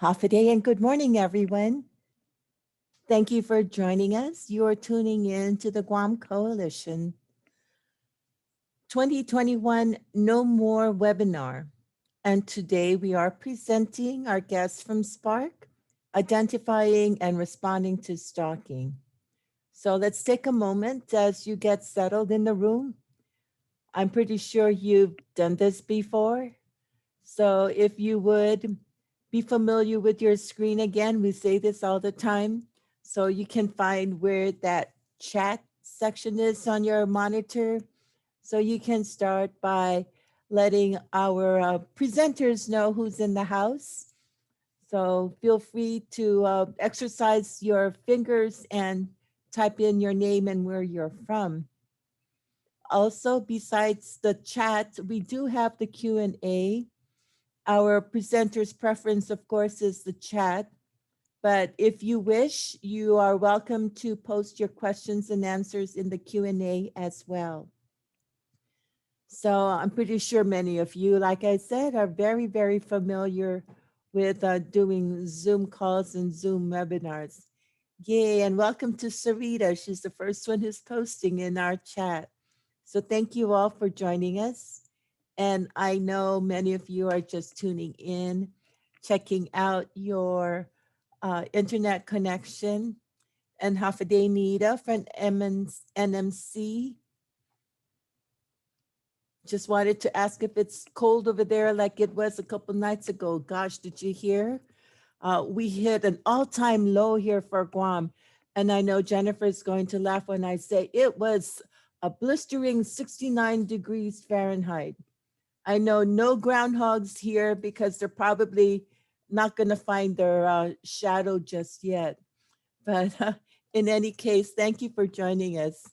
Half a day and good morning, everyone. Thank you for joining us. You are tuning in to the Guam Coalition 2021 No More webinar. And today we are presenting our guests from SPARC, identifying and responding to stalking. So let's take a moment as you get settled in the room. I'm pretty sure you've done this before. So if you would be familiar with your screen again, we say this all the time. So you can find where that chat section is on your monitor. So you can start by letting our presenters know who's in the house. So feel free to exercise your fingers and type in your name and where you're from. Also, besides the chat, we do have the Q&A. Our presenter's preference, of course, is the chat. But if you wish, you are welcome to post your questions and answers in the Q&A as well. So I'm pretty sure many of you, like I said, are very, very familiar with doing Zoom calls and Zoom webinars. Yay, and welcome to Sarita. She's the first one who's posting in our chat. So thank you all for joining us. And I know many of you are just tuning in, checking out your internet connection. And Hafaday Nita from NMC. Just wanted to ask if it's cold over there like it was a couple nights ago. Gosh, did you hear? We hit an all-time low here for Guam. And I know Jennifer's going to laugh when I say it was a blistering 69 degrees Fahrenheit. I know no groundhogs here because they're probably not going to find their shadow just yet. But in any case, thank you for joining us.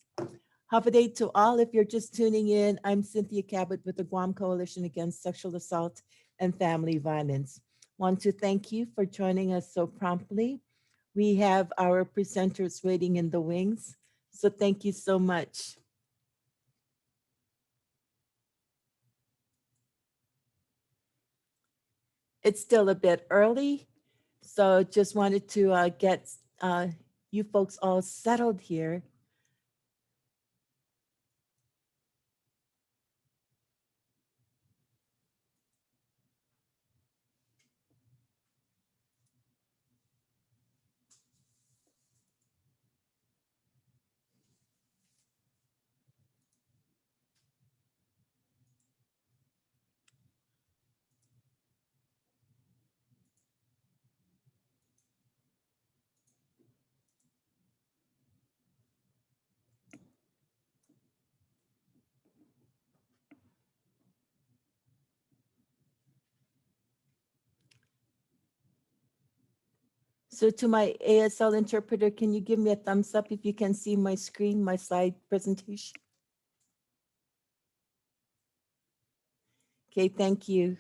Have a day to all. If you're just tuning in, I'm Cynthia Cabot with the Guam Coalition Against Sexual Assault and Family Violence. Want to thank you for joining us so promptly. We have our presenters waiting in the wings, so thank you so much. It's still a bit early, so just wanted to get you folks all settled here. So to my ASL interpreter, can you give me a thumbs up if you can see my screen, my slide presentation? Okay, thank you.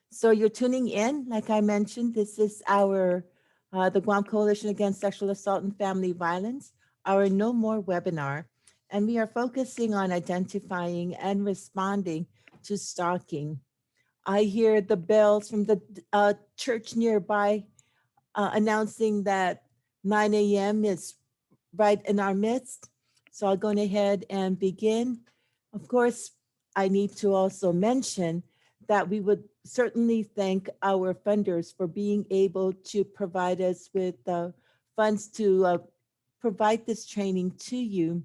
So you're tuning in, like I mentioned, this is our, the Guam Coalition Against Sexual Assault and Family Violence, our No More webinar. And we are focusing on identifying and responding to stalking. I hear the bells from the church nearby announcing that 9 a.m. is right in our midst. So I'll go ahead and begin. Of course, I need to also mention that we would certainly thank our funders for being able to provide us with funds to provide this training to you.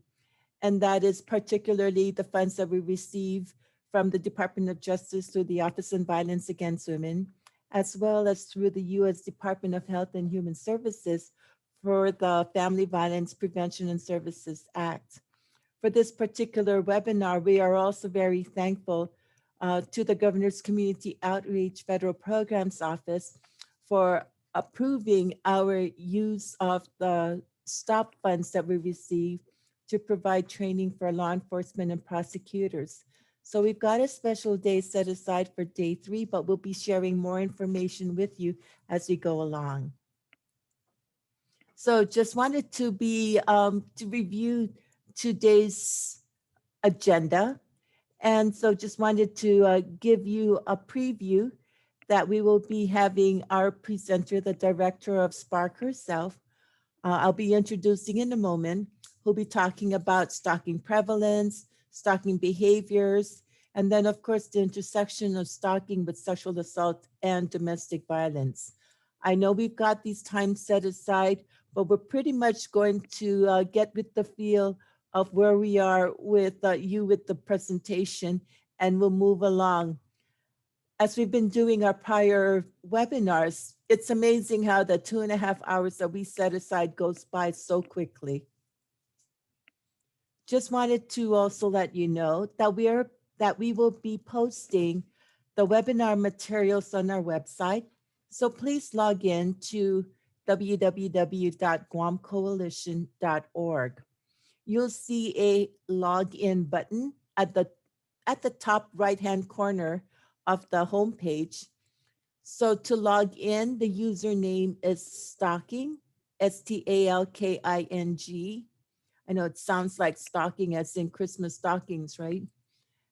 And that is particularly the funds that we receive from the Department of Justice through the Office on Violence Against Women, as well as through the U.S. Department of Health and Human Services for the Family Violence Prevention and Services Act. For this particular webinar, we are also very thankful to the Governor's Community Outreach Federal Programs Office for approving our use of the STOP funds that we receive to provide training for law enforcement and prosecutors. So we've got a special day set aside for day 3, but we'll be sharing more information with you as we go along. So just wanted to to review today's agenda. And so just wanted to give you a preview. that we will be having our presenter, the director of SPARC herself. I'll be introducing in a moment, who'll be talking about stalking prevalence, stalking behaviors, and then of course the intersection of stalking with sexual assault and domestic violence. I know we've got these times set aside, but we're pretty much going to get with the feel of where we are with you with the presentation, and we'll move along. As we've been doing our prior webinars, it's amazing how the 2.5 hours that we set aside goes by so quickly. Just wanted to also let you know that we will be posting the webinar materials on our website. So please log in to www.guamcoalition.org. You'll see a login button at the top right-hand corner of the homepage. So to log in, the username is stalking, STALKING. I know it sounds like stocking as in Christmas stockings, right?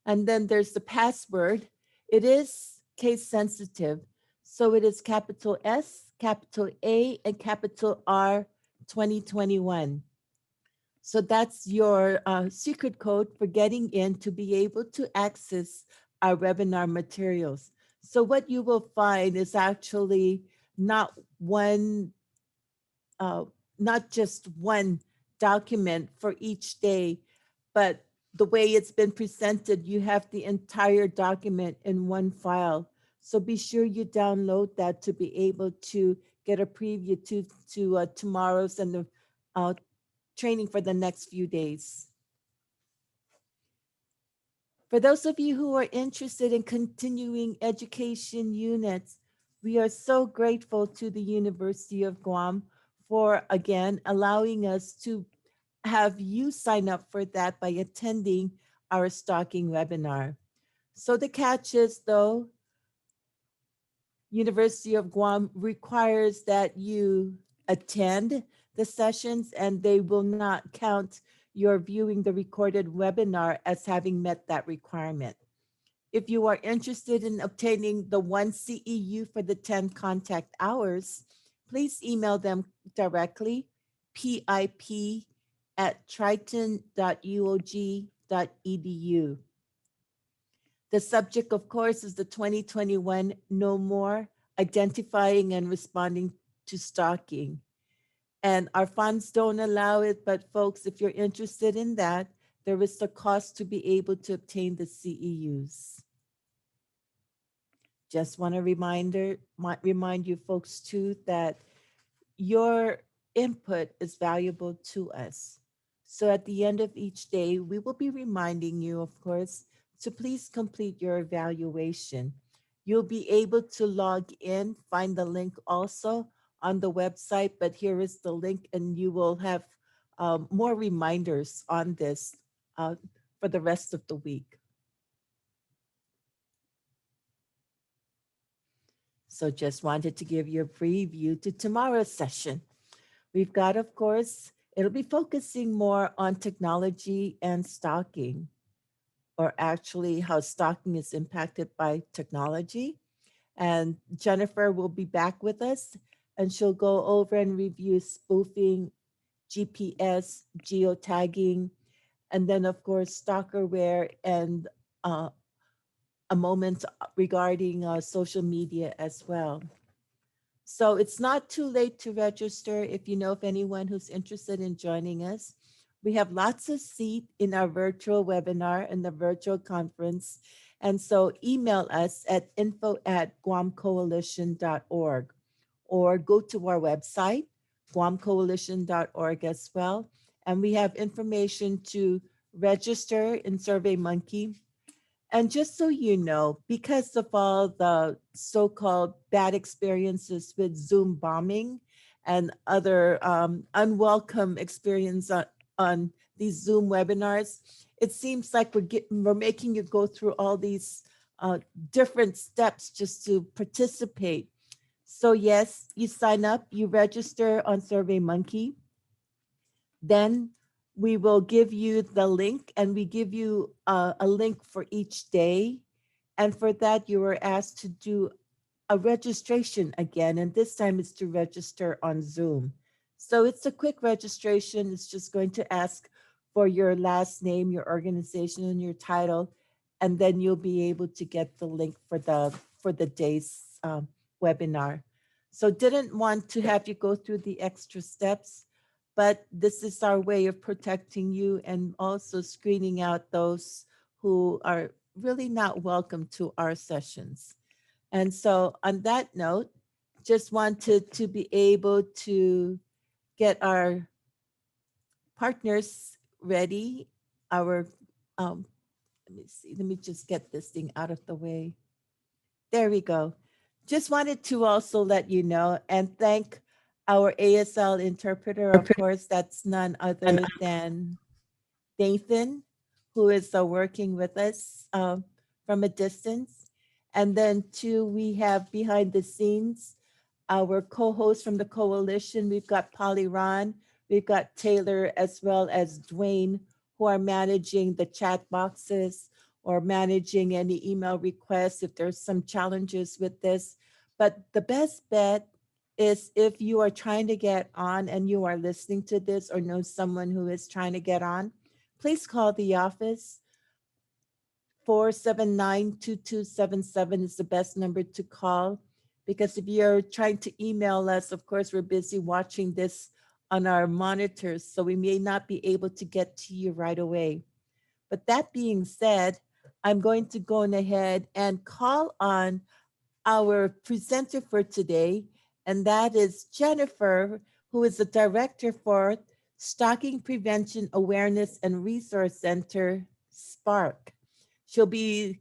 And then there's the password. It is case sensitive. So it is capital S, capital A, and capital R 2021. So that's your secret code for getting in to be able to access our webinar materials. So what you will find is actually not just one document for each day, but the way it's been presented, you have the entire document in one file. So be sure you download that to be able to get a preview to tomorrow's and the training for the next few days. For those of you who are interested in continuing education units, we are so grateful to the University of Guam for, again, allowing us to have you sign up for that by attending our stalking webinar. So the catch is, though, University of Guam requires that you attend the sessions, and they will not count your viewing the recorded webinar as having met that requirement. If you are interested in obtaining the 1 CEU for the 10 contact hours, please email them directly, pip@triton.uog.edu. The subject, of course, is the 2021 No More, Identifying and Responding to Stalking. And our funds don't allow it, but folks, if you're interested in that, there is a cost to be able to obtain the CEUs. Just want to remind you folks too that your input is valuable to us. So at the end of each day, we will be reminding you, of course, to please complete your evaluation. You'll be able to log in, find the link also on the website, but here is the link, and you will have more reminders on this for the rest of the week. So just wanted to give you a preview to tomorrow's session. We've got, of course, it'll be focusing more on technology and stalking, or actually how stalking is impacted by technology. And Jennifer will be back with us, and she'll go over and review spoofing, GPS, geotagging, and then, of course, stalkerware, and a moment regarding social media as well. So it's not too late to register if you know of anyone who's interested in joining us. We have lots of seats in our virtual webinar and the virtual conference. And so email us at info@guamcoalition.org, or go to our website, guamcoalition.org as well. And we have information to register in SurveyMonkey. And just so you know, because of all the so-called bad experiences with Zoom bombing and other unwelcome experience on these Zoom webinars, it seems like we're making you go through all these different steps just to participate. So yes, you sign up, you register on SurveyMonkey, then we will give you the link, and we give you a link for each day. And for that, you are asked to do a registration again, and this time it's to register on Zoom. So it's a quick registration. It's just going to ask for your last name, your organization, and your title, and then you'll be able to get the link for the day's webinar. So didn't want to have you go through the extra steps, but this is our way of protecting you and also screening out those who are really not welcome to our sessions. And so on that note, just wanted to be able to get our partners ready. Our, let me see, let me just get this thing out of the way. There we go. Just wanted to also let you know and thank our ASL interpreter, of course, that's none other than Nathan, who is working with us from a distance. And then two, we have behind the scenes, our co-hosts from the coalition. We've got Polly Ron, we've got Taylor, as well as Dwayne, who are managing the chat boxes or managing any email requests if there's some challenges with this. But the best bet is if you are trying to get on and you are listening to this or know someone who is trying to get on, please call the office. 479-2277 is the best number to call, because if you're trying to email us, of course, we're busy watching this on our monitors, so we may not be able to get to you right away. But that being said, I'm going to go ahead and call on our presenter for today, and that is Jennifer, who is the director for Stalking Prevention Awareness and Resource Center, SPARC. She'll be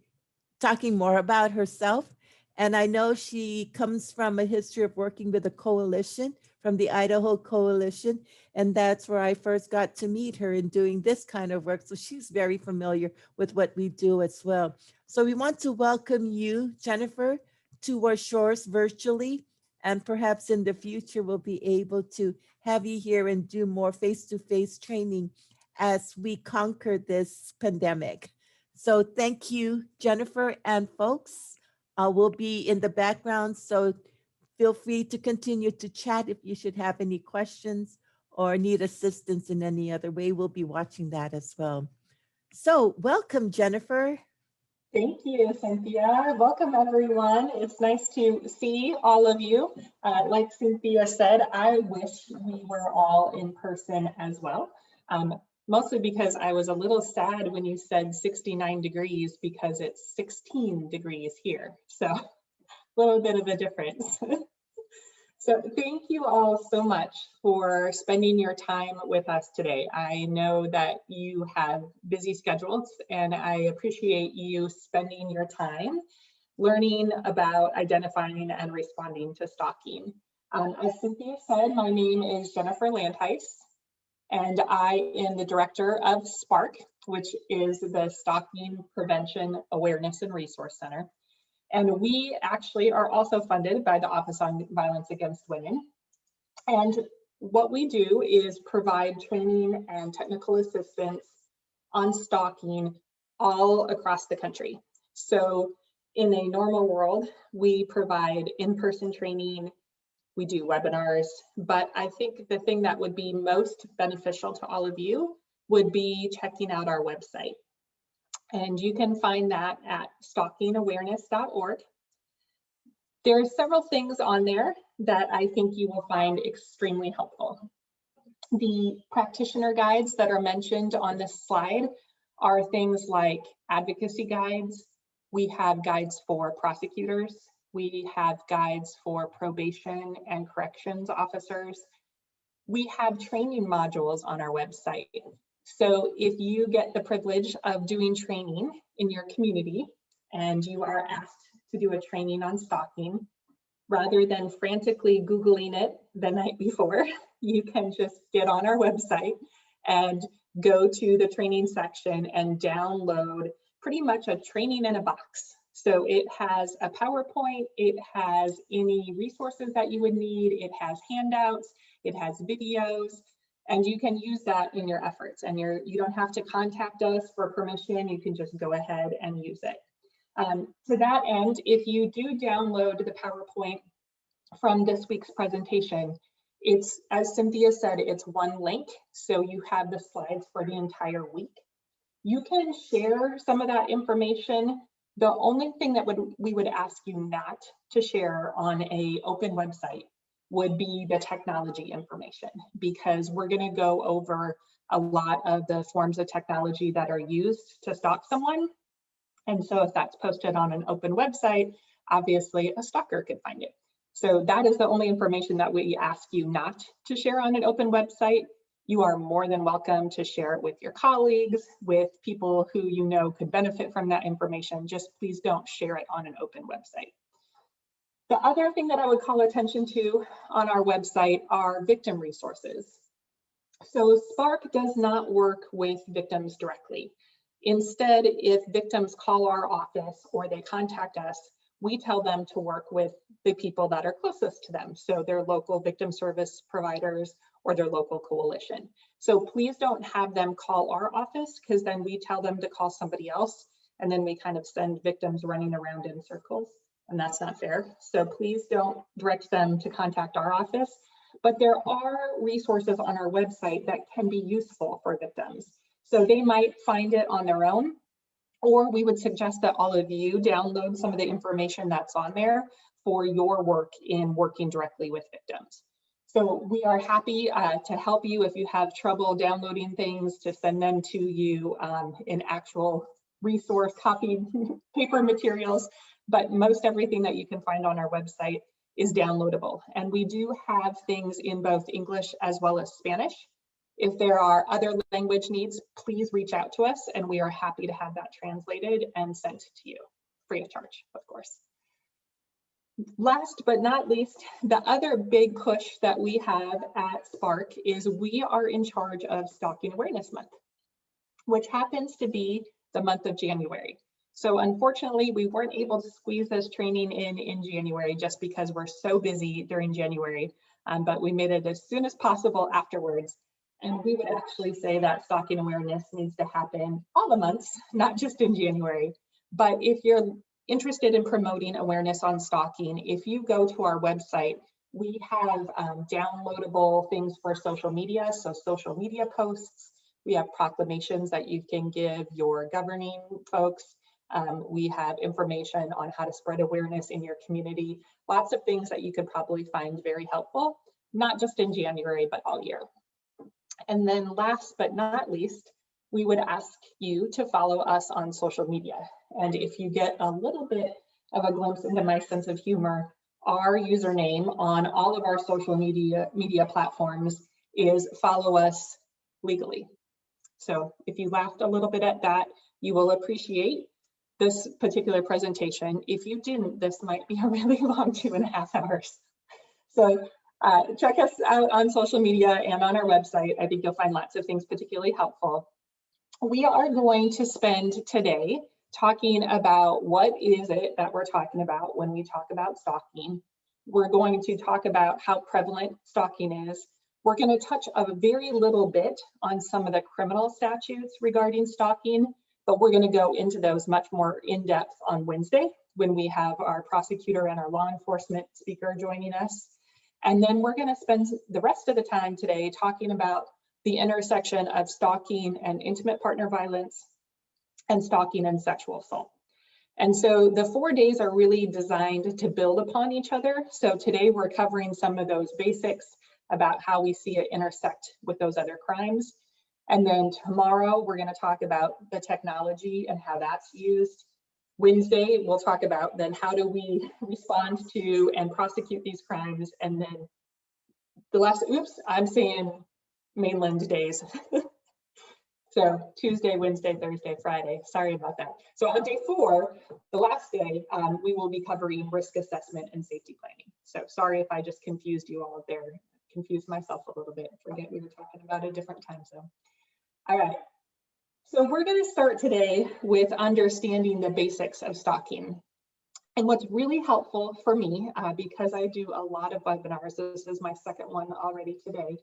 talking more about herself. And I know she comes from a history of working with a coalition, from the Idaho Coalition. And that's where I first got to meet her in doing this kind of work. So she's very familiar with what we do as well. So we want to welcome you, Jennifer, to our shores virtually. And perhaps in the future, we'll be able to have you here and do more face-to-face training as we conquer this pandemic. So thank you, Jennifer, and folks. We'll be in the background, so feel free to continue to chat if you should have any questions or need assistance in any other way. We'll be watching that as well. So welcome, Jennifer. Thank you, Cynthia. Welcome, everyone. It's nice to see all of you. Like Cynthia said, I wish we were all in person as well. Mostly because I was a little sad when you said 69 degrees because it's 16 degrees here. So a little bit of a difference. So thank you all so much for spending your time with us today. I know that you have busy schedules and I appreciate you spending your time learning about identifying and responding to stalking. As Cynthia said, my name is Jennifer Landheis, and I am the director of SPARC, which is the Stalking Prevention Awareness and Resource Center. And we actually are also funded by the Office on Violence Against Women. And what we do is provide training and technical assistance on stalking all across the country. So in a normal world, we provide in-person training, we do webinars, but I think the thing that would be most beneficial to all of you would be checking out our website. And you can find that at stalkingawareness.org. There are several things on there that I think you will find extremely helpful. The practitioner guides that are mentioned on this slide are things like advocacy guides. We have guides for prosecutors. We have guides for probation and corrections officers. We have training modules on our website. So if you get the privilege of doing training in your community and you are asked to do a training on stalking, rather than frantically Googling it the night before, you can just get on our website and go to the training section and download pretty much a training in a box. So it has a PowerPoint, it has any resources that you would need, it has handouts, it has videos, and you can use that in your efforts. And you don't have to contact us for permission, you can just go ahead and use it. To that end, if you do download the PowerPoint from this week's presentation, it's, as Cynthia said, it's one link, so you have the slides for the entire week. You can share some of that information. The only thing that we would ask you not to share on an open website would be the technology information, because we're going to go over a lot of the forms of technology that are used to stalk someone. And so if that's posted on an open website, obviously a stalker could find it. So that is the only information that we ask you not to share on an open website. You are more than welcome to share it with your colleagues, with people who you know could benefit from that information. Just please don't share it on an open website. The other thing that I would call attention to on our website are victim resources. So SPARC does not work with victims directly. Instead, if victims call our office or they contact us, we tell them to work with the people that are closest to them. So their local victim service providers or their local coalition. So please don't have them call our office, because then we tell them to call somebody else, and then we kind of send victims running around in circles, and that's not fair. So please don't direct them to contact our office. But there are resources on our website that can be useful for victims. So they might find it on their own, or we would suggest that all of you download some of the information that's on there for your work in working directly with victims. So we are happy to help you if you have trouble downloading things, to send them to you in actual resource copied paper materials. But most everything that you can find on our website is downloadable. And we do have things in both English as well as Spanish. If there are other language needs, please reach out to us, and we are happy to have that translated and sent to you, free of charge, of course. Last but not least, the other big push that we have at SPARC is we are in charge of Stalking Awareness Month, which happens to be the month of January. So unfortunately, we weren't able to squeeze this training in January just because we're so busy during January, but we made it as soon as possible afterwards. And we would actually say that stalking awareness needs to happen all the months, not just in January. But if you're interested in promoting awareness on stalking, if you go to our website, we have downloadable things for social media. So social media posts, we have proclamations that you can give your governing folks. We have information on how to spread awareness in your community. Lots of things that you could probably find very helpful, not just in January, but all year. And then last but not least, we would ask you to follow us on social media. And if you get a little bit of a glimpse into my sense of humor, our username on all of our social media platforms is follow us legally. So if you laughed a little bit at that, you will appreciate this particular presentation. If you didn't, this might be a really long 2.5 hours. So check us out on social media and on our website. I think you'll find lots of things particularly helpful. We are going to spend today talking about what is it that we're talking about when we talk about stalking. We're going to talk about how prevalent stalking is. We're going to touch a very little bit on some of the criminal statutes regarding stalking, but we're going to go into those much more in depth on Wednesday when we have our prosecutor and our law enforcement speaker joining us. And then we're going to spend the rest of the time today talking about the intersection of stalking and intimate partner violence and stalking and sexual assault. And so the 4 days are really designed to build upon each other. So today we're covering some of those basics about how we see it intersect with those other crimes. And then tomorrow we're going to talk about the technology and how that's used. Wednesday, we'll talk about then how do we respond to and prosecute these crimes. And then the last, oops, I'm saying mainland days. So Tuesday, Wednesday, Thursday, Friday, sorry about that. So on day 4, the last day, we will be covering risk assessment and safety planning. So sorry if I just confused you all there, confused myself a little bit. Forget we were talking about a different time zone. All right. So we're going to start today with understanding the basics of stalking. And what's really helpful for me, because I do a lot of webinars, this is my second one already today,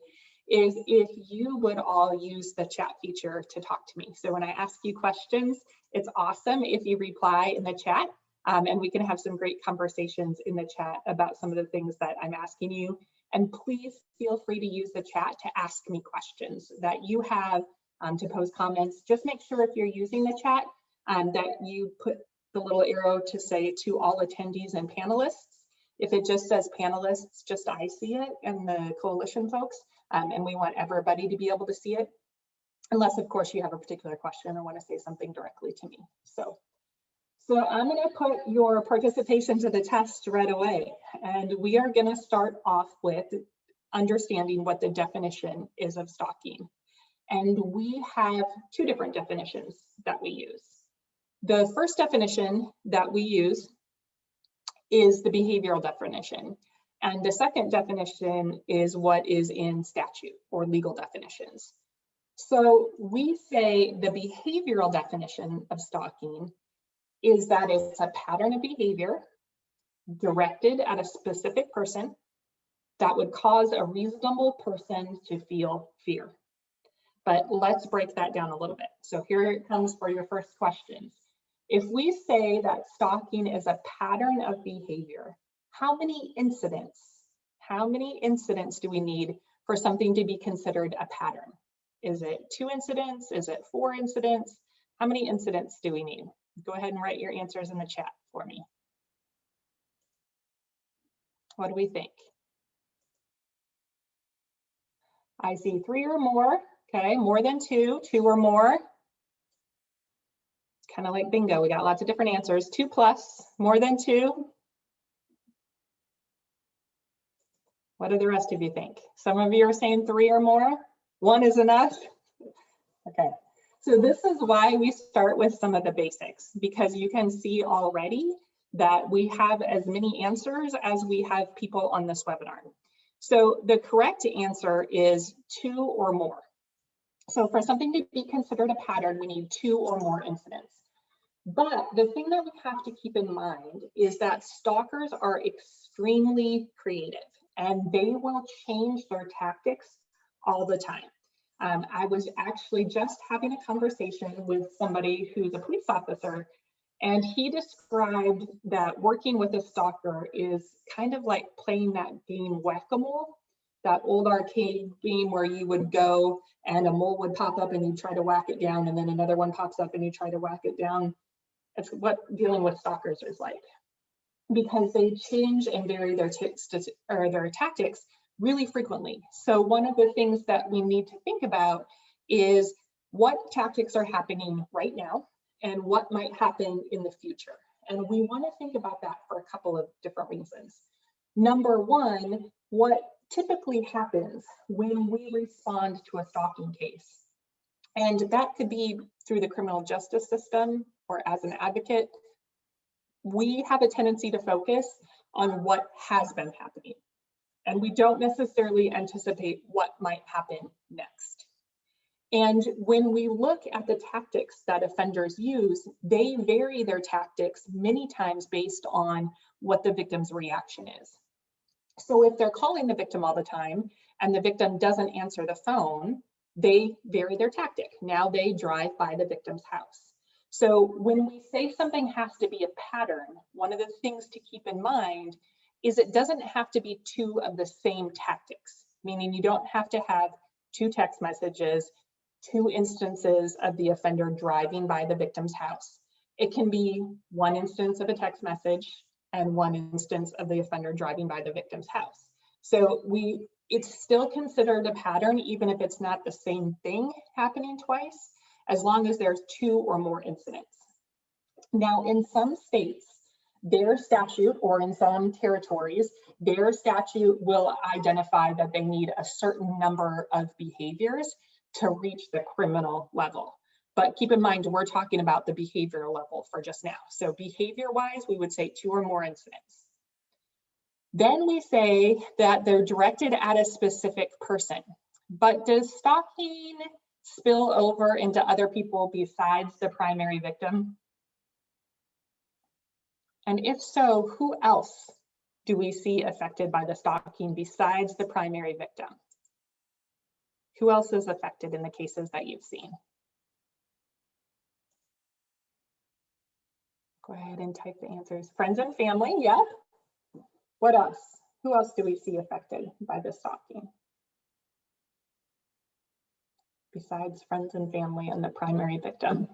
is if you would all use the chat feature to talk to me. So when I ask you questions, it's awesome if you reply in the chat, and we can have some great conversations in the chat about some of the things that I'm asking you. And please feel free to use the chat to ask me questions that you have, to pose comments. Just make sure if you're using the chat that you put the little arrow to say to all attendees and panelists. If it just says panelists, just I see it and the coalition folks, and we want everybody to be able to see it, unless of course you have a particular question or want to say something directly to me. So I'm going to put your participation to the test right away. And we are going to start off with understanding what the definition is of stalking. And we have two different definitions that we use. The first definition that we use is the behavioral definition. And the second definition is what is in statute or legal definitions. So we say the behavioral definition of stalking is that it's a pattern of behavior directed at a specific person that would cause a reasonable person to feel fear. But let's break that down a little bit. So here it comes for your first question. If we say that stalking is a pattern of behavior, how many incidents do we need for something to be considered a pattern? Is it 2 incidents? Is it 4 incidents? How many incidents do we need? Go ahead and write your answers in the chat for me. What do we think? I see 3 or more. Okay, more than 2, 2 or more. It's kind of like bingo. We got lots of different answers. 2 plus, more than 2. What do the rest of you think? Some of you are saying 3 or more. 1 is enough. Okay. So this is why we start with some of the basics, because you can see already that we have as many answers as we have people on this webinar. So the correct answer is 2 or more. So for something to be considered a pattern, we need 2 or more incidents. But the thing that we have to keep in mind is that stalkers are extremely creative and they will change their tactics all the time. I was actually just having a conversation with somebody who's a police officer, and he described that working with a stalker is kind of like playing that game whack-a-mole, that old arcade game where you would go and a mole would pop up and you try to whack it down, and then another one pops up and you try to whack it down. That's what dealing with stalkers is like, because they change and vary their tactics really frequently. So one of the things that we need to think about is what tactics are happening right now and what might happen in the future. And we want to think about that for a couple of different reasons. Number one, what typically happens when we respond to a stalking case. And that could be through the criminal justice system or as an advocate. We have a tendency to focus on what has been happening, and we don't necessarily anticipate what might happen next. And when we look at the tactics that offenders use, they vary their tactics many times based on what the victim's reaction is. So if they're calling the victim all the time and the victim doesn't answer the phone, they vary their tactic. Now they drive by the victim's house. So when we say something has to be a pattern, one of the things to keep in mind is it doesn't have to be 2 of the same tactics, meaning you don't have to have 2 text messages, 2 instances of the offender driving by the victim's house. It can be 1 instance of a text message and 1 instance of the offender driving by the victim's house. So it's still considered a pattern, even if it's not the same thing happening twice, as long as there's 2 or more incidents. Now, in some states, their statute, or in some territories, their statute will identify that they need a certain number of behaviors to reach the criminal level. But keep in mind, we're talking about the behavioral level for just now. So behavior-wise, we would say 2 or more incidents. Then we say that they're directed at a specific person. But does stalking spill over into other people besides the primary victim? And if so, who else do we see affected by the stalking besides the primary victim? Who else is affected in the cases that you've seen? Go ahead and type the answers. Friends and family, yep. What else? Who else do we see affected by the stalking? Besides friends and family and the primary victim.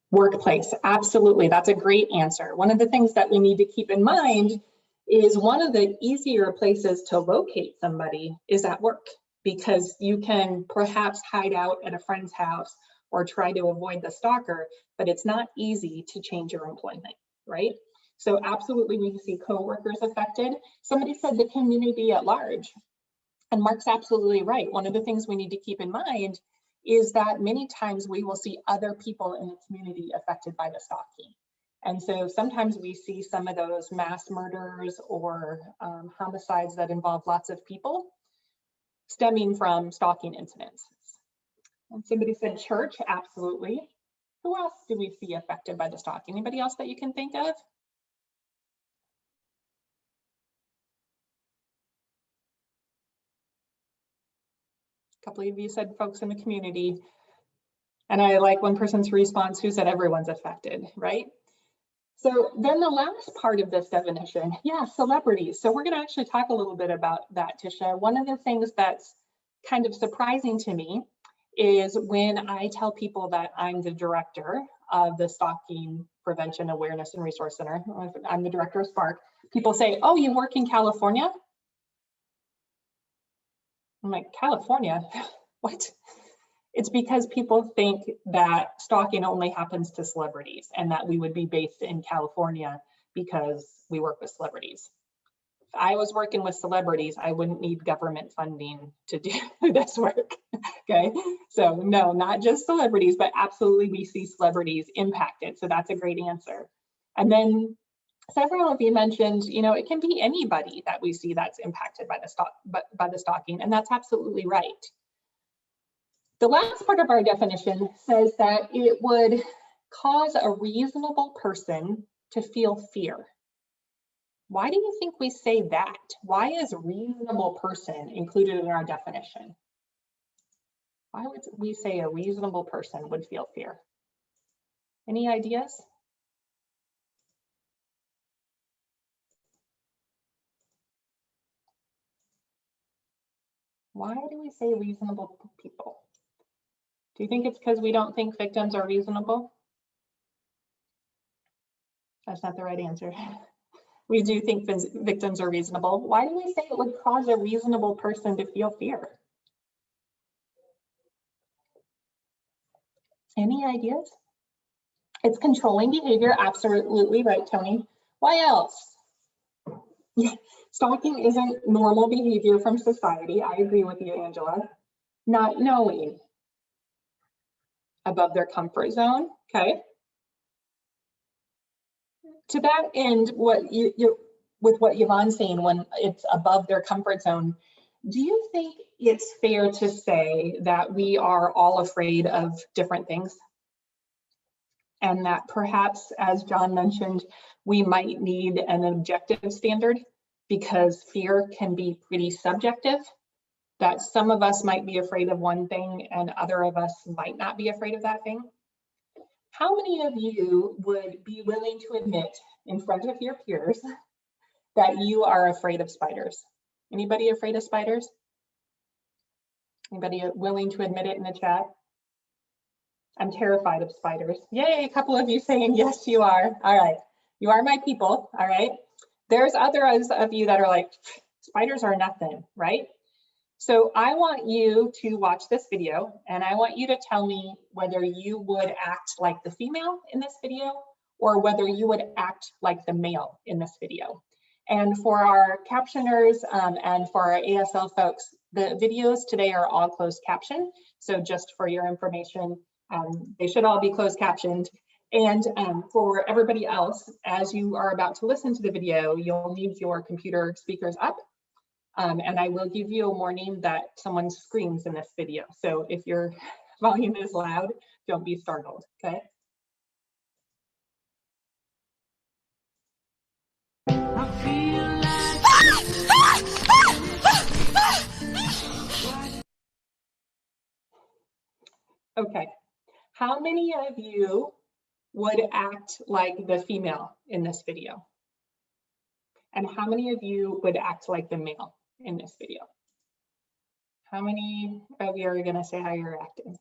Workplace, absolutely, that's a great answer. One of the things that we need to keep in mind is one of the easier places to locate somebody is at work, because you can perhaps hide out at a friend's house or try to avoid the stalker, but it's not easy to change your employment, right? So absolutely we see coworkers affected. Somebody said the community at large, and Mark's absolutely right. One of the things we need to keep in mind is that many times we will see other people in the community affected by the stalking. And so sometimes we see some of those mass murders or homicides that involve lots of people stemming from stalking incidents. And somebody said church, absolutely. Who else do we see affected by the stalking? Anybody else that you can think of? A couple of you said folks in the community. And I like one person's response who said everyone's affected, right? So then the last part of this definition, yeah, celebrities. So we're going to actually talk a little bit about that, Tisha. One of the things that's kind of surprising to me is when I tell people that I'm the director of the Stalking Prevention Awareness and Resource Center, I'm the director of SPARC, people say, oh, you work in California? I'm like, California? What? It's because people think that stalking only happens to celebrities and that we would be based in California because we work with celebrities. If I was working with celebrities, I wouldn't need government funding to do this work, okay? So no, not just celebrities, but absolutely we see celebrities impacted. So that's a great answer. And then several of you mentioned, you know, it can be anybody that we see that's impacted by the stalking, and that's absolutely right. The last part of our definition says that it would cause a reasonable person to feel fear. Why do you think we say that? Why is reasonable person included in our definition? Why would we say a reasonable person would feel fear? Any ideas? Why do we say reasonable people? Do you think it's because we don't think victims are reasonable? That's not the right answer. We do think victims are reasonable. Why do we say it would cause a reasonable person to feel fear? Any ideas? It's controlling behavior, absolutely right, Tony. Why else? Yeah, stalking isn't normal behavior from society. I agree with you, Angela. Not knowing. Above their comfort zone, okay. To that end, with what Yvonne's saying, when it's above their comfort zone, do you think it's fair to say that we are all afraid of different things? And that perhaps, as John mentioned, we might need an objective standard because fear can be pretty subjective, that some of us might be afraid of one thing and other of us might not be afraid of that thing. How many of you would be willing to admit in front of your peers that you are afraid of spiders? Anybody afraid of spiders? Anybody willing to admit it in the chat? I'm terrified of spiders. Yay, a couple of you saying yes, you are. All right, you are my people, all right? There's others of you that are like, spiders are nothing, right? So I want you to watch this video and I want you to tell me whether you would act like the female in this video or whether you would act like the male in this video. And for our captioners and for our ASL folks, the videos today are all closed captioned. So just for your information, they should all be closed captioned. And for everybody else, as you are about to listen to the video, you'll need your computer speakers up. And I will give you a warning that someone screams in this video. So if your volume is loud, don't be startled, okay? Okay. How many of you would act like the female in this video? And how many of you would act like the male in this video? How many of you are going to say how you're acting?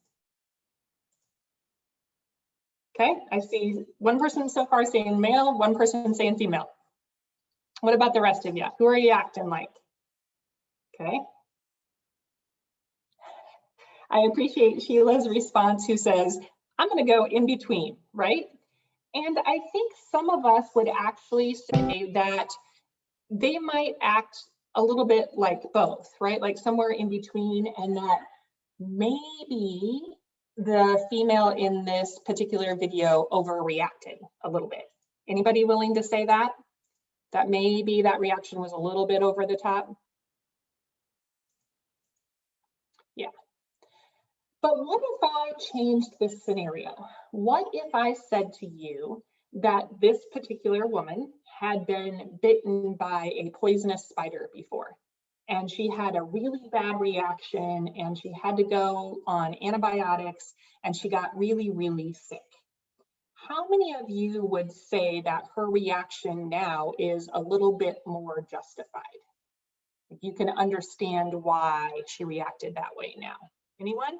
Okay, I see one person so far saying male, one person saying female. What about the rest of you? Who are you acting like? Okay. I appreciate Sheila's response, who says, I'm going to go in between, right? And I think some of us would actually say that they might act a little bit like both, right? Like somewhere in between, and that maybe the female in this particular video overreacted a little bit. Anybody willing to say that? That maybe that reaction was a little bit over the top? Yeah. But what if I changed this scenario? What if I said to you that this particular woman had been bitten by a poisonous spider before, and she had a really bad reaction, and she had to go on antibiotics, and she got really, really sick? How many of you would say that her reaction now is a little bit more justified? You can understand why she reacted that way now. Anyone?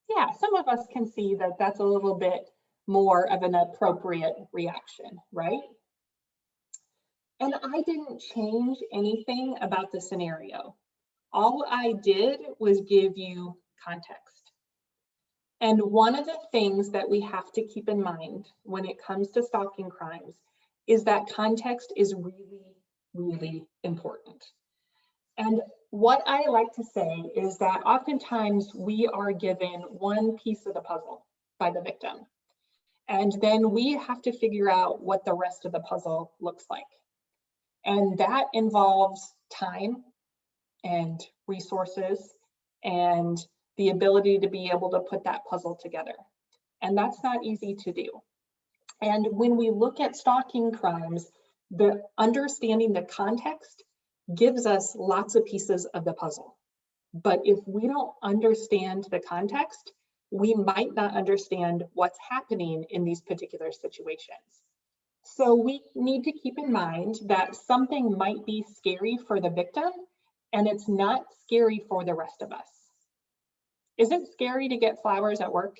Yeah, some of us can see that that's a little bit more of an appropriate reaction, right? And I didn't change anything about the scenario. All I did was give you context. And one of the things that we have to keep in mind when it comes to stalking crimes is that context is really, really important. And what I like to say is that oftentimes we are given one piece of the puzzle by the victim, and then we have to figure out what the rest of the puzzle looks like. And that involves time and resources and the ability to be able to put that puzzle together. And that's not easy to do. And when we look at stalking crimes, the understanding the context gives us lots of pieces of the puzzle. But if we don't understand the context, we might not understand what's happening in these particular situations. So we need to keep in mind that something might be scary for the victim, and it's not scary for the rest of us. Is it scary to get flowers at work?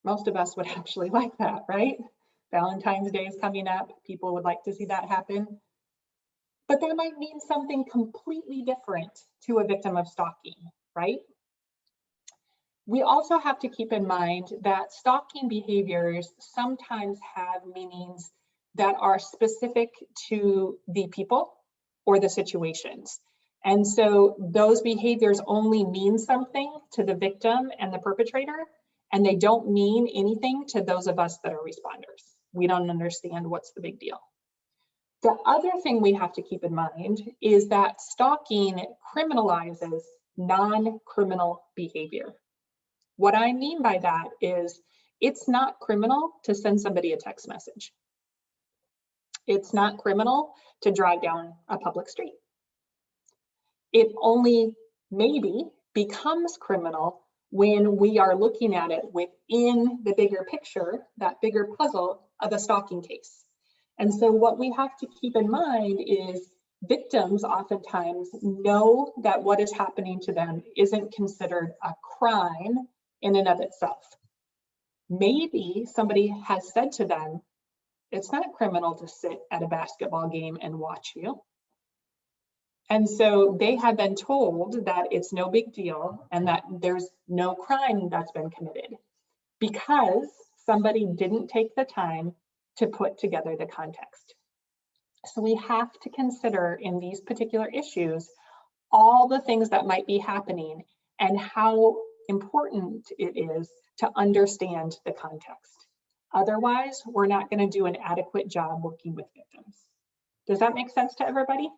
Most of us would actually like that, right? Valentine's Day is coming up. People would like to see that happen. But that might mean something completely different to a victim of stalking, right? We also have to keep in mind that stalking behaviors sometimes have meanings that are specific to the people or the situations. And so those behaviors only mean something to the victim and the perpetrator, and they don't mean anything to those of us that are responders. We don't understand what's the big deal. The other thing we have to keep in mind is that stalking criminalizes non-criminal behavior. What I mean by that is it's not criminal to send somebody a text message. It's not criminal to drive down a public street. It only maybe becomes criminal when we are looking at it within the bigger picture, that bigger puzzle of a stalking case. And so what we have to keep in mind is victims oftentimes know that what is happening to them isn't considered a crime in and of itself. Maybe somebody has said to them, it's not criminal to sit at a basketball game and watch you. And so they have been told that it's no big deal and that there's no crime that's been committed because somebody didn't take the time to put together the context. So we have to consider in these particular issues all the things that might be happening and how important it is to understand the context. Otherwise, we're not going to do an adequate job working with victims. Does that make sense to everybody?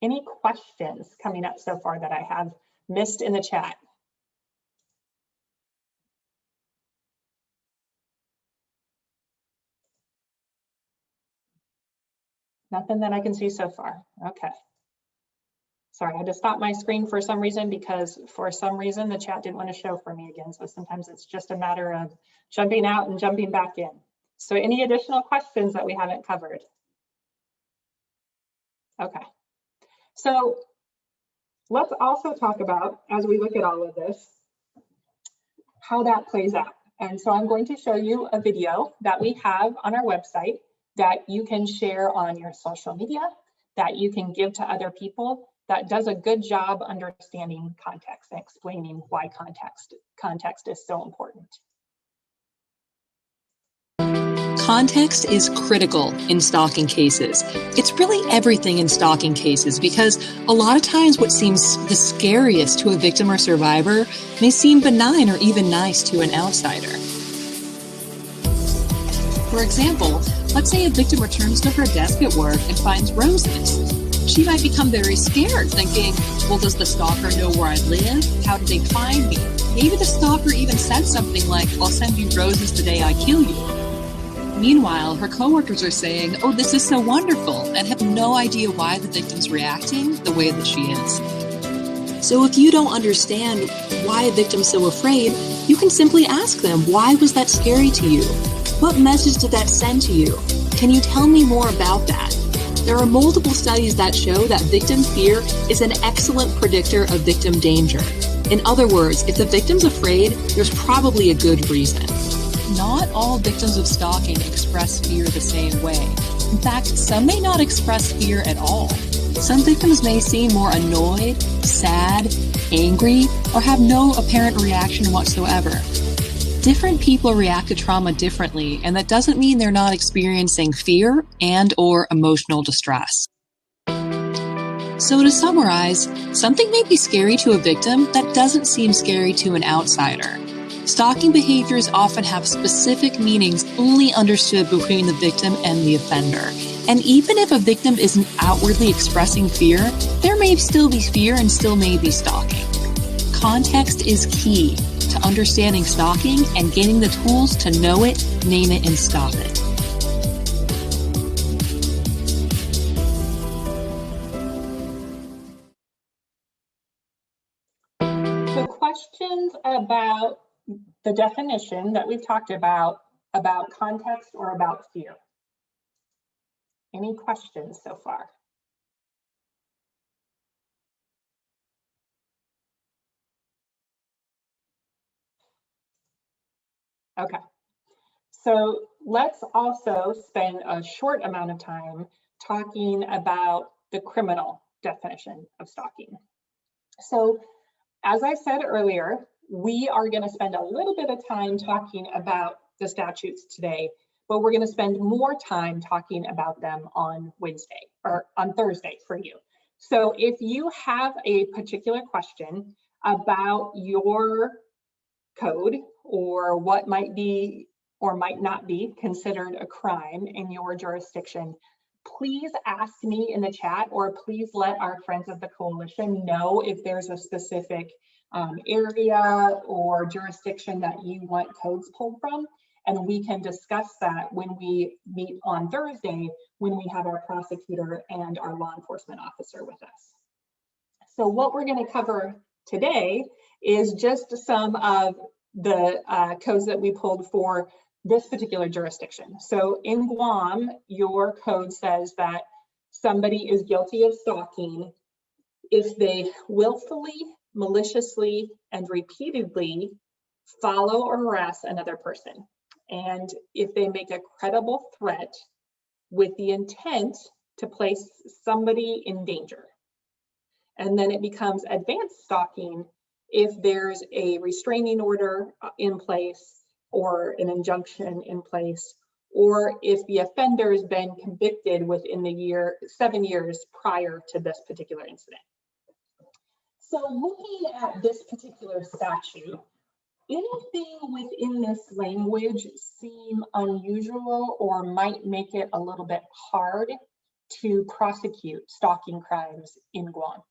Any questions coming up so far that I have missed in the chat? Nothing that I can see so far. Okay. Sorry, I had to stop my screen for some reason because for some reason the chat didn't want to show for me again. So sometimes it's just a matter of jumping out and jumping back in. So any additional questions that we haven't covered? Okay. So let's also talk about, as we look at all of this, how that plays out. And so I'm going to show you a video that we have on our website that you can share on your social media, that you can give to other people, that does a good job understanding context and explaining why context is so important. Context is critical in stalking cases. It's really everything in stalking cases because a lot of times what seems the scariest to a victim or survivor may seem benign or even nice to an outsider. For example, let's say a victim returns to her desk at work and finds roses. She might become very scared, thinking, well, does the stalker know where I live? How did they find me? Maybe the stalker even said something like, I'll send you roses the day I kill you. Meanwhile, her coworkers are saying, oh, this is so wonderful, and have no idea why the victim's reacting the way that she is. So if you don't understand why a victim's so afraid, you can simply ask them, why was that scary to you? What message did that send to you? Can you tell me more about that? There are multiple studies that show that victim fear is an excellent predictor of victim danger. In other words, if the victim's afraid, there's probably a good reason. Not all victims of stalking express fear the same way. In fact, some may not express fear at all. Some victims may seem more annoyed, sad, angry, or have no apparent reaction whatsoever. Different people react to trauma differently, and that doesn't mean they're not experiencing fear and/or emotional distress. So to summarize, something may be scary to a victim that doesn't seem scary to an outsider. Stalking behaviors often have specific meanings only understood between the victim and the offender. And even if a victim isn't outwardly expressing fear, there may still be fear and still may be stalking. Context is key to understanding stalking and gaining the tools to know it, name it, and stop it. So questions about the definition that we've talked about context or about fear. Any questions so far? Okay, so let's also spend a short amount of time talking about the criminal definition of stalking. So as I said earlier, we are going to spend a little bit of time talking about the statutes today, but we're going to spend more time talking about them on Wednesday or on Thursday for you. So if you have a particular question about your code or what might be or might not be considered a crime in your jurisdiction, please ask me in the chat, or please let our friends of the coalition know if there's a specific area or jurisdiction that you want codes pulled from, and we can discuss that when we meet on Thursday, when we have our prosecutor and our law enforcement officer with us. So what we're going to cover today is just some of the codes that we pulled for this particular jurisdiction. So in Guam, your code says that somebody is guilty of stalking if they willfully, maliciously, and repeatedly follow or harass another person, and if they make a credible threat with the intent to place somebody in danger. And then it becomes advanced stalking if there's a restraining order in place or an injunction in place, or if the offender has been convicted within the 7 years prior to this particular incident. So looking at this particular statute, anything within this language seem unusual or might make it a little bit hard to prosecute stalking crimes in Guam?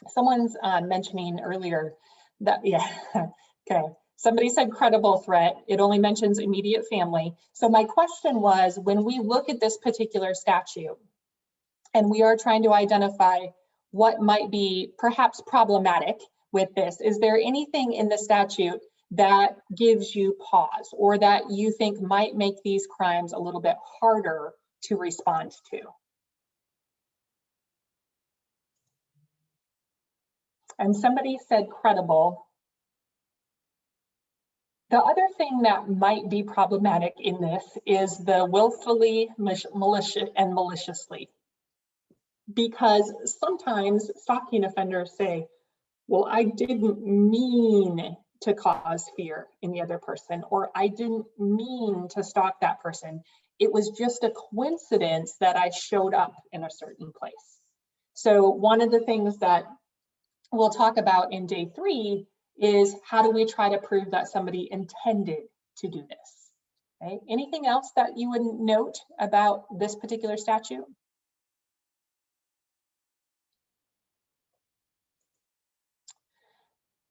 Someone's mentioning earlier that, yeah, okay. Somebody said credible threat. It only mentions immediate family. So my question was, when we look at this particular statute and we are trying to identify what might be perhaps problematic with this, is there anything in the statute that gives you pause or that you think might make these crimes a little bit harder to respond to? And somebody said credible. The other thing that might be problematic in this is the willfully, malicious, and maliciously. Because sometimes stalking offenders say, well, I didn't mean to cause fear in the other person, or I didn't mean to stalk that person. It was just a coincidence that I showed up in a certain place. So one of the things that we'll talk about in day 3 is how do we try to prove that somebody intended to do this? Okay. Anything else that you would note about this particular statute?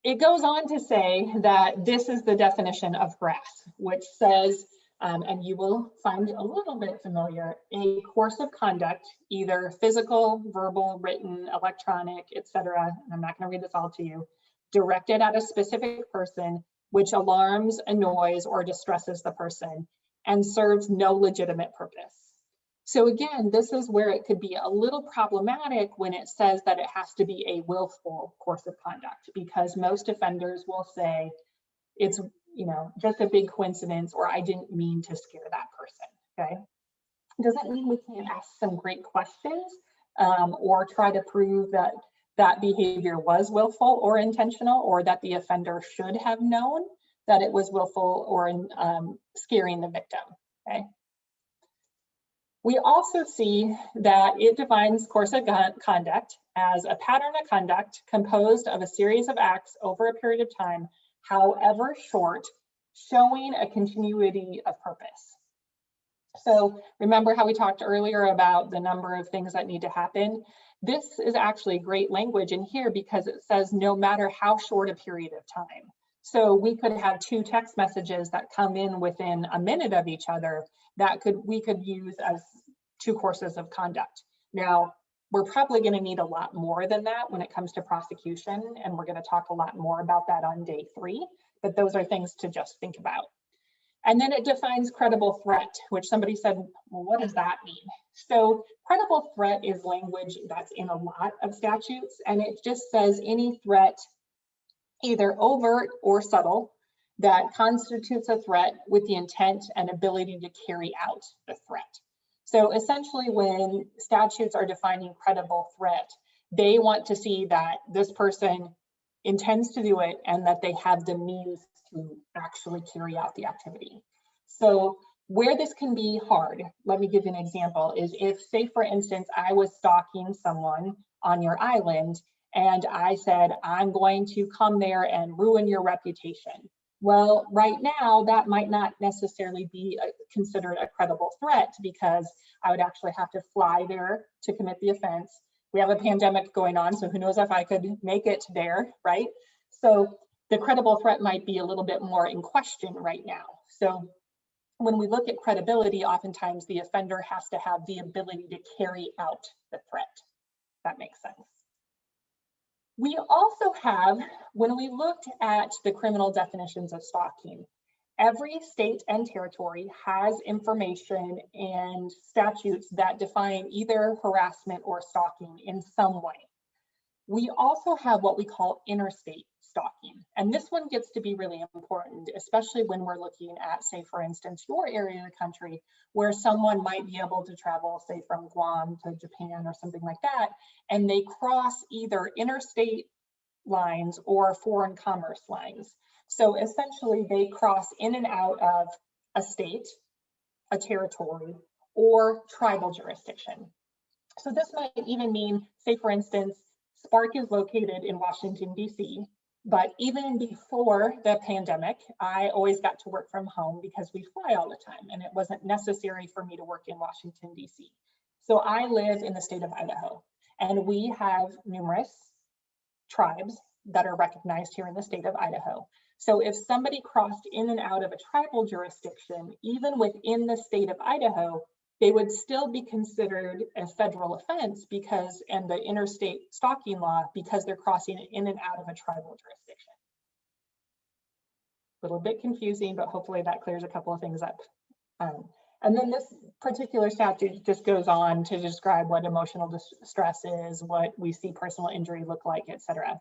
It goes on to say that this is the definition of harass, which says, and you will find a little bit familiar, a course of conduct, either physical, verbal, written, electronic, etc. And I'm not going to read this all to you, directed at a specific person, which alarms, annoys, or distresses the person and serves no legitimate purpose. So again, this is where it could be a little problematic when it says that it has to be a willful course of conduct, because most offenders will say it's, you know, just a big coincidence, or I didn't mean to scare that person. Okay, doesn't mean we can't ask some great questions or try to prove that that behavior was willful or intentional, or that the offender should have known that it was willful or scaring the victim. Okay. We also see that it defines course of conduct as a pattern of conduct composed of a series of acts over a period of time, however short, showing a continuity of purpose. So remember how we talked earlier about the number of things that need to happen? This is actually great language in here because it says no matter how short a period of time. So we could have 2 text messages that come in within a minute of each other that we could use as 2 courses of conduct. Now, we're probably going to need a lot more than that when it comes to prosecution, and we're going to talk a lot more about that on day 3, but those are things to just think about. And then it defines credible threat, which somebody said, well, what does that mean? So credible threat is language that's in a lot of statutes, and it just says any threat, either overt or subtle, that constitutes a threat with the intent and ability to carry out the threat. So essentially, when statutes are defining credible threat, they want to see that this person intends to do it and that they have the means to actually carry out the activity. So where this can be hard, let me give you an example, is if, say, for instance, I was stalking someone on your island and I said, I'm going to come there and ruin your reputation. Well, right now, that might not necessarily be considered a credible threat because I would actually have to fly there to commit the offense. We have a pandemic going on, so who knows if I could make it there, right? So the credible threat might be a little bit more in question right now. So when we look at credibility, oftentimes the offender has to have the ability to carry out the threat. That makes sense. We also have, when we looked at the criminal definitions of stalking, every state and territory has information and statutes that define either harassment or stalking in some way. We also have what we call interstate stalking, and this one gets to be really important, especially when we're looking at, say, for instance, your area of the country where someone might be able to travel, say, from Guam to Japan or something like that, and they cross either interstate lines or foreign commerce lines. So essentially, they cross in and out of a state, a territory, or tribal jurisdiction. So this might even mean, say, for instance, SPARC is located in Washington, D.C., but even before the pandemic, I always got to work from home because we fly all the time, and it wasn't necessary for me to work in Washington, D.C. So I live in the state of Idaho, and we have numerous tribes that are recognized here in the state of Idaho. So if somebody crossed in and out of a tribal jurisdiction, even within the state of Idaho, they would still be considered a federal offense because, and the interstate stalking law, because they're crossing in and out of a tribal jurisdiction. A little bit confusing, but hopefully that clears a couple of things up. And then this particular statute just goes on to describe what emotional distress is, what we see personal injury look like, etc.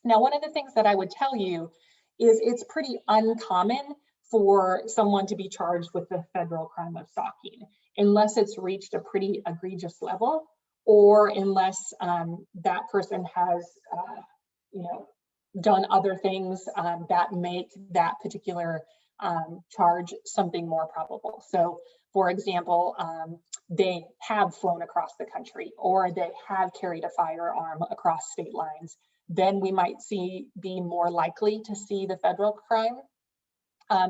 Now, one of the things that I would tell you is it's pretty uncommon for someone to be charged with the federal crime of stalking, unless it's reached a pretty egregious level, or unless that person has, done other things that make that particular charge something more probable. So, for example, they have flown across the country, or they have carried a firearm across state lines. Then we might be more likely to see the federal crime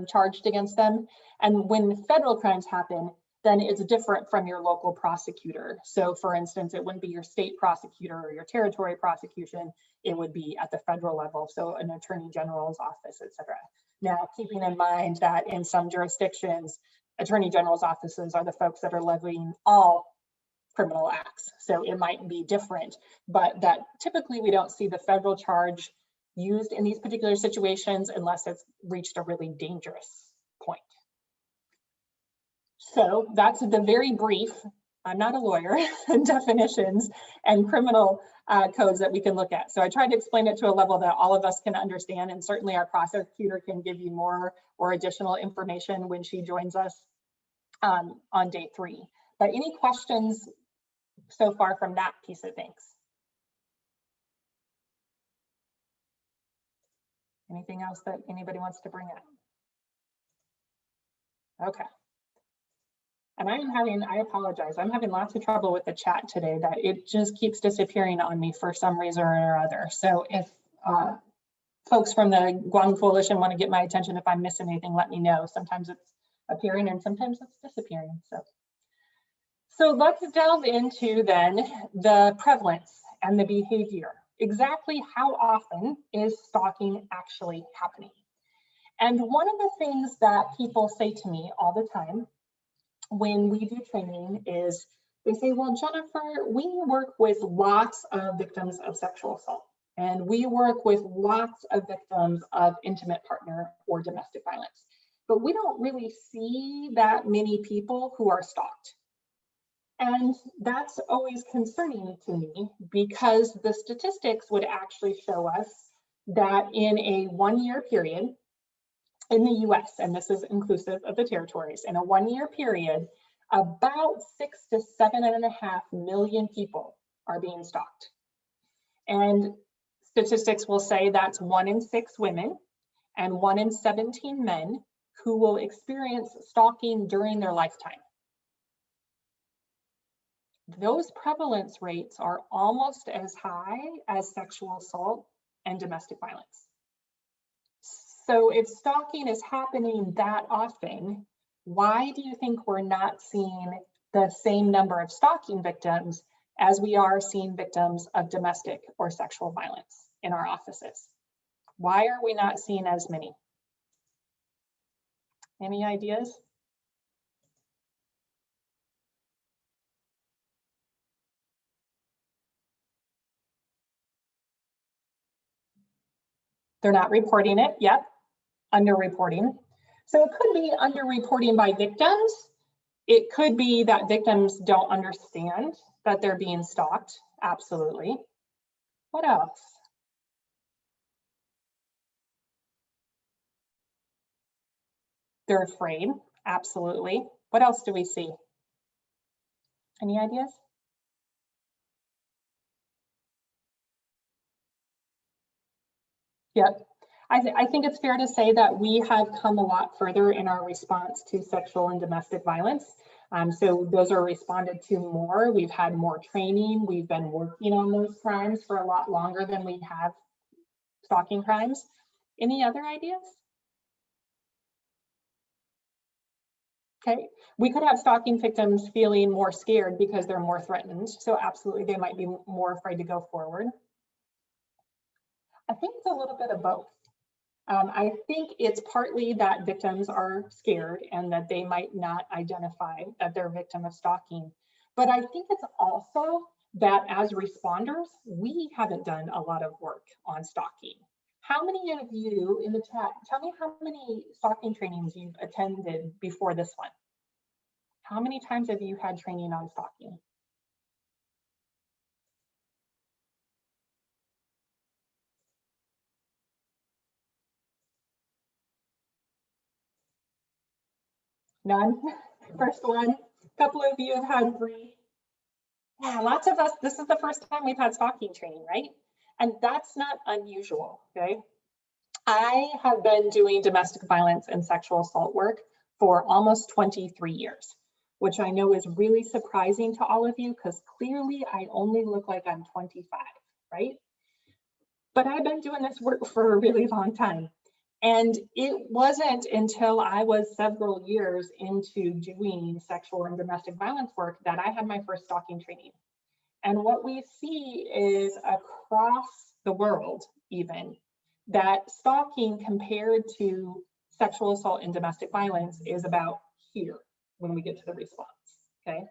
charged against them. And when federal crimes happen, then it's different from your local prosecutor. So for instance, it wouldn't be your state prosecutor or your territory prosecution, it would be at the federal level, so an attorney general's office, etc. Now, keeping in mind that in some jurisdictions, attorney general's offices are the folks that are levying all criminal acts. So it might be different, but that typically we don't see the federal charge used in these particular situations unless it's reached a really dangerous point. So that's the very brief, I'm not a lawyer, definitions and criminal codes that we can look at. So I tried to explain it to a level that all of us can understand, and certainly our prosecutor can give you more or additional information when she joins us on day 3. But any questions so far from that piece of things? Anything else that anybody wants to bring up? Okay. And I apologize, I'm having lots of trouble with the chat today, that it just keeps disappearing on me for some reason or other. So if folks from the Guam Coalition want to get my attention, if I'm missing anything, let me know. Sometimes it's appearing and sometimes it's disappearing. So let's delve into then the prevalence and the behavior. Exactly how often is stalking actually happening? And one of the things that people say to me all the time when we do training is they say, well, Jennifer, we work with lots of victims of sexual assault, and we work with lots of victims of intimate partner or domestic violence, but we don't really see that many people who are stalked. And that's always concerning to me, because the statistics would actually show us that in a 1-year period in the US, and this is inclusive of the territories, in a 1-year period, about 6 to 7.5 million people are being stalked. And statistics will say that's 1 in 6 women and 1 in 17 men who will experience stalking during their lifetime. Those prevalence rates are almost as high as sexual assault and domestic violence. So if stalking is happening that often, why do you think we're not seeing the same number of stalking victims as we are seeing victims of domestic or sexual violence in our offices? Why are we not seeing as many? Any ideas? They're not reporting it, yep, underreporting. So it could be underreporting by victims. It could be that victims don't understand that they're being stalked, absolutely. What else? They're afraid, absolutely. What else do we see? Any ideas? Yep. I think it's fair to say that we have come a lot further in our response to sexual and domestic violence. So those are responded to more. We've had more training. We've been working on those crimes for a lot longer than we have stalking crimes. Any other ideas? Okay, we could have stalking victims feeling more scared because they're more threatened. So absolutely, they might be more afraid to go forward. I think it's a little bit of both. I think it's partly that victims are scared and that they might not identify that they're a victim of stalking. But I think it's also that as responders, we haven't done a lot of work on stalking. How many of you in the chat, tell me how many stalking trainings you've attended before this one? How many times have you had training on stalking? None? First one. A couple of you have had 3. Yeah, lots of us, this is the first time we've had stalking training, right? And that's not unusual, okay? I have been doing domestic violence and sexual assault work for almost 23 years, which I know is really surprising to all of you because clearly I only look like I'm 25, right? But I've been doing this work for a really long time. And it wasn't until I was several years into doing sexual and domestic violence work that I had my first stalking training. And what we see is across the world, even, that stalking compared to sexual assault and domestic violence is about here when we get to the response, okay?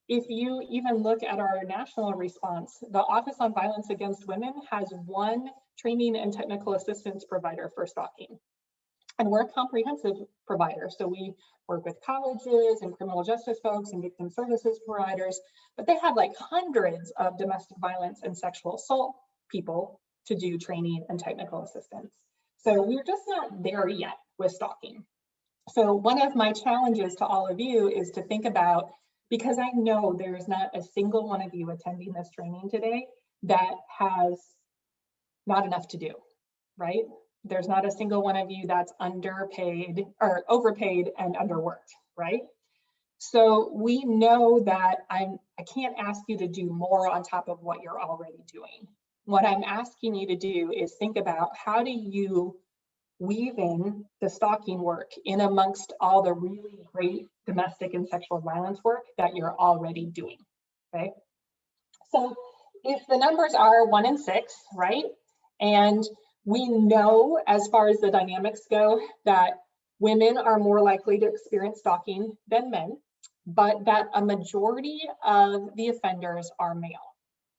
If you even look at our national response, the Office on Violence Against Women has 1 training and technical assistance provider for stalking. And we're a comprehensive provider. So we work with colleges and criminal justice folks and victim services providers, but they have like hundreds of domestic violence and sexual assault people to do training and technical assistance. So we're just not there yet with stalking. So one of my challenges to all of you is to think about, because I know there's not a single one of you attending this training today that has not enough to do, right? There's not a single one of you that's underpaid or overpaid and underworked, right? So we know that I can't ask you to do more on top of what you're already doing. What I'm asking you to do is think about how do you weave in the stalking work in amongst all the really great domestic and sexual violence work that you're already doing, okay? So if the numbers are 1 in 6, right? And we know as far as the dynamics go that women are more likely to experience stalking than men, but that a majority of the offenders are male.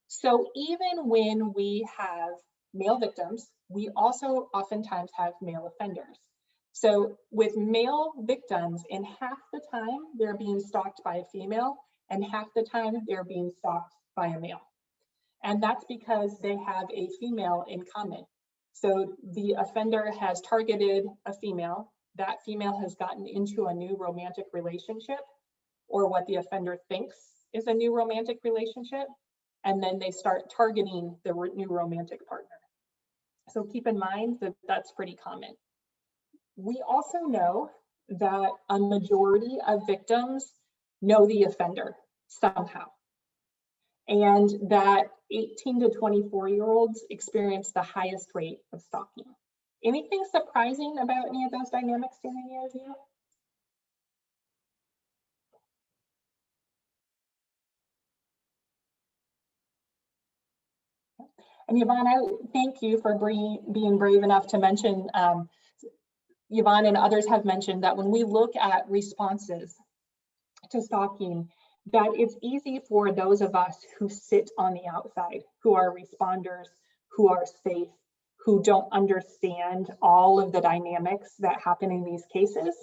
So even when we have male victims, we also oftentimes have male offenders. So with male victims, in half the time, they're being stalked by a female, and half the time they're being stalked by a male. And that's because they have a female in common. So the offender has targeted a female, that female has gotten into a new romantic relationship, or what the offender thinks is a new romantic relationship, and then they start targeting the new romantic partner. So keep in mind that that's pretty common. We also know that a majority of victims know the offender somehow, and that 18 to 24-year-olds experience the highest rate of stalking. Anything surprising about any of those dynamics to any of you? And Yvonne, I thank you for being brave enough to mention, Yvonne and others have mentioned that when we look at responses to stalking, that it's easy for those of us who sit on the outside, who are responders, who are safe, who don't understand all of the dynamics that happen in these cases,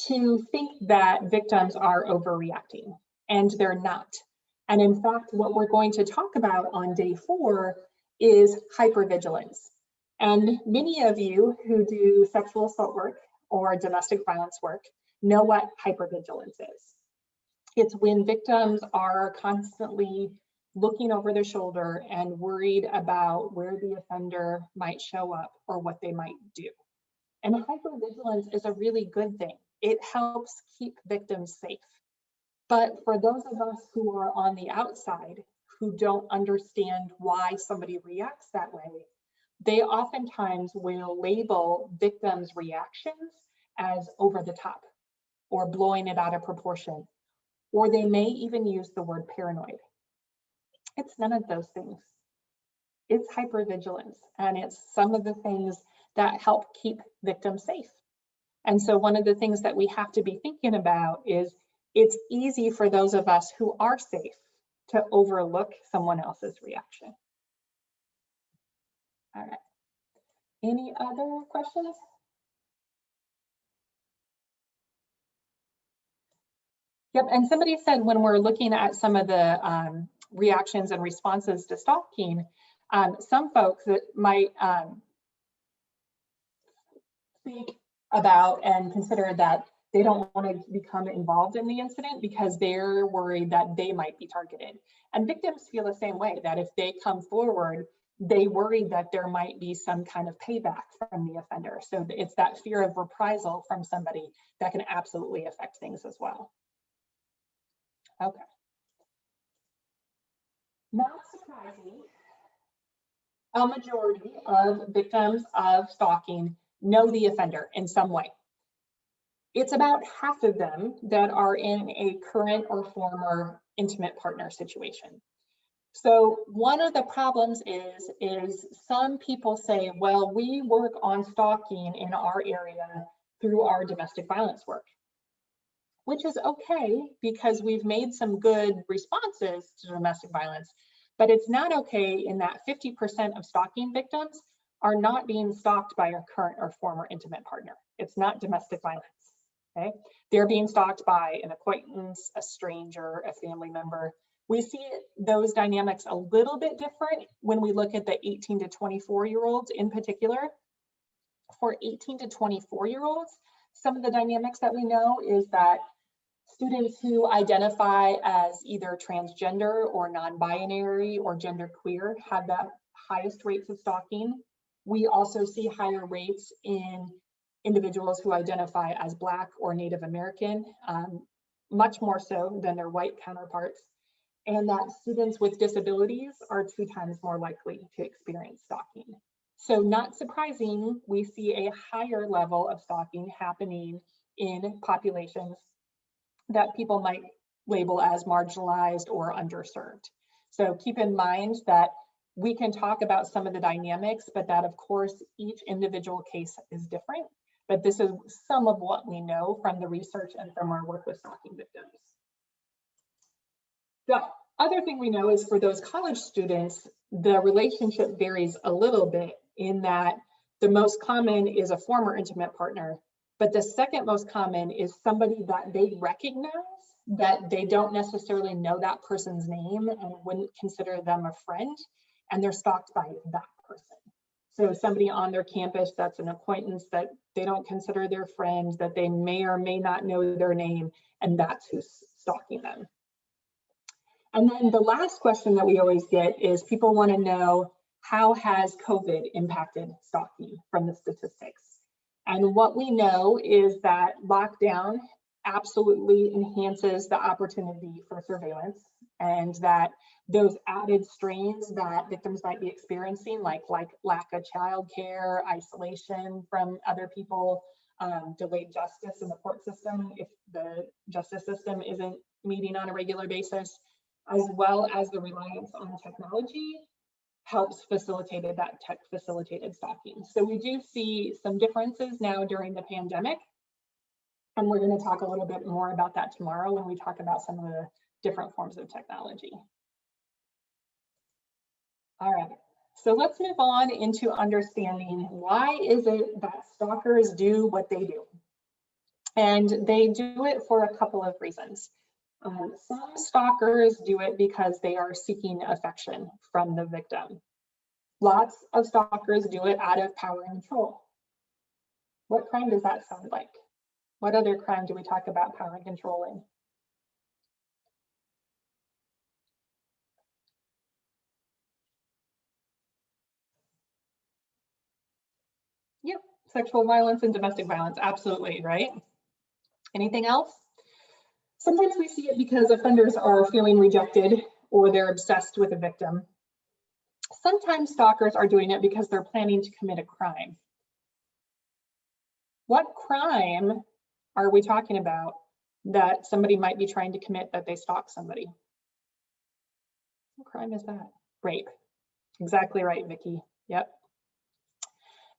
to think that victims are overreacting, and they're not. And in fact, what we're going to talk about on day 4 is hypervigilance. And many of you who do sexual assault work or domestic violence work know what hypervigilance is. It's when victims are constantly looking over their shoulder and worried about where the offender might show up or what they might do. And hypervigilance is a really good thing. It helps keep victims safe. But for those of us who are on the outside, who don't understand why somebody reacts that way, they oftentimes will label victims' reactions as over the top or blowing it out of proportion, or they may even use the word paranoid. It's none of those things. It's hypervigilance, and it's some of the things that help keep victims safe. And so one of the things that we have to be thinking about is it's easy for those of us who are safe to overlook someone else's reaction. All right. Any other questions? Yep, and somebody said when we're looking at some of the reactions and responses to stalking, some folks that might speak about and consider that they don't want to become involved in the incident because they're worried that they might be targeted. And victims feel the same way, that if they come forward, they worry that there might be some kind of payback from the offender. So it's that fear of reprisal from somebody that can absolutely affect things as well. Okay. Not surprising, a majority of victims of stalking know the offender in some way. It's about half of them that are in a current or former intimate partner situation. So one of the problems is some people say, well, we work on stalking in our area through our domestic violence work, which is okay because we've made some good responses to domestic violence, but it's not okay in that 50% of stalking victims are not being stalked by a current or former intimate partner. It's not domestic violence, okay? They're being stalked by an acquaintance, a stranger, a family member. We see those dynamics a little bit different when we look at the 18 to 24-year-olds in particular. For 18 to 24-year-olds, some of the dynamics that we know is that students who identify as either transgender or non-binary or genderqueer have the highest rates of stalking. We also see higher rates in individuals who identify as Black or Native American, much more so than their white counterparts. And that students with disabilities are 2 times more likely to experience stalking. So not surprising, we see a higher level of stalking happening in populations that people might label as marginalized or underserved. So keep in mind that we can talk about some of the dynamics, but that of course, each individual case is different. But this is some of what we know from the research and from our work with stalking victims. The other thing we know is for those college students, the relationship varies a little bit in that the most common is a former intimate partner, but the second most common is somebody that they recognize, that they don't necessarily know that person's name and wouldn't consider them a friend, and they're stalked by that person. So somebody on their campus that's an acquaintance that they don't consider their friend, that they may or may not know their name, and that's who's stalking them. And then the last question that we always get is people want to know, how has COVID impacted stalking from the statistics? And what we know is that lockdown absolutely enhances the opportunity for surveillance, and that those added strains that victims might be experiencing, like lack of childcare, isolation from other people, delayed justice in the court system if the justice system isn't meeting on a regular basis, as well as the reliance on technology, helps facilitate that tech-facilitated stalking. So we do see some differences now during the pandemic, and we're going to talk a little bit more about that tomorrow when we talk about some of the different forms of technology. All right, so let's move on into understanding why is it that stalkers do what they do. And they do it for a couple of reasons. Some stalkers do it because they are seeking affection from the victim. Lots of stalkers do it out of power and control. What crime does that sound like? What other crime do we talk about power and control in? Yep, sexual violence and domestic violence, absolutely, right? Anything else? Sometimes we see it because offenders are feeling rejected or they're obsessed with a victim. Sometimes stalkers are doing it because they're planning to commit a crime. What crime are we talking about that somebody might be trying to commit that they stalk somebody? What crime is that? Rape. Exactly right, Vicki. Yep.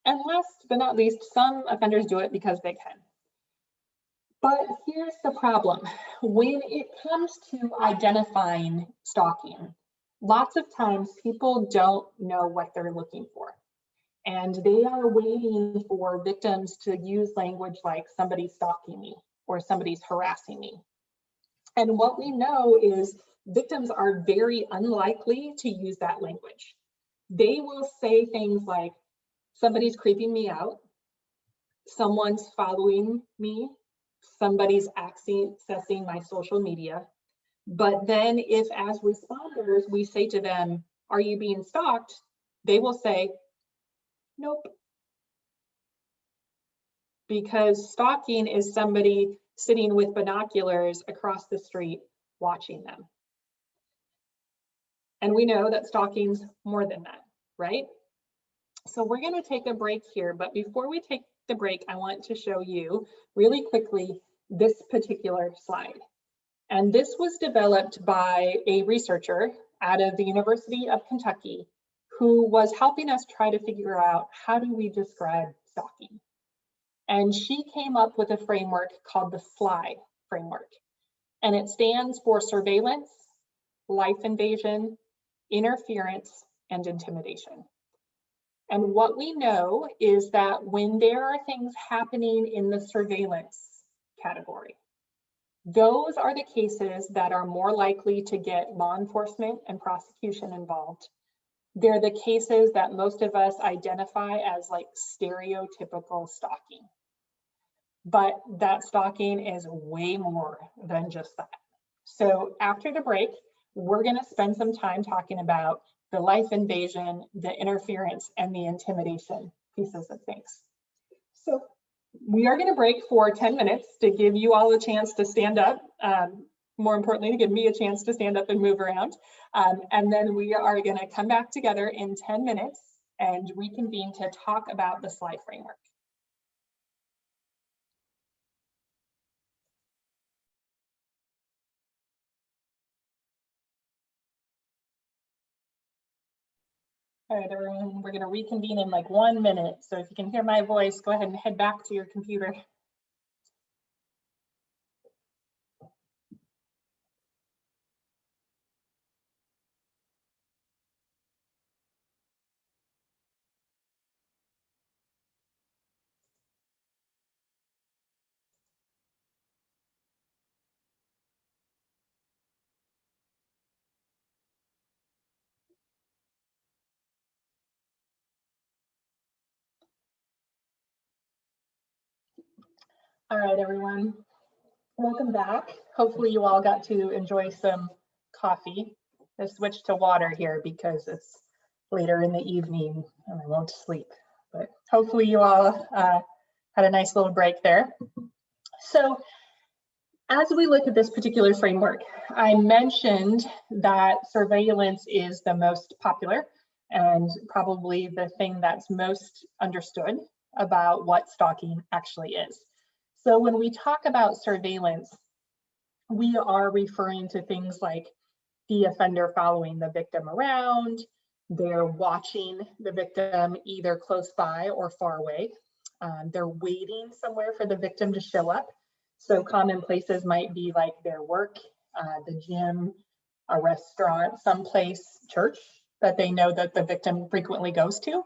And last but not least, some offenders do it because they can. But here's the problem. When it comes to identifying stalking, lots of times people don't know what they're looking for. And they are waiting for victims to use language like somebody's stalking me or somebody's harassing me. And what we know is victims are very unlikely to use that language. They will say things like, somebody's creeping me out, someone's following me, somebody's accessing my social media. But then if as responders, we say to them, are you being stalked? They will say, nope. Because stalking is somebody sitting with binoculars across the street watching them. And we know that stalking's more than that, right? So we're going to take a break here, but before we take the break, I want to show you really quickly this particular slide. And this was developed by a researcher out of the University of Kentucky who was helping us try to figure out how do we describe stalking. And she came up with a framework called the SLI framework. And it stands for surveillance, life invasion, interference, and intimidation. And what we know is that when there are things happening in the surveillance category, those are the cases that are more likely to get law enforcement and prosecution involved. They're the cases that most of us identify as like stereotypical stalking. But that stalking is way more than just that. So after the break, we're going to spend some time talking about the life invasion, the interference, and the intimidation pieces of things. So we are going to break for 10 minutes to give you all a chance to stand up. More importantly, to give me a chance to stand up and move around. And then we are going to come back together in 10 minutes and reconvene to talk about the SLI framework. All right, everyone, we're going to reconvene in like 1 minute. So if you can hear my voice, go ahead and head back to your computer. All right, everyone, welcome back. Hopefully you all got to enjoy some coffee. I switched to water here because it's later in the evening and I won't sleep, but hopefully you all had a nice little break there. So as we look at this particular framework, I mentioned that surveillance is the most popular and probably the thing that's most understood about what stalking actually is. So when we talk about surveillance, we are referring to things like the offender following the victim around, they're watching the victim either close by or far away, they're waiting somewhere for the victim to show up. So common places might be like their work, the gym, a restaurant, someplace, church that they know that the victim frequently goes to.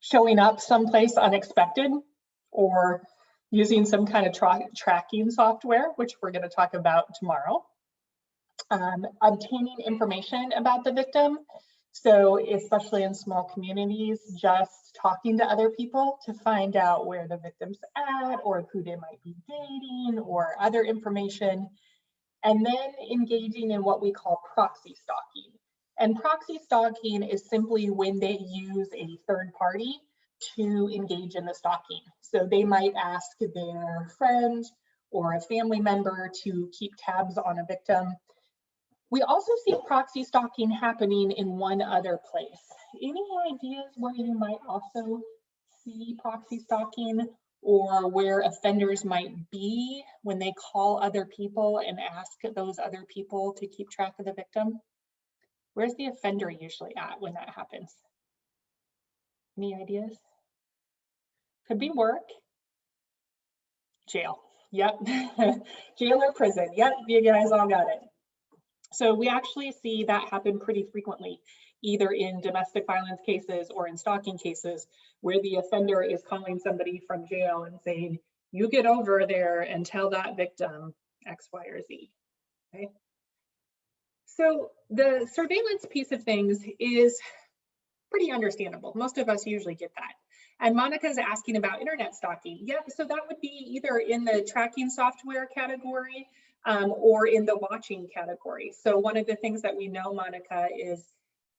Showing up someplace unexpected or using some kind of tracking software, which we're going to talk about tomorrow. Obtaining information about the victim. So especially in small communities, just talking to other people to find out where the victim's at or who they might be dating or other information. And then engaging in what we call proxy stalking. And proxy stalking is simply when they use a third party to engage in the stalking. So they might ask their friend or a family member to keep tabs on a victim. We also see proxy stalking happening in one other place. Any ideas where you might also see proxy stalking or where offenders might be when they call other people and ask those other people to keep track of the victim? Where's the offender usually at when that happens? Any ideas? Could be work. Jail. Yep. Jail or prison. Yep, you guys all got it. So we actually see that happen pretty frequently, either in domestic violence cases or in stalking cases, where the offender is calling somebody from jail and saying, you get over there and tell that victim X, Y, or Z. Okay. So the surveillance piece of things is pretty understandable. Most of us usually get that. And Monica's asking about internet stalking. Yeah, so that would be either in the tracking software category or in the watching category. So one of the things that we know, Monica, is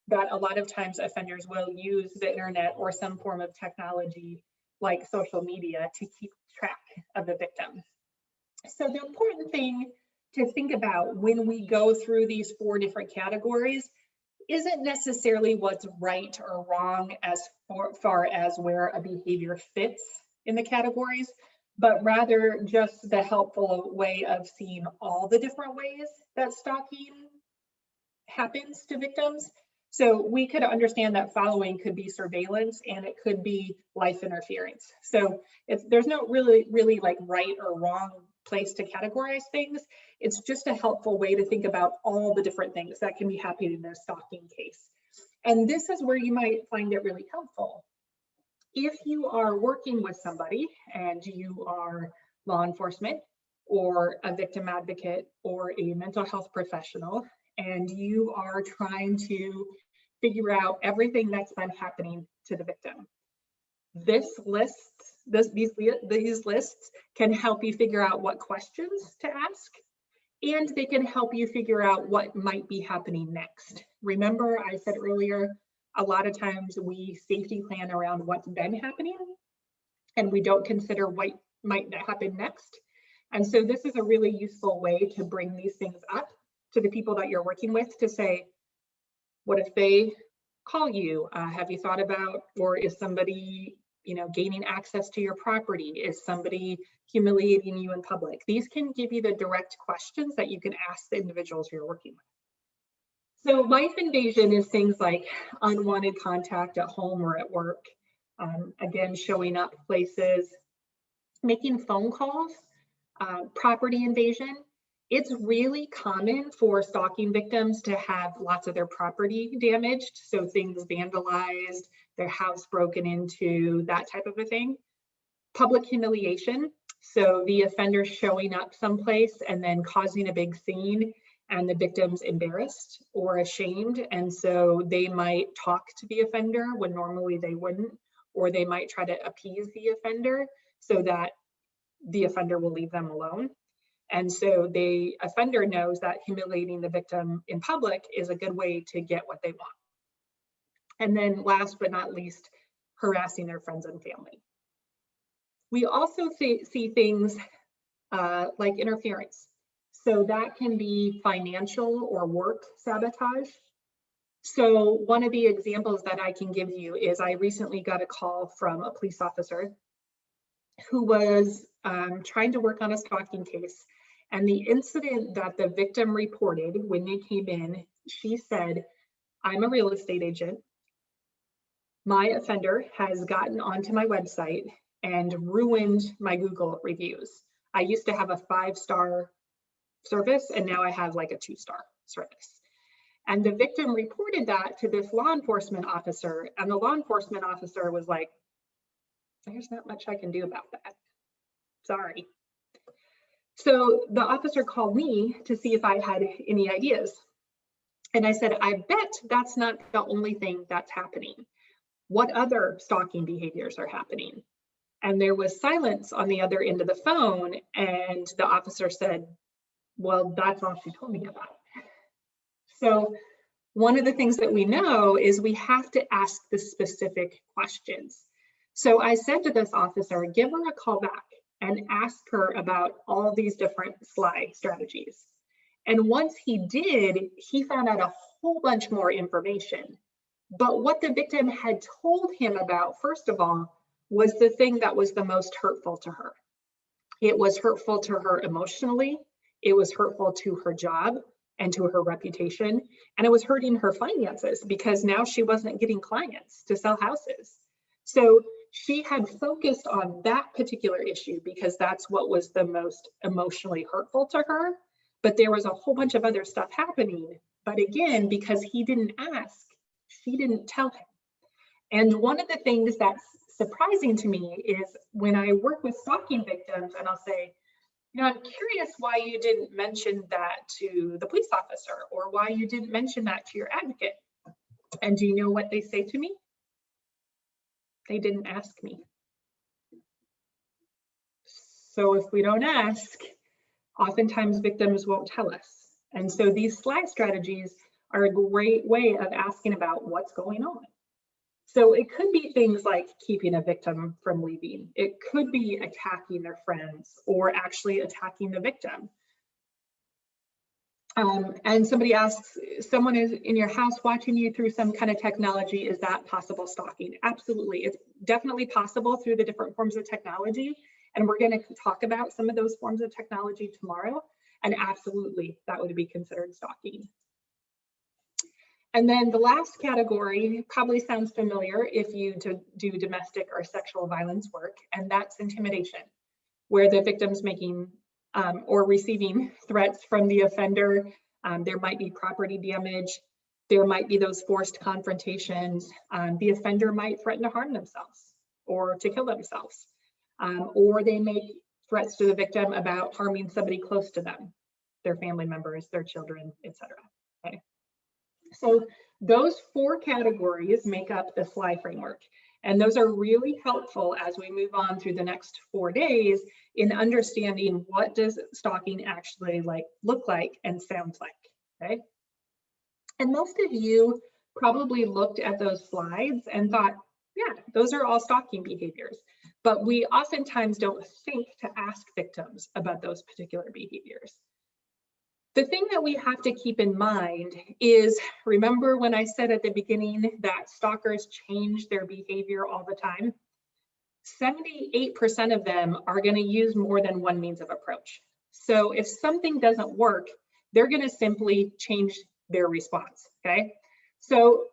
that a lot of times offenders will use the internet or some form of technology like social media to keep track of the victim. So the important thing to think about when we go through these 4 different categories isn't necessarily what's right or wrong as far as where a behavior fits in the categories, but rather just the helpful way of seeing all the different ways that stalking happens to victims. So we could understand that following could be surveillance and it could be life interference. So there's no really like right or wrong place to categorize things. It's just a helpful way to think about all the different things that can be happening in a stalking case. And this is where you might find it really helpful. If you are working with somebody and you are law enforcement or a victim advocate or a mental health professional, and you are trying to figure out everything that's been happening to the victim, these lists can help you figure out what questions to ask, and they can help you figure out what might be happening next. Remember, I said earlier, a lot of times we safety plan around what's been happening, and we don't consider what might happen next. And so this is a really useful way to bring these things up to the people that you're working with to say, what if they call you? Have you thought about, or is somebody gaining access to your property? Is somebody humiliating you in public? These can give you the direct questions that you can ask the individuals you're working with. So life invasion is things like unwanted contact at home or at work. Again, showing up places, making phone calls, property invasion. It's really common for stalking victims to have lots of their property damaged. So things vandalized, their house broken into, that type of a thing. Public humiliation. So the offender showing up someplace and then causing a big scene and the victim's embarrassed or ashamed. And so they might talk to the offender when normally they wouldn't, or they might try to appease the offender so that the offender will leave them alone. And so the offender knows that humiliating the victim in public is a good way to get what they want. And then last but not least, harassing their friends and family. We also see things like interference. So that can be financial or work sabotage. So one of the examples that I can give you is I recently got a call from a police officer who was trying to work on a stalking case. And the incident that the victim reported when they came in, she said, I'm a real estate agent. My offender has gotten onto my website and ruined my Google reviews. I used to have a 5-star service and now I have like a 2-star service. And the victim reported that to this law enforcement officer, and the law enforcement officer was like, there's not much I can do about that. Sorry. So the officer called me to see if I had any ideas. And I said, I bet that's not the only thing that's happening. What other stalking behaviors are happening? And there was silence on the other end of the phone. And the officer said, well, that's all she told me about. So one of the things that we know is we have to ask the specific questions. So I said to this officer, give her a call back and ask her about all these different sly strategies. And once he did, he found out a whole bunch more information. But what the victim had told him about, first of all, was the thing that was the most hurtful to her. It was hurtful to her emotionally. It was hurtful to her job. and to her reputation. And it was hurting her finances because now she wasn't getting clients to sell houses. So she had focused on that particular issue because that's what was the most emotionally hurtful to her. But there was a whole bunch of other stuff happening. But again, because he didn't ask, she didn't tell him. And one of the things that's surprising to me is when I work with stalking victims and I'll say, you know, I'm curious why you didn't mention that to the police officer or why you didn't mention that to your advocate. And do you know what they say to me? They didn't ask me. So if we don't ask, oftentimes victims won't tell us. And so these slide strategies are a great way of asking about what's going on. So it could be things like keeping a victim from leaving. It could be attacking their friends or actually attacking the victim. And somebody asks, someone is in your house watching you through some kind of technology, is that possible stalking? Absolutely, it's definitely possible through the different forms of technology. And we're going to talk about some of those forms of technology tomorrow. And absolutely, that would be considered stalking. And then the last category probably sounds familiar if you do domestic or sexual violence work, and that's intimidation, where the victim's making or receiving threats from the offender. There might be property damage. There might be those forced confrontations. The offender might threaten to harm themselves or to kill themselves, or they make threats to the victim about harming somebody close to them, their family members, their children, etc. Okay. So those 4 categories make up the SLY framework. And those are really helpful as we move on through the next 4 days in understanding what does stalking actually look like and sound like, okay? And most of you probably looked at those slides and thought, yeah, those are all stalking behaviors. But we oftentimes don't think to ask victims about those particular behaviors. The thing that we have to keep in mind is, remember when I said at the beginning that stalkers change their behavior all the time? 78% of them are going to use more than one means of approach. So if something doesn't work, they're going to simply change their response, okay? So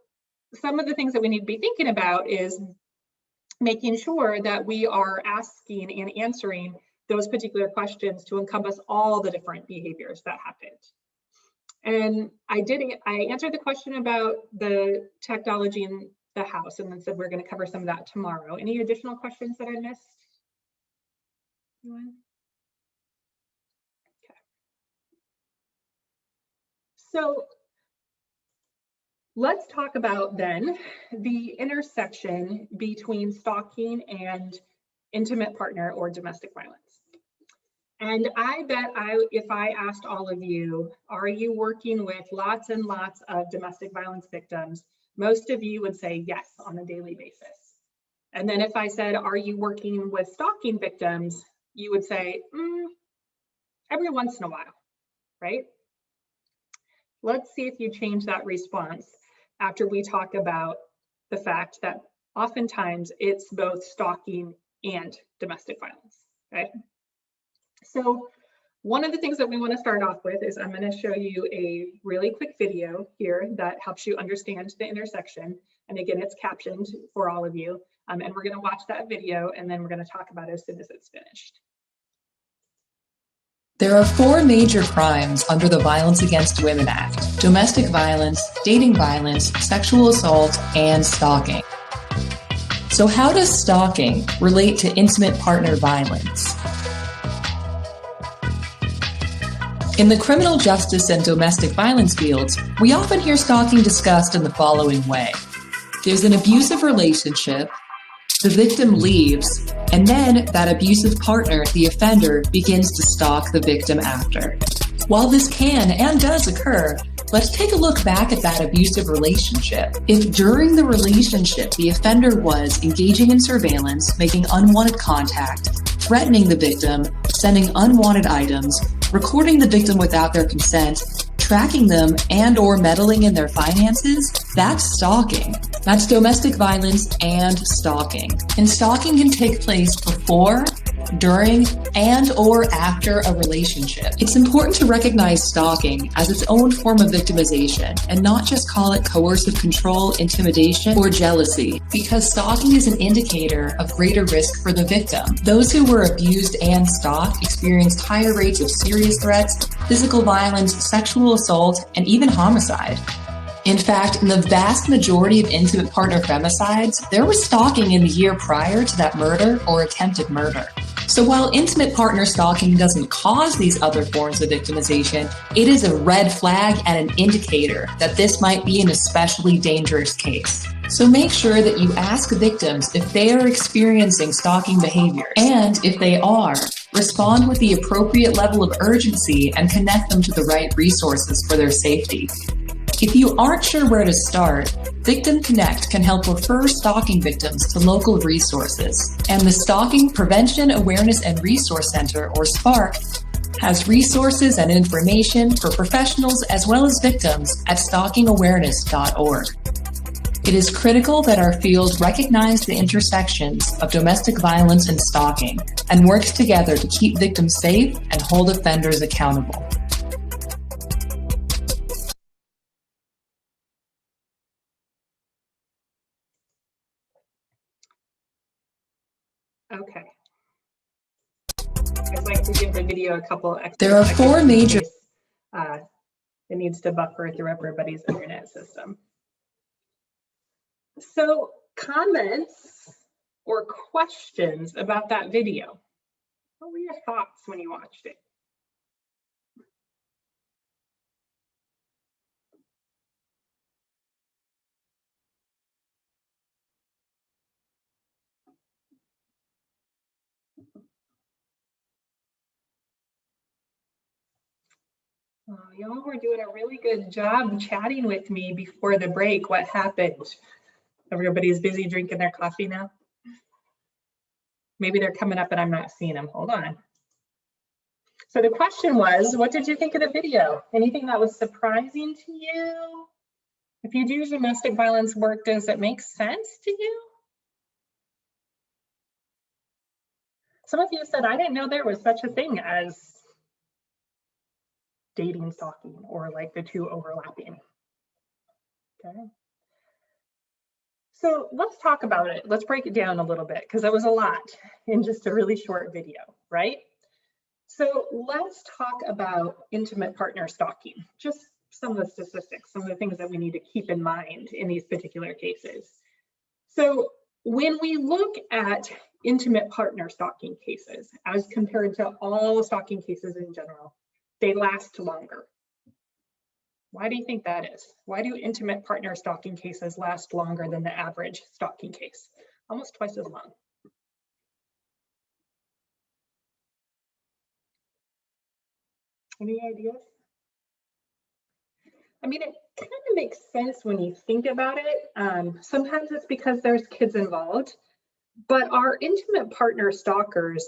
some of the things that we need to be thinking about is making sure that we are asking and answering those particular questions to encompass all the different behaviors that happened. And I answered the question about the technology in the house and then said we're going to cover some of that tomorrow. Any additional questions that I missed? Anyone? Okay. So let's talk about then the intersection between stalking and intimate partner or domestic violence. And I bet if I asked all of you, are you working with lots and lots of domestic violence victims? Most of you would say yes on a daily basis. And then if I said, are you working with stalking victims? You would say, every once in a while, right? Let's see if you change that response after we talk about the fact that oftentimes it's both stalking and domestic violence, okay? So one of the things that we want to start off with is I'm going to show you a really quick video here that helps you understand the intersection. And again, it's captioned for all of you. And we're going to watch that video and then we're going to talk about it as soon as it's finished. There are 4 major crimes under the Violence Against Women Act: domestic violence, dating violence, sexual assault, and stalking. So how does stalking relate to intimate partner violence? In the criminal justice and domestic violence fields, we often hear stalking discussed in the following way. There's an abusive relationship, the victim leaves, and then that abusive partner, the offender, begins to stalk the victim after. While this can and does occur, let's take a look back at that abusive relationship. If during the relationship the offender was engaging in surveillance, making unwanted contact, threatening the victim, sending unwanted items, recording the victim without their consent, tracking them and/or meddling in their finances, that's stalking. That's domestic violence and stalking. And stalking can take place before, during, and/or after a relationship. It's important to recognize stalking as its own form of victimization and not just call it coercive control, intimidation, or jealousy, because stalking is an indicator of greater risk for the victim. Those who were abused and stalked experienced higher rates of serious threats, physical violence, sexual assault, and even homicide. In fact, in the vast majority of intimate partner femicides, there was stalking in the year prior to that murder or attempted murder. So while intimate partner stalking doesn't cause these other forms of victimization, it is a red flag and an indicator that this might be an especially dangerous case. So make sure that you ask victims if they are experiencing stalking behavior, and if they are, respond with the appropriate level of urgency and connect them to the right resources for their safety. If you aren't sure where to start, Victim Connect can help refer stalking victims to local resources. And the Stalking Prevention, Awareness, and Resource Center, or SPARC, has resources and information for professionals as well as victims at stalkingawareness.org. It is critical that our field recognize the intersections of domestic violence and stalking and works together to keep victims safe and hold offenders accountable. Okay. I'd like to give the video a couple extra There are four major. It needs to buffer through everybody's internet system. So, comments or questions about that video? What were your thoughts when you watched it? Y'all were doing a really good job chatting with me before the break. What happened? Everybody's busy drinking their coffee now. Maybe they're coming up and I'm not seeing them. Hold on. So the question was, what did you think of the video? Anything that was surprising to you? If you do domestic violence work, does it make sense to you? Some of you said, I didn't know there was such a thing as dating stalking, or like the two overlapping. Okay. So let's talk about it. Let's break it down a little bit, because it was a lot in just a really short video, right? So let's talk about intimate partner stalking. Just some of the statistics, some of the things that we need to keep in mind in these particular cases. So when we look at intimate partner stalking cases, as compared to all stalking cases in general, they last longer. Why do you think that is? Why do intimate partner stalking cases last longer than the average stalking case? Almost twice as long. Any ideas? I mean, it kind of makes sense when you think about it. Sometimes it's because there's kids involved, but our intimate partner stalkers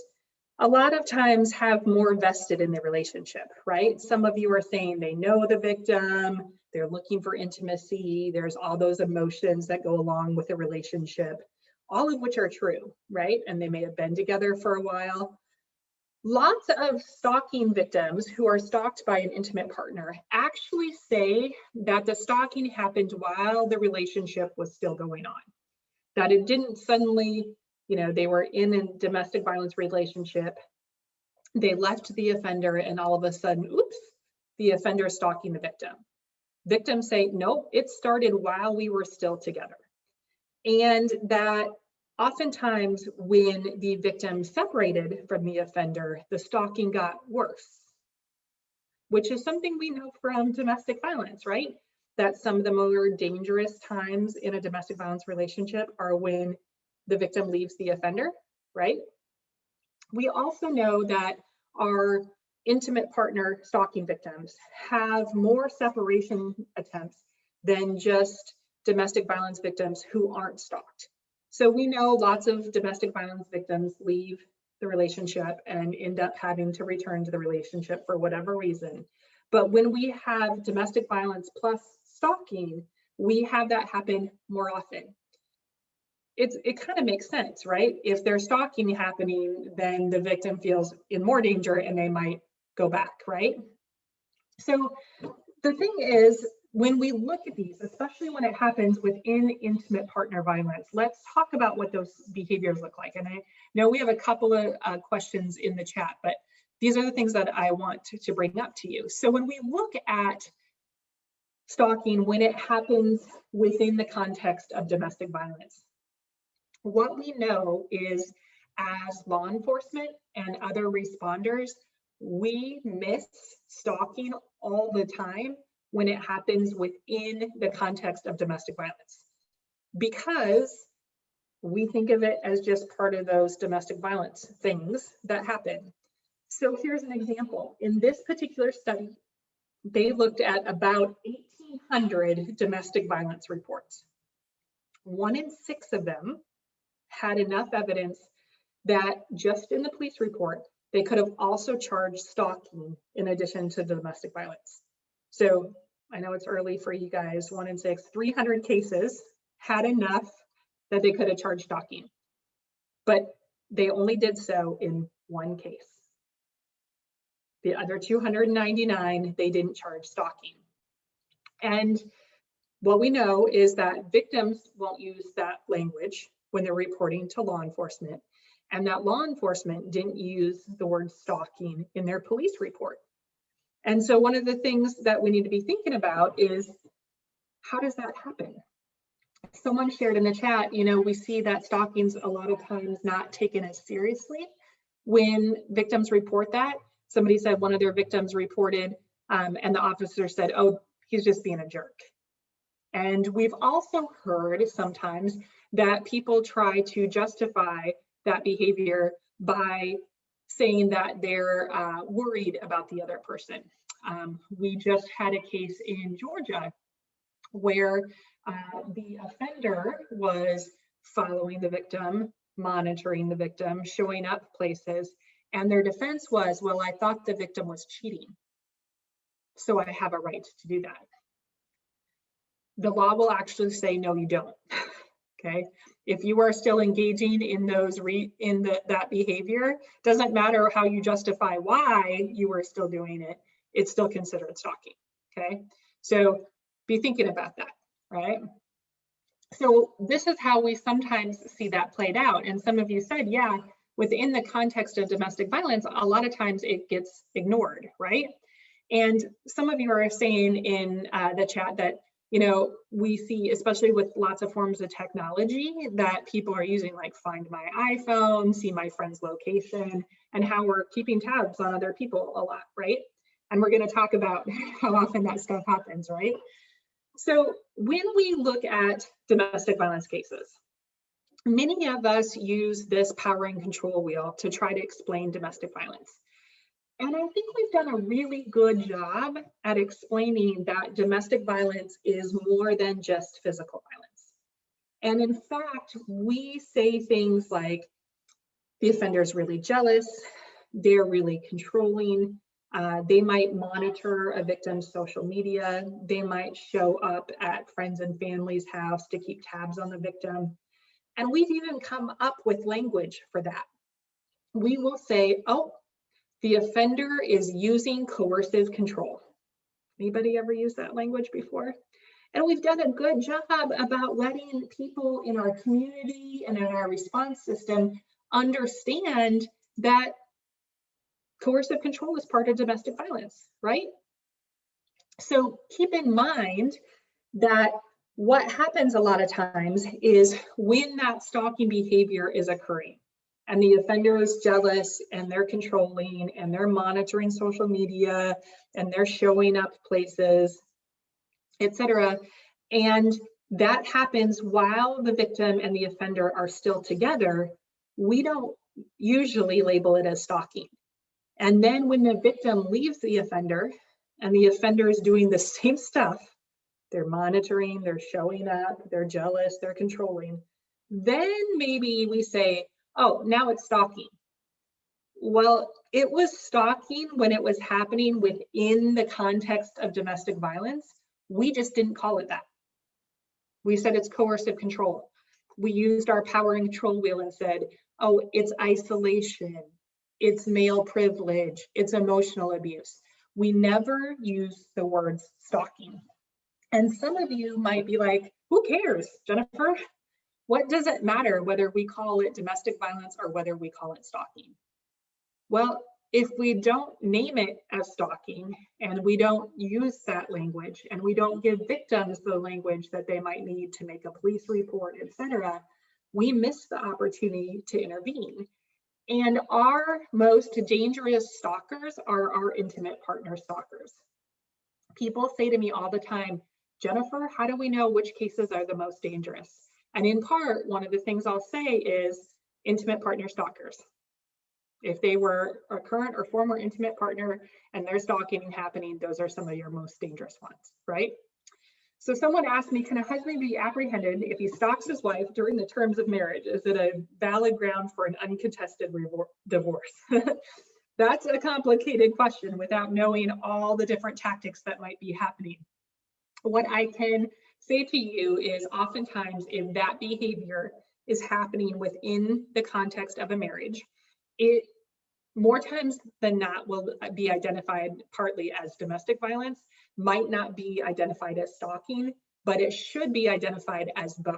a lot of times have more vested in the relationship, right? Some of you are saying they know the victim, they're looking for intimacy, there's all those emotions that go along with a relationship, all of which are true, right? And they may have been together for a while. Lots of stalking victims who are stalked by an intimate partner actually say that the stalking happened while the relationship was still going on, that it didn't suddenly, they were in a domestic violence relationship, they left the offender, and all of a sudden, oops, the offender is stalking the victim. Victims say, nope, it started while we were still together. And that oftentimes when the victim separated from the offender, the stalking got worse, which is something we know from domestic violence, right? That some of the more dangerous times in a domestic violence relationship are when the victim leaves the offender, right? We also know that our intimate partner stalking victims have more separation attempts than just domestic violence victims who aren't stalked. So we know lots of domestic violence victims leave the relationship and end up having to return to the relationship for whatever reason. But when we have domestic violence plus stalking, we have that happen more often. it kind of makes sense, right? If there's stalking happening, then the victim feels in more danger and they might go back, right? So the thing is, when we look at these, especially when it happens within intimate partner violence, let's talk about what those behaviors look like. And I know we have a couple of questions in the chat, but these are the things that I want to bring up to you. So when we look at stalking, when it happens within the context of domestic violence, what we know is, as law enforcement and other responders, we miss stalking all the time when it happens within the context of domestic violence, because we think of it as just part of those domestic violence things that happen. So here's an example. In this particular study, they looked at about 1,800 domestic violence reports. 1 in 6 of them had enough evidence that just in the police report, they could have also charged stalking in addition to domestic violence. So I know it's early for you guys, 1 in 6, 300 cases had enough that they could have charged stalking, but they only did so in 1 case. The other 299, they didn't charge stalking. And what we know is that victims won't use that language when they're reporting to law enforcement, and that law enforcement didn't use the word stalking in their police report. And so one of the things that we need to be thinking about is, how does that happen? Someone shared in the chat, you know, we see that stalking's a lot of times not taken as seriously when victims report that. Somebody said one of their victims reported and the officer said, oh, he's just being a jerk. And we've also heard sometimes that people try to justify that behavior by saying that they're worried about the other person. We just had a case in Georgia where the offender was following the victim, monitoring the victim, showing up places, and their defense was, well, I thought the victim was cheating, so I have a right to do that. The law will actually say, no, you don't. Okay, if you are still engaging in those that behavior, doesn't matter how you justify why you were still doing it, it's still considered stalking. Okay, so be thinking about that, right? So this is how we sometimes see that played out. And some of you said, yeah, within the context of domestic violence, a lot of times it gets ignored, right? And some of you are saying in the chat that, you know, we see, especially with lots of forms of technology that people are using, like Find My iPhone, See My Friend's Location, and how we're keeping tabs on other people a lot, right? And we're going to talk about how often that stuff happens, right? So when we look at domestic violence cases, many of us use this power and control wheel to try to explain domestic violence. And I think we've done a really good job at explaining that domestic violence is more than just physical violence. And in fact, we say things like the offender is really jealous, they're really controlling, they might monitor a victim's social media, they might show up at friends and family's house to keep tabs on the victim. And we've even come up with language for that. We will say, oh, the offender is using coercive control. Anybody ever used that language before? And we've done a good job about letting people in our community and in our response system understand that coercive control is part of domestic violence, right? So keep in mind that what happens a lot of times is when that stalking behavior is occurring, and the offender is jealous and they're controlling and they're monitoring social media and they're showing up places, etc. And that happens while the victim and the offender are still together, we don't usually label it as stalking. And then when the victim leaves the offender and the offender is doing the same stuff, they're monitoring, they're showing up, they're jealous, they're controlling, then maybe we say, oh, now it's stalking. Well, it was stalking when it was happening within the context of domestic violence. We just didn't call it that. We said it's coercive control. We used our power and control wheel and said, oh, it's isolation, it's male privilege, it's emotional abuse. We never use the words stalking. And some of you might be like, who cares, Jennifer? What does it matter whether we call it domestic violence or whether we call it stalking? Well, if we don't name it as stalking and we don't use that language and we don't give victims the language that they might need to make a police report, etc., we miss the opportunity to intervene. And our most dangerous stalkers are our intimate partner stalkers. People say to me all the time, Jennifer, how do we know which cases are the most dangerous? And in part, one of the things I'll say is intimate partner stalkers. If they were a current or former intimate partner and there's stalking happening, those are some of your most dangerous ones, right? So someone asked me, can a husband be apprehended if he stalks his wife during the terms of marriage? Is it a valid ground for an uncontested divorce? That's a complicated question without knowing all the different tactics that might be happening. What I can say to you is oftentimes if that behavior is happening within the context of a marriage, it more times than not will be identified partly as domestic violence, might not be identified as stalking, but it should be identified as both.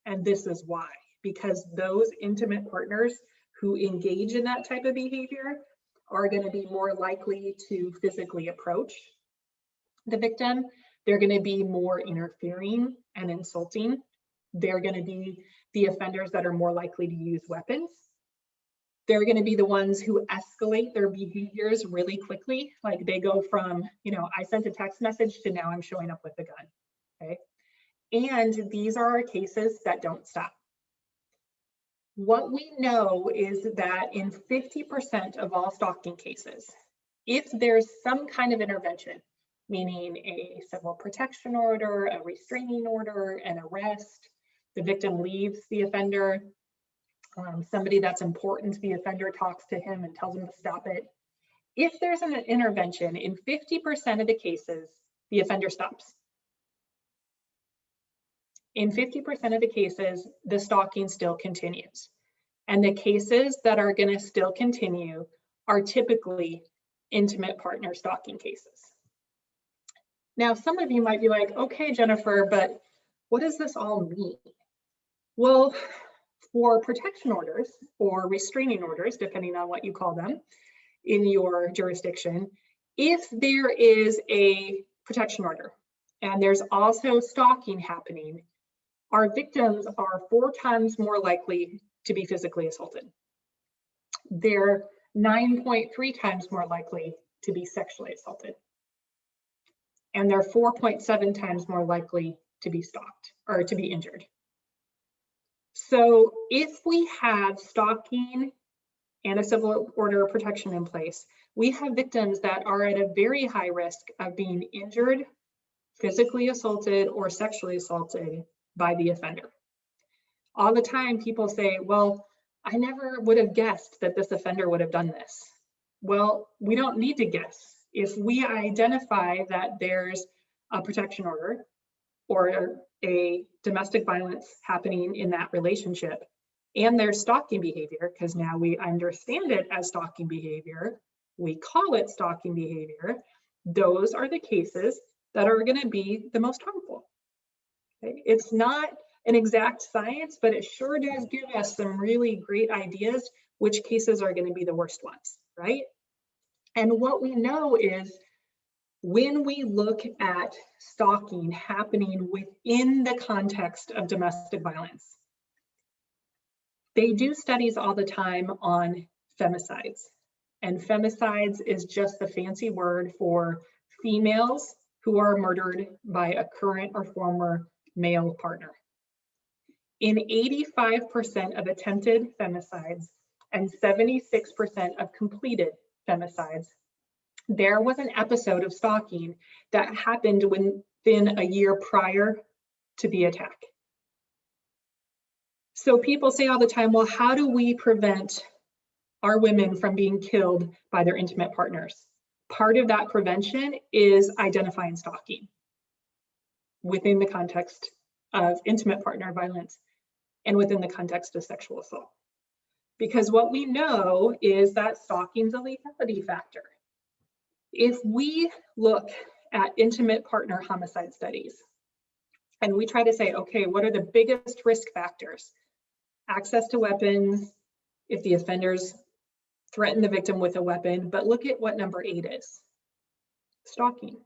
And this is why, because those intimate partners who engage in that type of behavior are going to be more likely to physically approach the victim. They're going to be more interfering and insulting. They're going to be the offenders that are more likely to use weapons. They're going to be the ones who escalate their behaviors really quickly. Like they go from, I sent a text message to now I'm showing up with a gun, okay? And these are our cases that don't stop. What we know is that in 50% of all stalking cases, if there's some kind of intervention, meaning a civil protection order, a restraining order, an arrest, the victim leaves the offender, somebody that's important to the offender talks to him and tells him to stop it. If there's an intervention, in 50% of the cases, the offender stops. In 50% of the cases, the stalking still continues. And the cases that are going to still continue are typically intimate partner stalking cases. Now, some of you might be like, okay, Jennifer, but what does this all mean? Well, for protection orders or restraining orders, depending on what you call them in your jurisdiction, if there is a protection order and there's also stalking happening, our victims are 4 times more likely to be physically assaulted. They're 9.3 times more likely to be sexually assaulted. And they're 4.7 times more likely to be stalked or to be injured. So if we have stalking and a civil order of protection in place, we have victims that are at a very high risk of being injured, physically assaulted, or sexually assaulted by the offender. All the time people say, well, I never would have guessed that this offender would have done this. Well, we don't need to guess. If we identify that there's a protection order or a domestic violence happening in that relationship, and there's stalking behavior, because now we understand it as stalking behavior, we call it stalking behavior, those are the cases that are going to be the most harmful. Okay? It's not an exact science, but it sure does give us some really great ideas which cases are going to be the worst ones, right? And what we know is when we look at stalking happening within the context of domestic violence, they do studies all the time on femicides. And femicides is just the fancy word for females who are murdered by a current or former male partner. In 85% of attempted femicides and 76% of completed femicides, there was an episode of stalking that happened within a year prior to the attack. So people say all the time, well, how do we prevent our women from being killed by their intimate partners? Part of that prevention is identifying stalking within the context of intimate partner violence. and within the context of sexual assault. Because what we know is that stalking is a lethality factor. If we look at intimate partner homicide studies, and we try to say, okay, what are the biggest risk factors? Access to weapons, if the offenders threaten the victim with a weapon, but look at what number 8 is, stalking.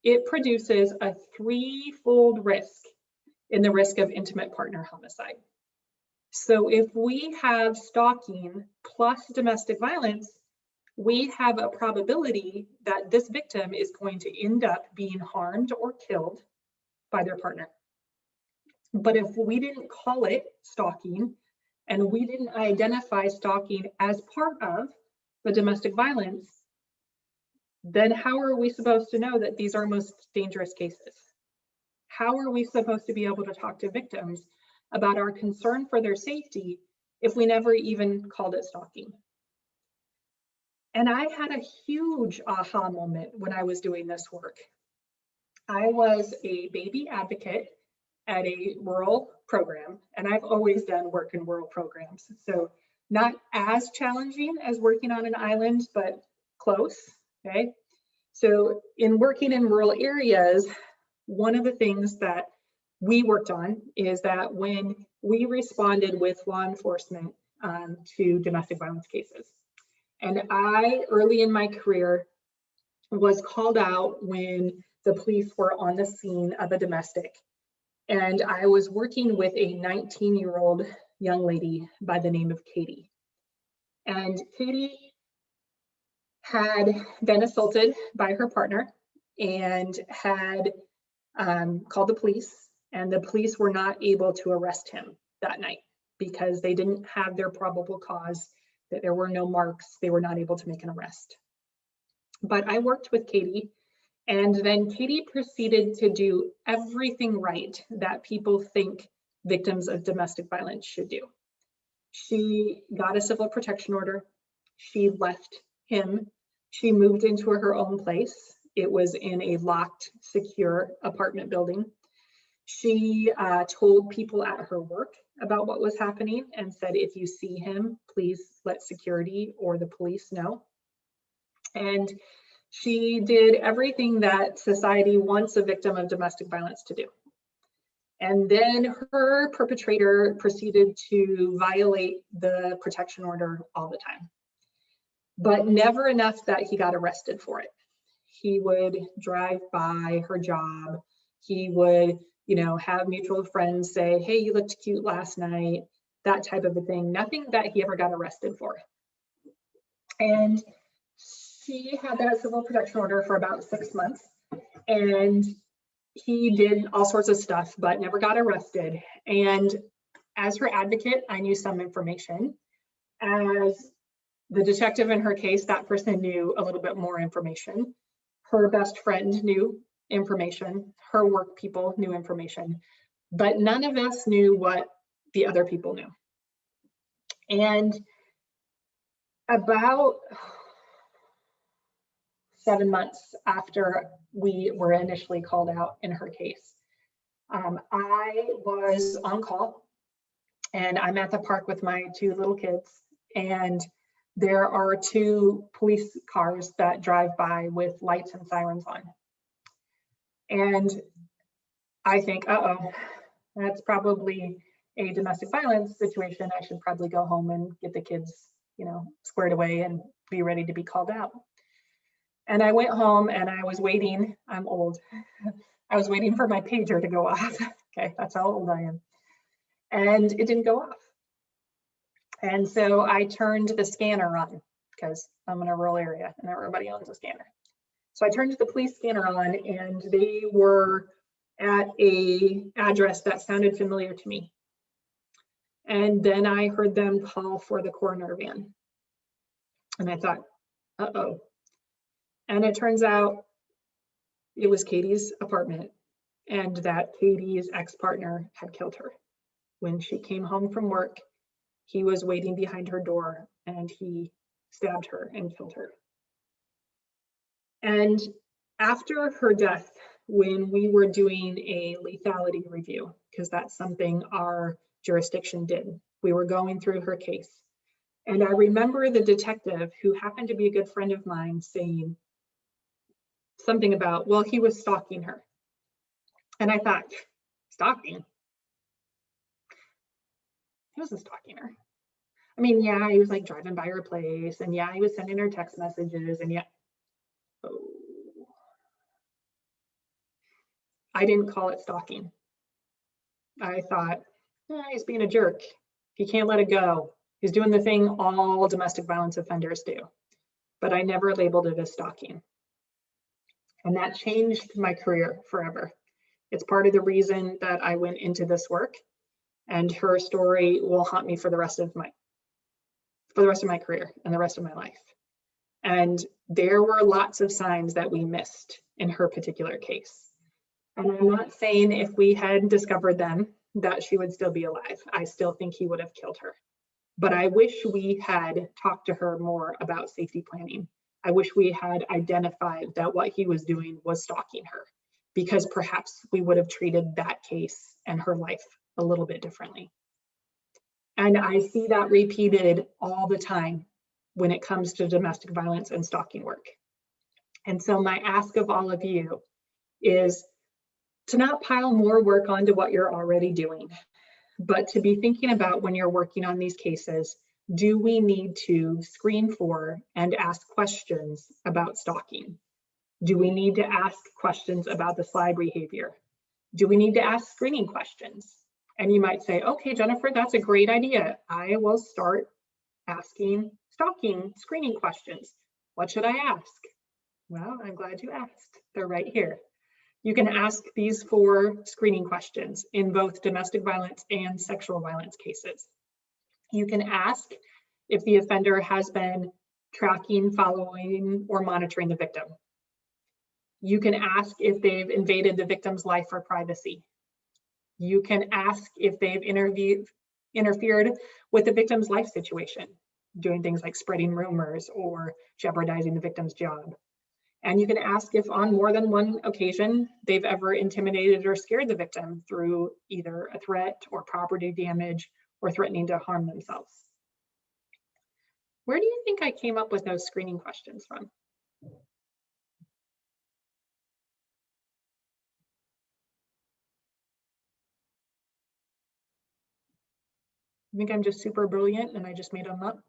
It produces a 3-fold risk in the risk of intimate partner homicide. So if we have stalking plus domestic violence, we have a probability that this victim is going to end up being harmed or killed by their partner. But if we didn't call it stalking and we didn't identify stalking as part of the domestic violence, then how are we supposed to know that these are most dangerous cases? How are we supposed to be able to talk to victims about our concern for their safety if we never even called it stalking? And I had a huge aha moment when I was doing this work. I was a baby advocate at a rural program, and I've always done work in rural programs. So not as challenging as working on an island, but close, okay? So in working in rural areas, one of the things that we worked on is that when we responded with law enforcement to domestic violence cases, and I, early in my career, was called out when the police were on the scene of a domestic. And I was working with a 19-year-old young lady by the name of Katie. And Katie had been assaulted by her partner and had called the police, and the police were not able to arrest him that night because they didn't have their probable cause, that there were no marks, they were not able to make an arrest. But I worked with Katie, and then Katie proceeded to do everything right that people think victims of domestic violence should do. She got a civil protection order, she left him, she moved into her own place. It was in a locked, secure apartment building. She told people at her work about what was happening and said, if you see him, please let security or the police know. And she did everything that society wants a victim of domestic violence to do. And then her perpetrator proceeded to violate the protection order all the time, but never enough that he got arrested for it. He would drive by her job. He would, have mutual friends say, hey, you looked cute last night, that type of a thing. Nothing that he ever got arrested for. And she had that civil protection order for about 6 months, and he did all sorts of stuff, but never got arrested. And as her advocate, I knew some information. As the detective in her case, that person knew a little bit more information. Her best friend knew information. Her work people knew information, but none of us knew what the other people knew. And about 7 months after we were initially called out in her case, I was on call, and I'm at the park with my 2 little kids, and there are 2 police cars that drive by with lights and sirens on. And I think, uh-oh, that's probably a domestic violence situation. I should probably go home and get the kids, squared away and be ready to be called out. And I went home and I was waiting. I'm old. I was waiting for my pager to go off. Okay, that's how old I am. And it didn't go off. And so I turned the scanner on because I'm in a rural area and everybody owns a scanner. So I turned the police scanner on, and they were at an address that sounded familiar to me. And then I heard them call for the coroner van. And I thought, uh-oh. And it turns out it was Katie's apartment, and that Katie's ex-partner had killed her. When she came home from work, he was waiting behind her door and he stabbed her and killed her. And after her death, when we were doing a lethality review, because that's something our jurisdiction did. We were going through her case. And I remember the detective, who happened to be a good friend of mine, saying something about, well, he was stalking her. And I thought, stalking? He wasn't stalking her. I mean, yeah, he was like driving by her place, and yeah, he was sending her text messages, and yeah. Oh. I didn't call it stalking. I thought, he's being a jerk. He can't let it go. He's doing the thing all domestic violence offenders do. But I never labeled it as stalking. And that changed my career forever. It's part of the reason that I went into this work, and her story will haunt me for the rest of my career and the rest of my life. And there were lots of signs that we missed in her particular case. And I'm not saying if we had discovered them that she would still be alive. I still think he would have killed her. But I wish we had talked to her more about safety planning. I wish we had identified that what he was doing was stalking her, because perhaps we would have treated that case and her life a little bit differently. And I see that repeated all the time when it comes to domestic violence and stalking work. And so my ask of all of you is to not pile more work onto what you're already doing, but to be thinking about, when you're working on these cases, do we need to screen for and ask questions about stalking? Do we need to ask questions about the slide behavior? Do we need to ask screening questions? And you might say, okay, Jennifer, that's a great idea. I will start asking stalking screening questions. What should I ask? Well, I'm glad you asked. They're right here. You can ask these 4 screening questions in both domestic violence and sexual violence cases. You can ask if the offender has been tracking, following, or monitoring the victim. You can ask if they've invaded the victim's life or privacy. You can ask if they've interfered with the victim's life situation, doing things like spreading rumors or jeopardizing the victim's job. And you can ask if on more than one occasion they've ever intimidated or scared the victim through either a threat or property damage or threatening to harm themselves. Where do you think I came up with those screening questions from? I think I'm just super brilliant and I just made them up.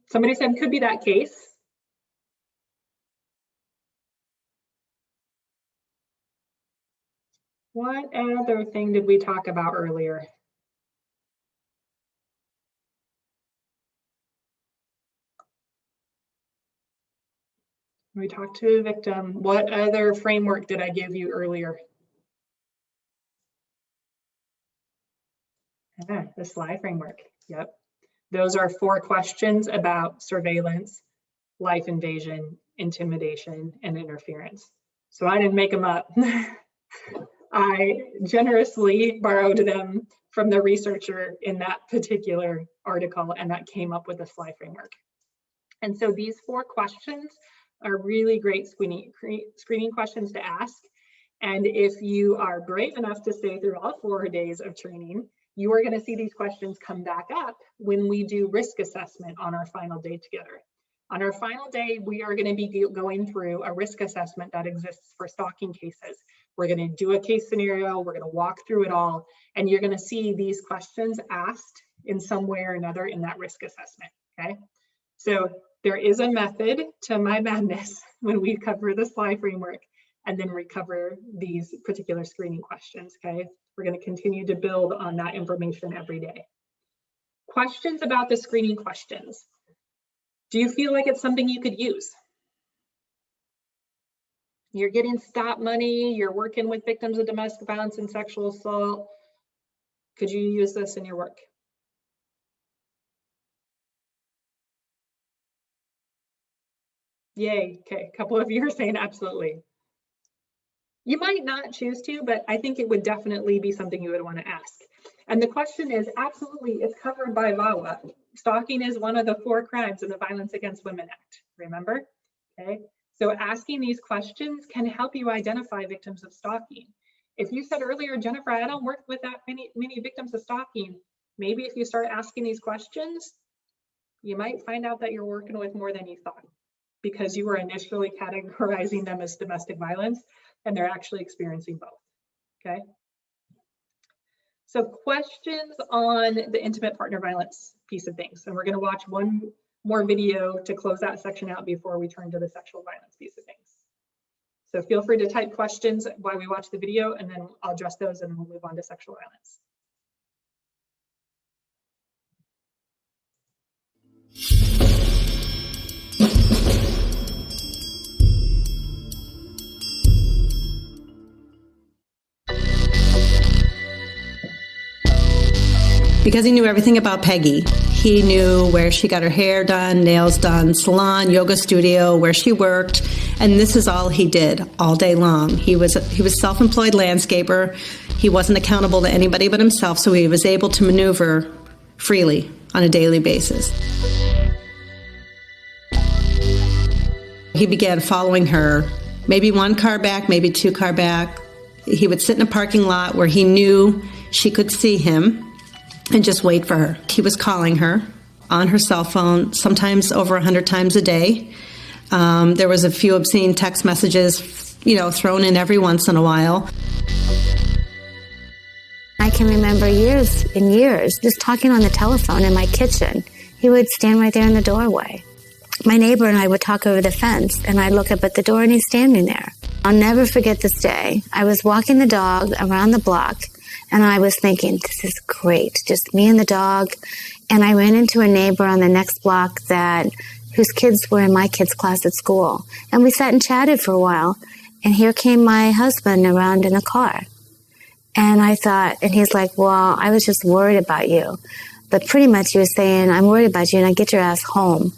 Somebody said could be that case. What other thing did we talk about earlier? We talked to the victim. What other framework did I give you earlier? The SLI framework. Yep. Those are 4 questions about surveillance, life invasion, intimidation, and interference. So I didn't make them up. I generously borrowed them from the researcher in that particular article, and that came up with the SLI framework. And so these 4 questions are really great screening questions to ask. And if you are brave enough to stay through all 4 days of training, you are going to see these questions come back up when we do risk assessment on our final day together. On our final day, we are going to be going through a risk assessment that exists for stalking cases. We're going to do a case scenario, we're going to walk through it all, and you're going to see these questions asked in some way or another in that risk assessment, okay? So there is a method to my madness when we cover the SLI framework and then recover these particular screening questions, okay? We're going to continue to build on that information every day. Questions about the screening questions. Do you feel like it's something you could use? You're getting stop money, you're working with victims of domestic violence and sexual assault. Could you use this in your work? Yay, okay, a couple of you are saying absolutely. You might not choose to, but I think it would definitely be something you would want to ask. And the question is, absolutely, it's covered by VAWA. Stalking is one of the 4 crimes in the Violence Against Women Act, remember? Okay, so asking these questions can help you identify victims of stalking. If you said earlier, Jennifer, I don't work with that many victims of stalking, maybe if you start asking these questions, you might find out that you're working with more than you thought, because you were initially categorizing them as domestic violence and they're actually experiencing both, okay? So questions on the intimate partner violence piece of things. And we're gonna watch one more video to close that section out before we turn to the sexual violence piece of things. So feel free to type questions while we watch the video, and then I'll address those and then we'll move on to sexual violence. Because he knew everything about Peggy. He knew where she got her hair done, nails done, salon, yoga studio, where she worked, and this is all he did all day long. He was self-employed landscaper. He wasn't accountable to anybody but himself, so he was able to maneuver freely on a daily basis. He began following her, maybe one car back, maybe two car back. He would sit in a parking lot where he knew she could see him and just wait for her. He was calling her on her cell phone, sometimes over 100 times a day. There was a few obscene text messages, thrown in every once in a while. I can remember years and years just talking on the telephone in my kitchen. He would stand right there in the doorway. My neighbor and I would talk over the fence, and I'd look up at the door and he's standing there. I'll never forget this day. I was walking the dog around the block, and I was thinking, this is great, just me and the dog. And I ran into a neighbor on the next block whose kids were in my kids' class at school. And we sat and chatted for a while. And here came my husband around in a car. And I thought, and he's like, well, I was just worried about you. But pretty much he was saying, I'm worried about you, and I get your ass home.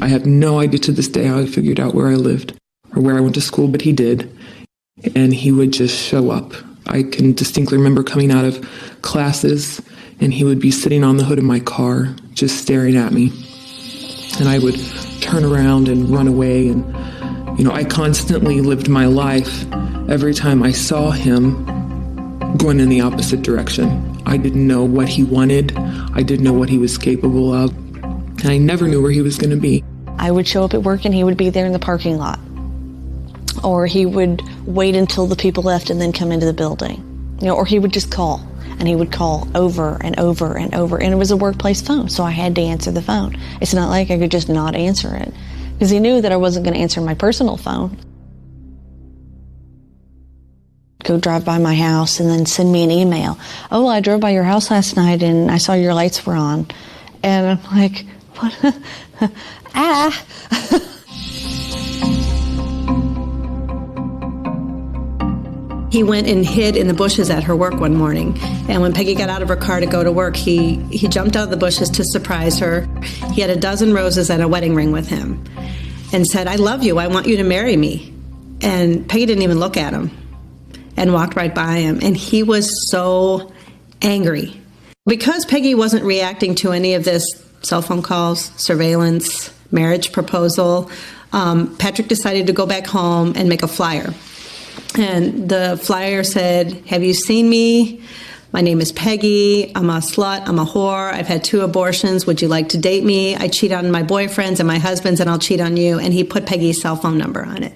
I have no idea to this day how he figured out where I lived or where I went to school, but he did. And he would just show up. I can distinctly remember coming out of classes and he would be sitting on the hood of my car, just staring at me. And I would turn around and run away. And, I constantly lived my life every time I saw him going in the opposite direction. I didn't know what he wanted. I didn't know what he was capable of. And I never knew where he was going to be. I would show up at work and he would be there in the parking lot. Or he would wait until the people left and then come into the building. Or he would just call. And he would call over and over and over. And it was a workplace phone, so I had to answer the phone. It's not like I could just not answer it. Because he knew that I wasn't going to answer my personal phone. Go drive by my house and then send me an email. Oh, I drove by your house last night and I saw your lights were on. And I'm like, what? He went and hid in the bushes at her work one morning. And when Peggy got out of her car to go to work, he jumped out of the bushes to surprise her. He had a dozen roses and a wedding ring with him and said, I love you. I want you to marry me. And Peggy didn't even look at him and walked right by him. And he was so angry. Because Peggy wasn't reacting to any of this cell phone calls, surveillance, marriage proposal, Patrick decided to go back home and make a flyer. And the flyer said, have you seen me? My name is Peggy. I'm a slut. I'm a whore. I've had 2 abortions. Would you like to date me? I cheat on my boyfriends and my husbands, and I'll cheat on you. And he put Peggy's cell phone number on it.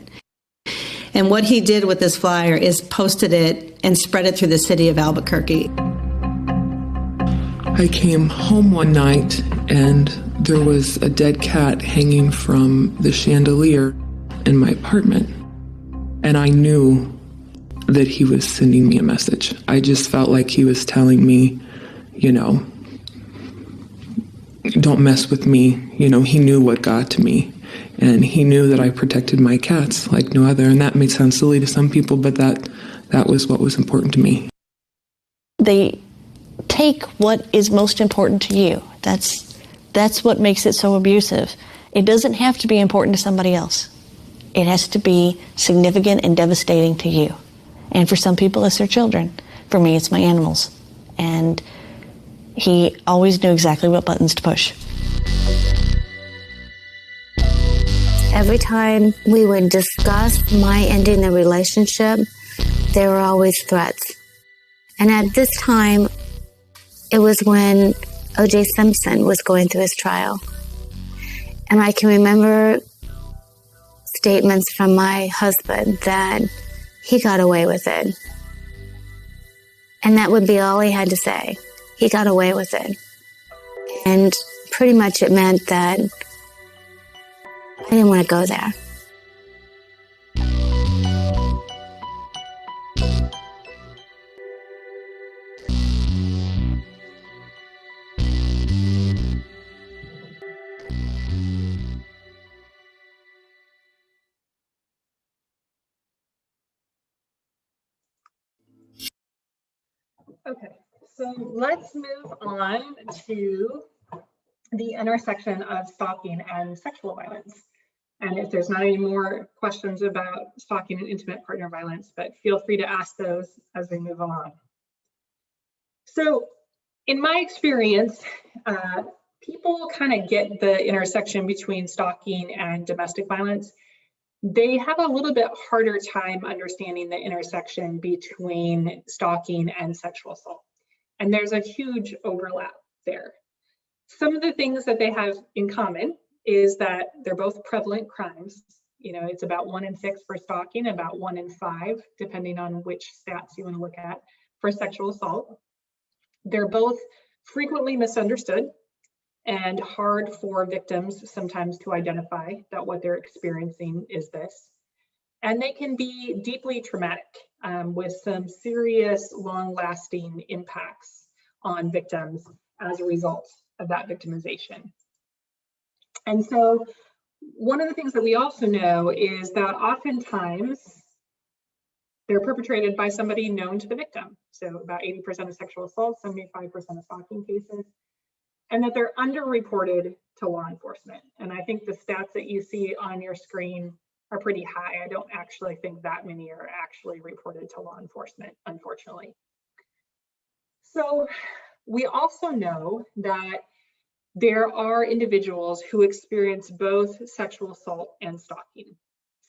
And what he did with this flyer is posted it and spread it through the city of Albuquerque. I came home one night and there was a dead cat hanging from the chandelier in my apartment. And I knew that he was sending me a message. I just felt like he was telling me, don't mess with me. He knew what got to me. And he knew that I protected my cats like no other. And that may sound silly to some people, but that was what was important to me. They take what is most important to you. That's what makes it so abusive. It doesn't have to be important to somebody else. It has to be significant and devastating to you. And for some people, it's their children. For me, it's my animals. And he always knew exactly what buttons to push. Every time we would discuss my ending the relationship, there were always threats. And at this time, it was when O.J. Simpson was going through his trial. And I can remember statements from my husband that he got away with it. And that would be all he had to say. He got away with it. And pretty much it meant that I didn't want to go there. Okay, so let's move on to the intersection of stalking and sexual violence. And if there's not any more questions about stalking and intimate partner violence, but feel free to ask those as we move along. So in my experience, people kind of get the intersection between stalking and domestic violence. They have a little bit harder time understanding the intersection between stalking and sexual assault. And there's a huge overlap there. Some of the things that they have in common is that they're both prevalent crimes. You know, it's about 1 in 6 for stalking, about 1 in 5, depending on which stats you want to look at, for sexual assault. They're both frequently misunderstood and hard for victims sometimes to identify that what they're experiencing is this. And they can be deeply traumatic with some serious long-lasting impacts on victims as a result of that victimization. And so one of the things that we also know is that oftentimes they're perpetrated by somebody known to the victim. So about 80% of sexual assault, 75% of stalking cases, and that they're underreported to law enforcement. And I think the stats that you see on your screen are pretty high. I don't actually think that many are actually reported to law enforcement, unfortunately. So we also know that there are individuals who experience both sexual assault and stalking,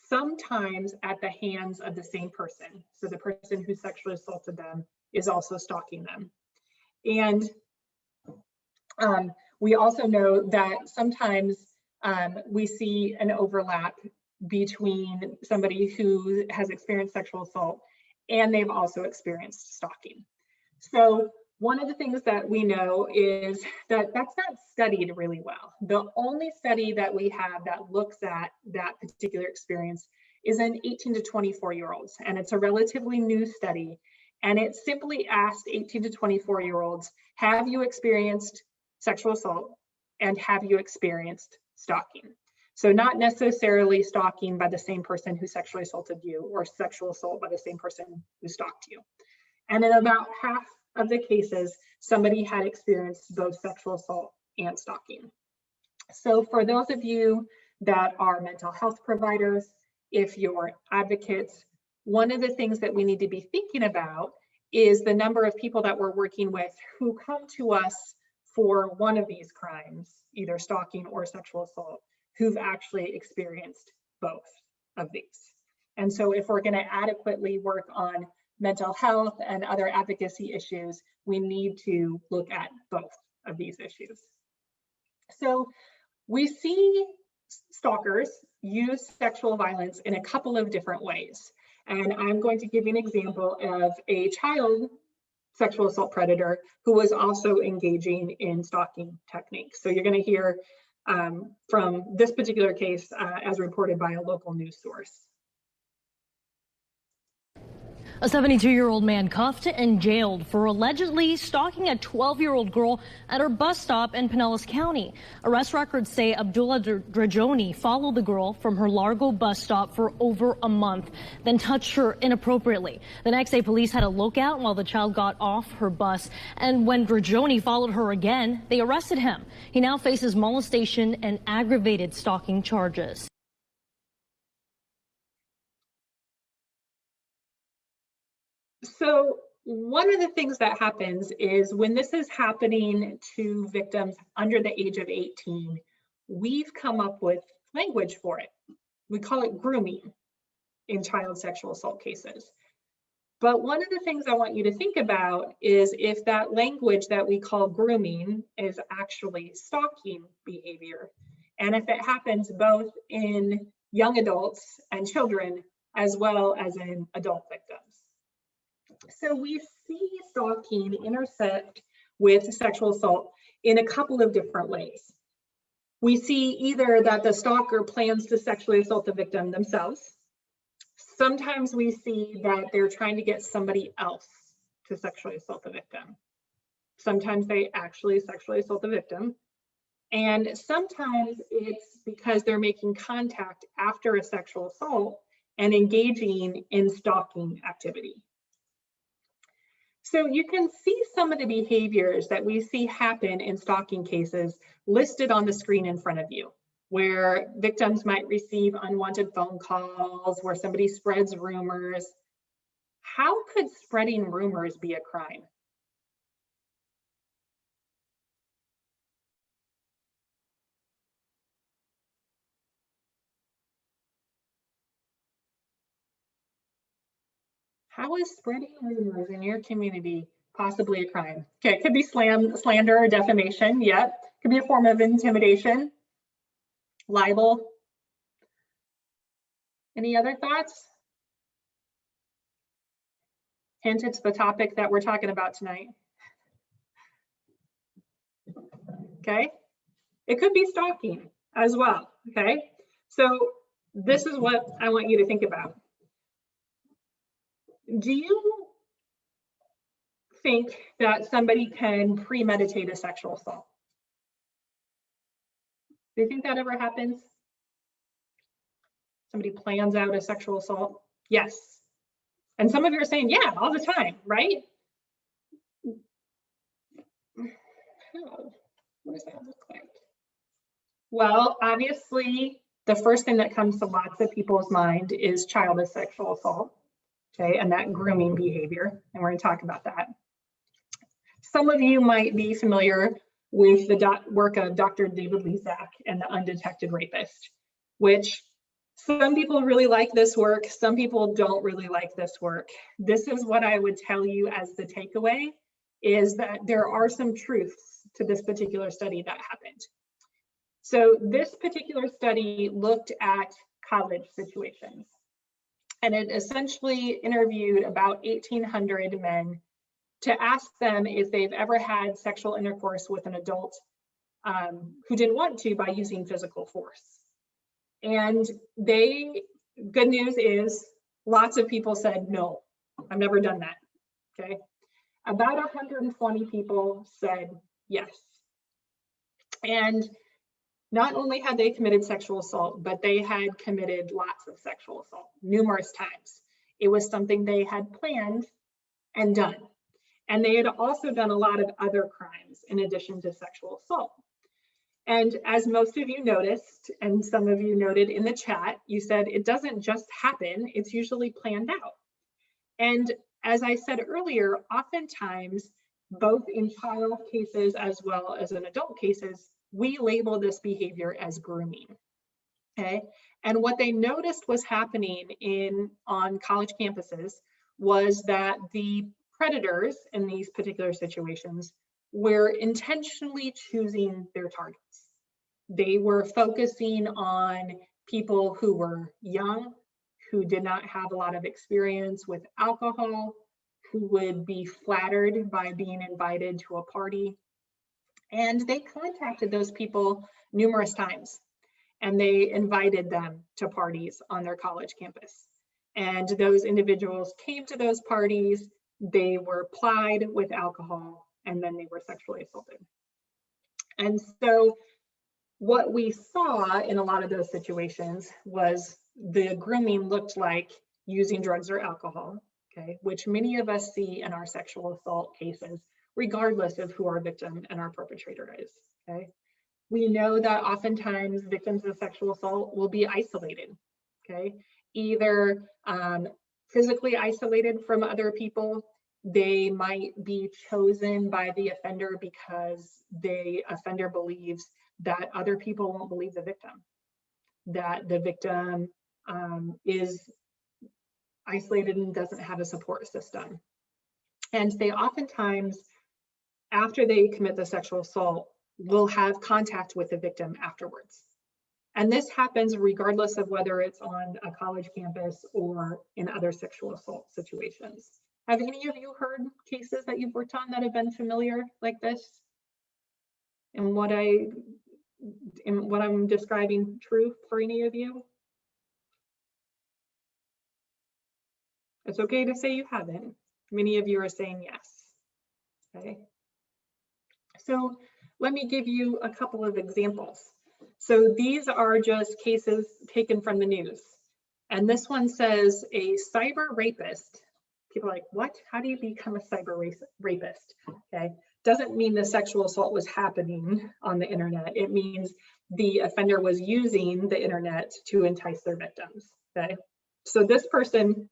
sometimes at the hands of the same person. So the person who sexually assaulted them is also stalking them. And we also know that sometimes we see an overlap between somebody who has experienced sexual assault and they've also experienced stalking. So one of the things that we know is that that's not studied really well. The only study that we have that looks at that particular experience is in 18 to 24-year-olds, and it's a relatively new study. And it simply asked 18 to 24-year-olds, have you experienced sexual assault and have you experienced stalking? So not necessarily stalking by the same person who sexually assaulted you or sexual assault by the same person who stalked you. And in about half of the cases, somebody had experienced both sexual assault and stalking. So for those of you that are mental health providers, if you're advocates, one of the things that we need to be thinking about is the number of people that we're working with who come to us for one of these crimes, either stalking or sexual assault, who've actually experienced both of these. And so if we're going to adequately work on mental health and other advocacy issues, we need to look at both of these issues. So we see stalkers use sexual violence in a couple of different ways. And I'm going to give you an example of a child sexual assault predator who was also engaging in stalking techniques. So you're going to hear from this particular case as reported by a local news source. A 72-year-old man cuffed and jailed for allegedly stalking a 12-year-old girl at her bus stop in Pinellas County. Arrest records say Abdullah Drajoni followed the girl from her Largo bus stop for over a month, then touched her inappropriately. The next day, police had a lookout while the child got off her bus, and when Drajoni followed her again, they arrested him. He now faces molestation and aggravated stalking charges. So one of the things that happens is when this is happening to victims under the age of 18, we've come up with language for it. We call it grooming in child sexual assault cases. But one of the things I want you to think about is if that language that we call grooming is actually stalking behavior, and if it happens both in young adults and children, as well as in adult victims. So we see stalking intersect with sexual assault in a couple of different ways. We see either that the stalker plans to sexually assault the victim themselves. Sometimes we see that they're trying to get somebody else to sexually assault the victim. Sometimes they actually sexually assault the victim. And sometimes it's because they're making contact after a sexual assault and engaging in stalking activity. So you can see some of the behaviors that we see happen in stalking cases listed on the screen in front of you, where victims might receive unwanted phone calls, where somebody spreads rumors. How could spreading rumors be a crime? How is spreading rumors in your community possibly a crime? Okay, it could be slander or defamation. Yep, could be a form of intimidation, libel. Any other thoughts? Hint, it's the topic that we're talking about tonight. Okay, it could be stalking as well. Okay, so this is what I want you to think about. Do you think that somebody can premeditate a sexual assault? Do you think that ever happens? Somebody plans out a sexual assault? Yes. And some of you are saying, yeah, all the time, right? How? What does that look like? Well, obviously, the first thing that comes to lots of people's mind is childish sexual assault, okay, and that grooming behavior, and we're going to talk about that. Some of you might be familiar with the work of Dr. David Lezak and the undetected rapist, which some people really like this work, some people don't really like this work. This is what I would tell you as the takeaway, is that there are some truths to this particular study that happened. So this particular study looked at college situations, and it essentially interviewed about 1,800 men to ask them if they've ever had sexual intercourse with an adult who didn't want to by using physical force. And good news is lots of people said, no, I've never done that, okay? About 120 people said yes. And not only had they committed sexual assault, but they had committed lots of sexual assault, numerous times. It was something they had planned and done. And they had also done a lot of other crimes in addition to sexual assault. And as most of you noticed, and some of you noted in the chat, you said it doesn't just happen, it's usually planned out. And as I said earlier, oftentimes, both in child cases as well as in adult cases, we label this behavior as grooming, okay? And what they noticed was happening on college campuses was that the predators in these particular situations were intentionally choosing their targets. They were focusing on people who were young, who did not have a lot of experience with alcohol, who would be flattered by being invited to a party. And they contacted those people numerous times, and they invited them to parties on their college campus. And those individuals came to those parties, they were plied with alcohol, and then they were sexually assaulted. And so what we saw in a lot of those situations was the grooming looked like using drugs or alcohol, okay, which many of us see in our sexual assault cases, regardless of who our victim and our perpetrator is, okay? We know that oftentimes victims of sexual assault will be isolated, okay? Either physically isolated from other people, they might be chosen by the offender because the offender believes that other people won't believe the victim. that the victim is isolated and doesn't have a support system. And they oftentimes, after they commit the sexual assault, will have contact with the victim afterwards. And this happens regardless of whether it's on a college campus or in other sexual assault situations. Have any of you heard cases that you've worked on that have been familiar like this? And what I'm describing true for any of you? It's okay to say you haven't. Many of you are saying yes. Okay. So let me give you a couple of examples. So these are just cases taken from the news. And this one says a cyber rapist. People are like, what? How do you become a cyber rapist? Okay. Doesn't mean the sexual assault was happening on the internet. It means the offender was using the internet to entice their victims. Okay. So this person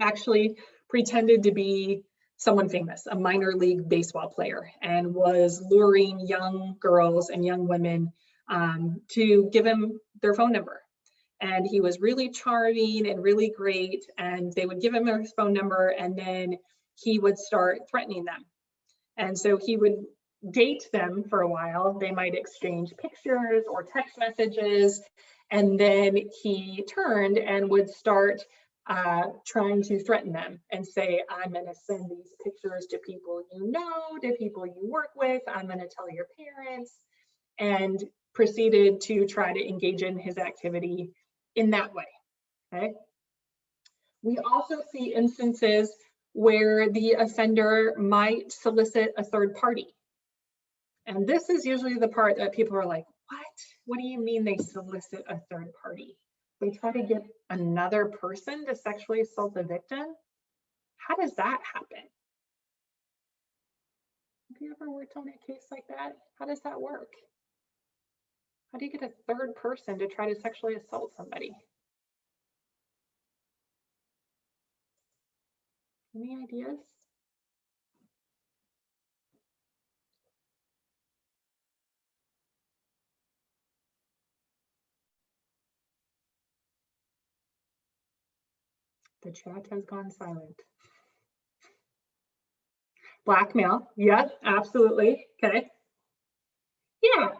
actually pretended to be someone famous, a minor league baseball player, and was luring young girls and young women to give him their phone number. And he was really charming and really great, and they would give him their phone number, and then he would start threatening them. And so he would date them for a while. They might exchange pictures or text messages, and then he turned and would start trying to threaten them and say, I'm going to send these pictures to people you know, to people you work with. I'm going to tell your parents, and proceeded to try to engage in his activity in that way. Okay. We also see instances where the offender might solicit a third party. And this is usually the part that people are like, what? What do you mean they solicit a third party? They try to get another person to sexually assault the victim? How does that happen? Have you ever worked on a case like that? How does that work? How do you get a third person to try to sexually assault somebody? Any ideas? The chat has gone silent. Blackmail, yeah, absolutely, okay. Yeah,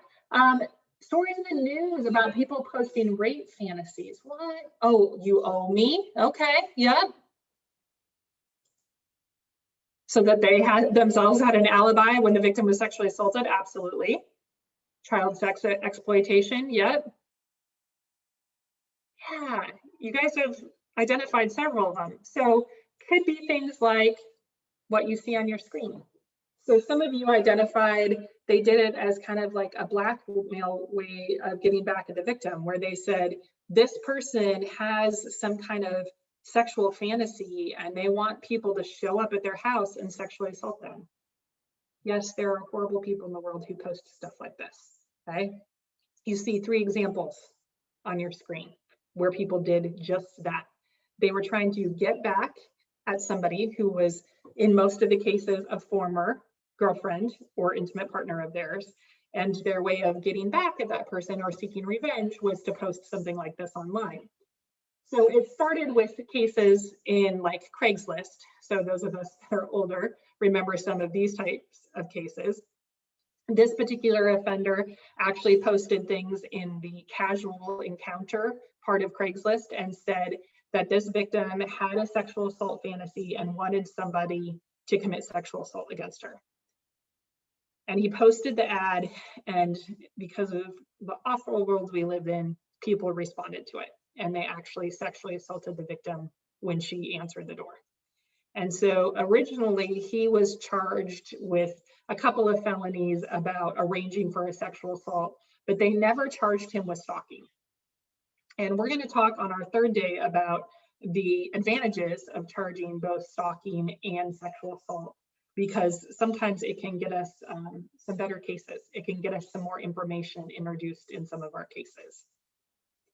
stories in the news about people posting rape fantasies. What? Oh, you owe me? Okay, yeah. So that they had themselves had an alibi when the victim was sexually assaulted, absolutely. Child sex exploitation, yep. Yeah, you guys have identified several of them. So could be things like what you see on your screen. So some of you identified they did it as kind of like a blackmail way of getting back at the victim, where they said, this person has some kind of sexual fantasy and they want people to show up at their house and sexually assault them. Yes, there are horrible people in the world who post stuff like this, okay? You see 3 examples on your screen where people did just that. They were trying to get back at somebody who was, in most of the cases, a former girlfriend or intimate partner of theirs, and their way of getting back at that person or seeking revenge was to post something like this online. So it started with cases in like Craigslist. So those of us that are older remember some of these types of cases. This particular offender actually posted things in the casual encounter part of Craigslist and said that this victim had a sexual assault fantasy and wanted somebody to commit sexual assault against her. And he posted the ad, and because of the awful world we live in, people responded to it, and they actually sexually assaulted the victim when she answered the door. And so originally he was charged with a couple of felonies about arranging for a sexual assault, but they never charged him with stalking. And we're going to talk on our 3rd day about the advantages of charging both stalking and sexual assault, because sometimes it can get us some better cases. It can get us some more information introduced in some of our cases.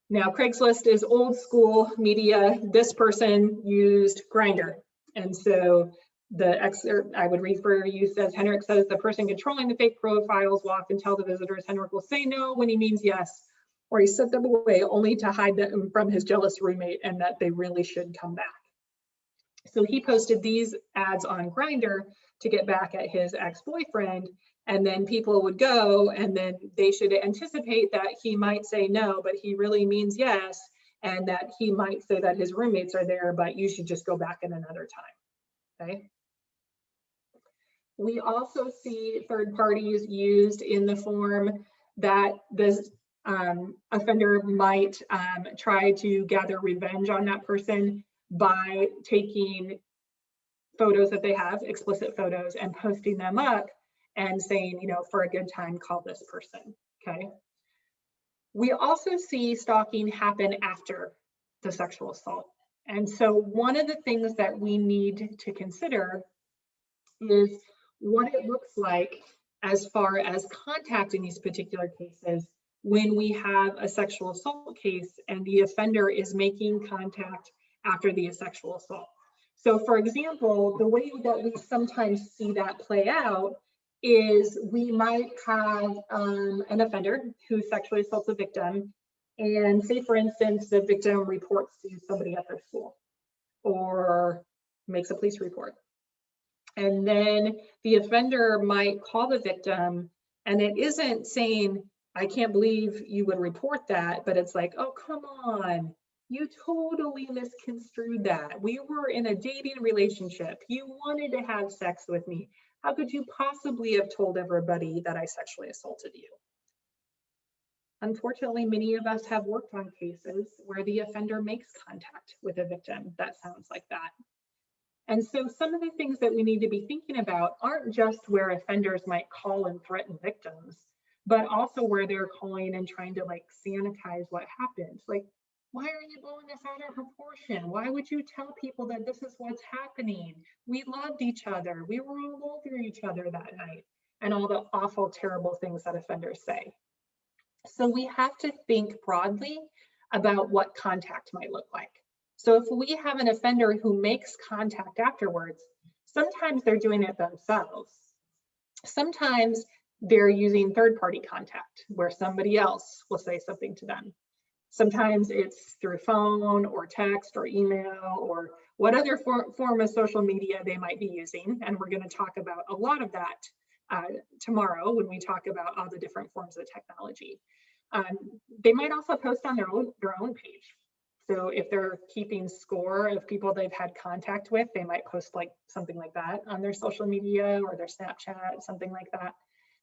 Now, Craigslist is old school media. This person used Grindr. And so the excerpt I would read for you says, Henrik says the person controlling the fake profiles will often tell the visitors Henrik will say no when he means yes. or he sent them away only to hide them from his jealous roommate and that they really should come back. So he posted these ads on Grindr to get back at his ex-boyfriend, and then people would go and then they should anticipate that he might say no, but he really means yes, and that he might say that his roommates are there, but you should just go back at another time, okay? We also see third parties used in the form that this offender might try to gather revenge on that person by taking photos that they have, explicit photos, and posting them up and saying, you know, for a good time, call this person, okay? We also see stalking happen after the sexual assault. And so one of the things that we need to consider is what it looks like as far as contacting these particular cases when we have a sexual assault case and the offender is making contact after the sexual assault. So for example, the way that we sometimes see that play out is we might have an offender who sexually assaults a victim, and say for instance, the victim reports to somebody at their school or makes a police report. And then the offender might call the victim, and it isn't saying, I can't believe you would report that, but it's like, oh, come on, you totally misconstrued that. We were in a dating relationship. You wanted to have sex with me. How could you possibly have told everybody that I sexually assaulted you? Unfortunately, many of us have worked on cases where the offender makes contact with a victim that sounds like that. And so some of the things that we need to be thinking about aren't just where offenders might call and threaten victims, but also where they're calling and trying to like sanitize what happened. Like, why are you blowing this out of proportion? Why would you tell people that this is what's happening? We loved each other. We were all over each other that night, and all the awful, terrible things that offenders say. So we have to think broadly about what contact might look like. So if we have an offender who makes contact afterwards, sometimes they're doing it themselves. Sometimes they're using third-party contact where somebody else will say something to them. Sometimes it's through phone or text or email or what other form of social media they might be using. And we're going to talk about a lot of that tomorrow when we talk about all the different forms of technology. They might also post on their own page. So if they're keeping score of people they've had contact with, they might post like something like that on their social media or their Snapchat, something like that.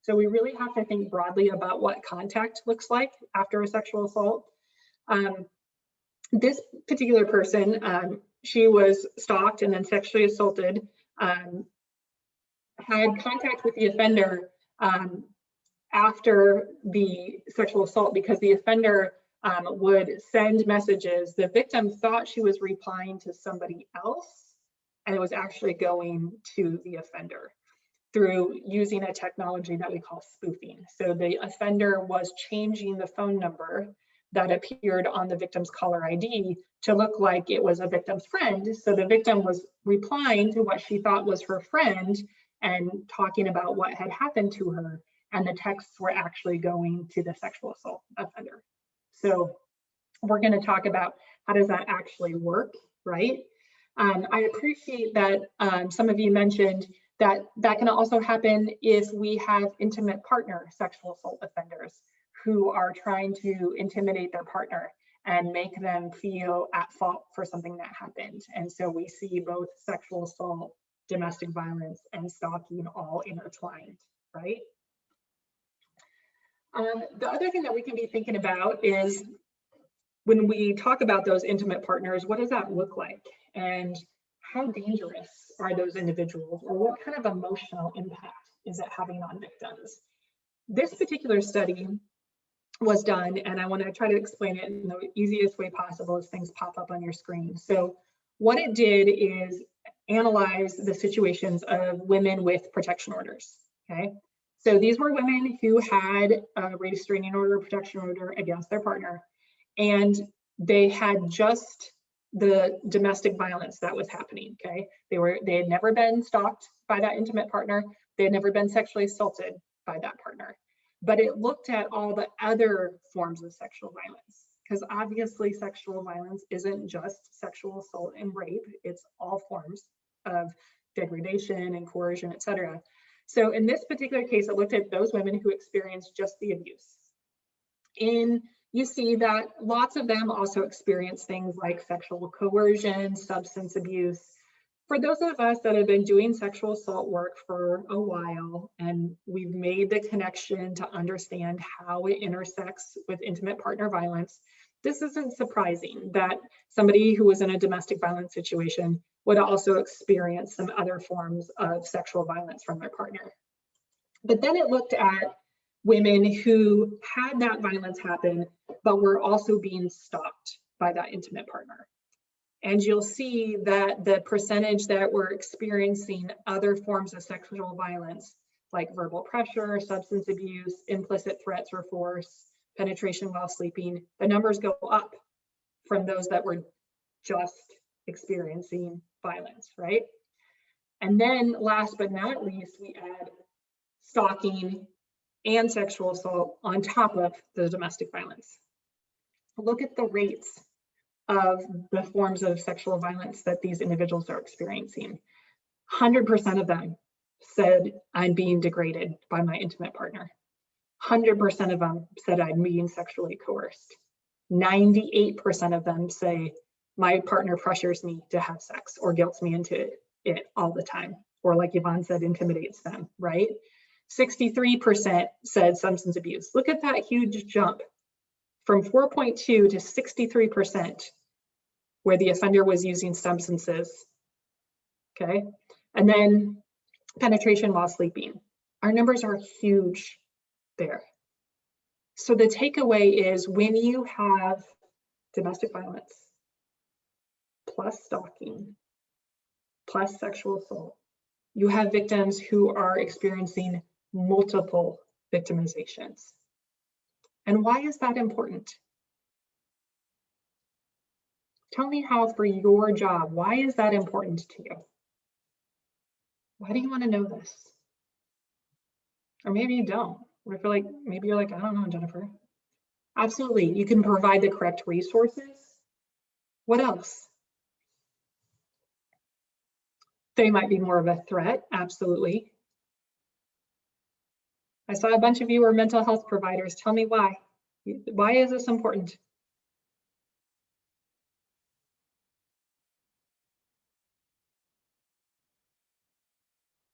So we really have to think broadly about what contact looks like after a sexual assault. This particular person, she was stalked and then sexually assaulted, had contact with the offender after the sexual assault because the offender would send messages. The victim thought she was replying to somebody else, and it was actually going to the offender through using a technology that we call spoofing. So the offender was changing the phone number that appeared on the victim's caller ID to look like it was a victim's friend. So the victim was replying to what she thought was her friend and talking about what had happened to her, and the texts were actually going to the sexual assault offender. So we're going to talk about how does that actually work, right? I appreciate that some of you mentioned that that can also happen if we have intimate partner sexual assault offenders who are trying to intimidate their partner and make them feel at fault for something that happened. And so we see both sexual assault, domestic violence, and stalking all intertwined, right? The other thing that we can be thinking about is when we talk about those intimate partners, what does that look like? And how dangerous are those individuals, or what kind of emotional impact is it having on victims? This particular study was done, and I want to try to explain it in the easiest way possible as things pop up on your screen. So what it did is analyze the situations of women with protection orders, okay? So these were women who had a restraining order or protection order against their partner, and they had just the domestic violence that was happening, okay? They had never been stalked by that intimate partner. They had never been sexually assaulted by that partner. but it looked at all the other forms of sexual violence, because obviously sexual violence isn't just sexual assault and rape, it's all forms of degradation and coercion, etc. So in this particular case, it looked at those women who experienced just the abuse. And you see that lots of them also experience things like sexual coercion, substance abuse. For those of us that have been doing sexual assault work for a while, and we've made the connection to understand how it intersects with intimate partner violence, this isn't surprising that somebody who was in a domestic violence situation would also experience some other forms of sexual violence from their partner. But then it looked at women who had that violence happen, but were also being stalked by that intimate partner. And you'll see that the percentage that were experiencing other forms of sexual violence, like verbal pressure, substance abuse, implicit threats or force, penetration while sleeping, the numbers go up from those that were just experiencing violence, right? And then last but not least, we add stalking and sexual assault on top of the domestic violence. Look at the rates of the forms of sexual violence that these individuals are experiencing. 100% of them said, I'm being degraded by my intimate partner. 100% of them said, I'm being sexually coerced. 98% of them say, my partner pressures me to have sex or guilts me into it all the time. Or like Yvonne said, intimidates them, right? 63% said substance abuse. Look at that huge jump from 4.2 to 63%, where the offender was using substances, okay? And then penetration while sleeping. Our numbers are huge there. So the takeaway is when you have domestic violence, plus stalking, plus sexual assault, you have victims who are experiencing multiple victimizations. And why is that important? Tell me how for your job, why is that important to you? Why do you want to know this? Or maybe you don't. Or if you're like, maybe you're like, I don't know, Jennifer. Absolutely, you can provide the correct resources. What else? They might be more of a threat, absolutely. I saw a bunch of you are mental health providers. Tell me why. Why is this important?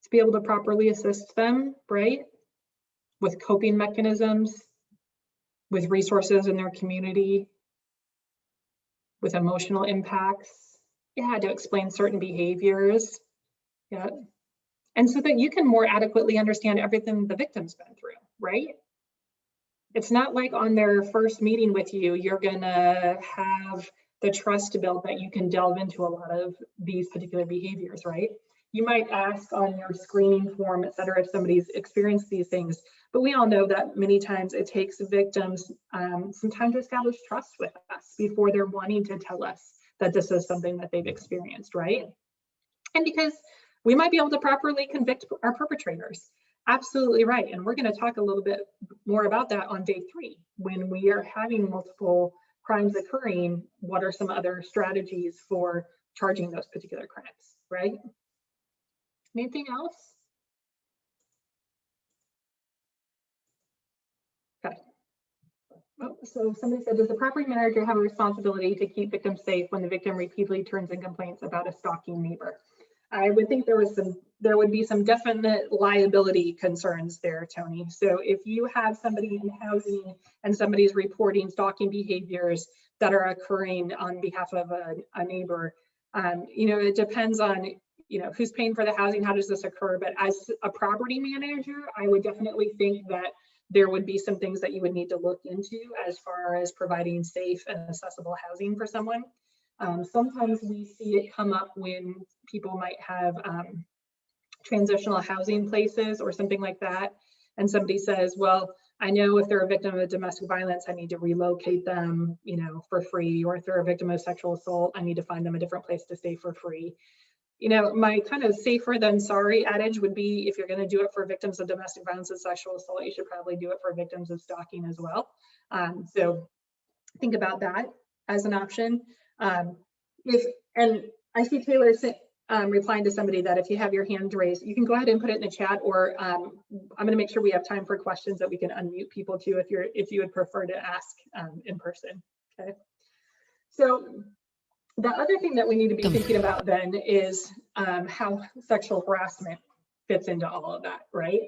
To be able to properly assist them, right? With coping mechanisms, with resources in their community, with emotional impacts. Yeah, to explain certain behaviors. Yeah. And so that you can more adequately understand everything the victim's been through, right? It's not like on their first meeting with you, you're gonna have the trust to build that you can delve into a lot of these particular behaviors, right? You might ask on your screening form, et cetera, if somebody's experienced these things, but we all know that many times it takes victims some time to establish trust with us before they're wanting to tell us that this is something that they've experienced, right? And because we might be able to properly convict our perpetrators. Absolutely right. And we're going to talk a little bit more about that on day 3. When we are having multiple crimes occurring, what are some other strategies for charging those particular crimes, right? Anything else? Okay. Oh, so somebody said, does the property manager have a responsibility to keep victims safe when the victim repeatedly turns in complaints about a stalking neighbor? I would think there would be some definite liability concerns there, Tony. So if you have somebody in housing and somebody's reporting stalking behaviors that are occurring on behalf of a neighbor, it depends on, who's paying for the housing, how does this occur? But as a property manager, I would definitely think that there would be some things that you would need to look into as far as providing safe and accessible housing for someone. Sometimes we see it come up when people might have transitional housing places or something like that. And somebody says, well, I know if they're a victim of domestic violence, I need to relocate them, for free. Or if they're a victim of sexual assault, I need to find them a different place to stay for free. You know, my kind of safer than sorry adage would be, if you're going to do it for victims of domestic violence and sexual assault, you should probably do it for victims of stalking as well. So think about that as an option. And I see Taylor replying to somebody that if you have your hand raised, you can go ahead and put it in the chat, or I'm going to make sure we have time for questions that we can unmute people to if you would prefer to ask in person. Okay. So the other thing that we need to be thinking about then is how sexual harassment fits into all of that, right?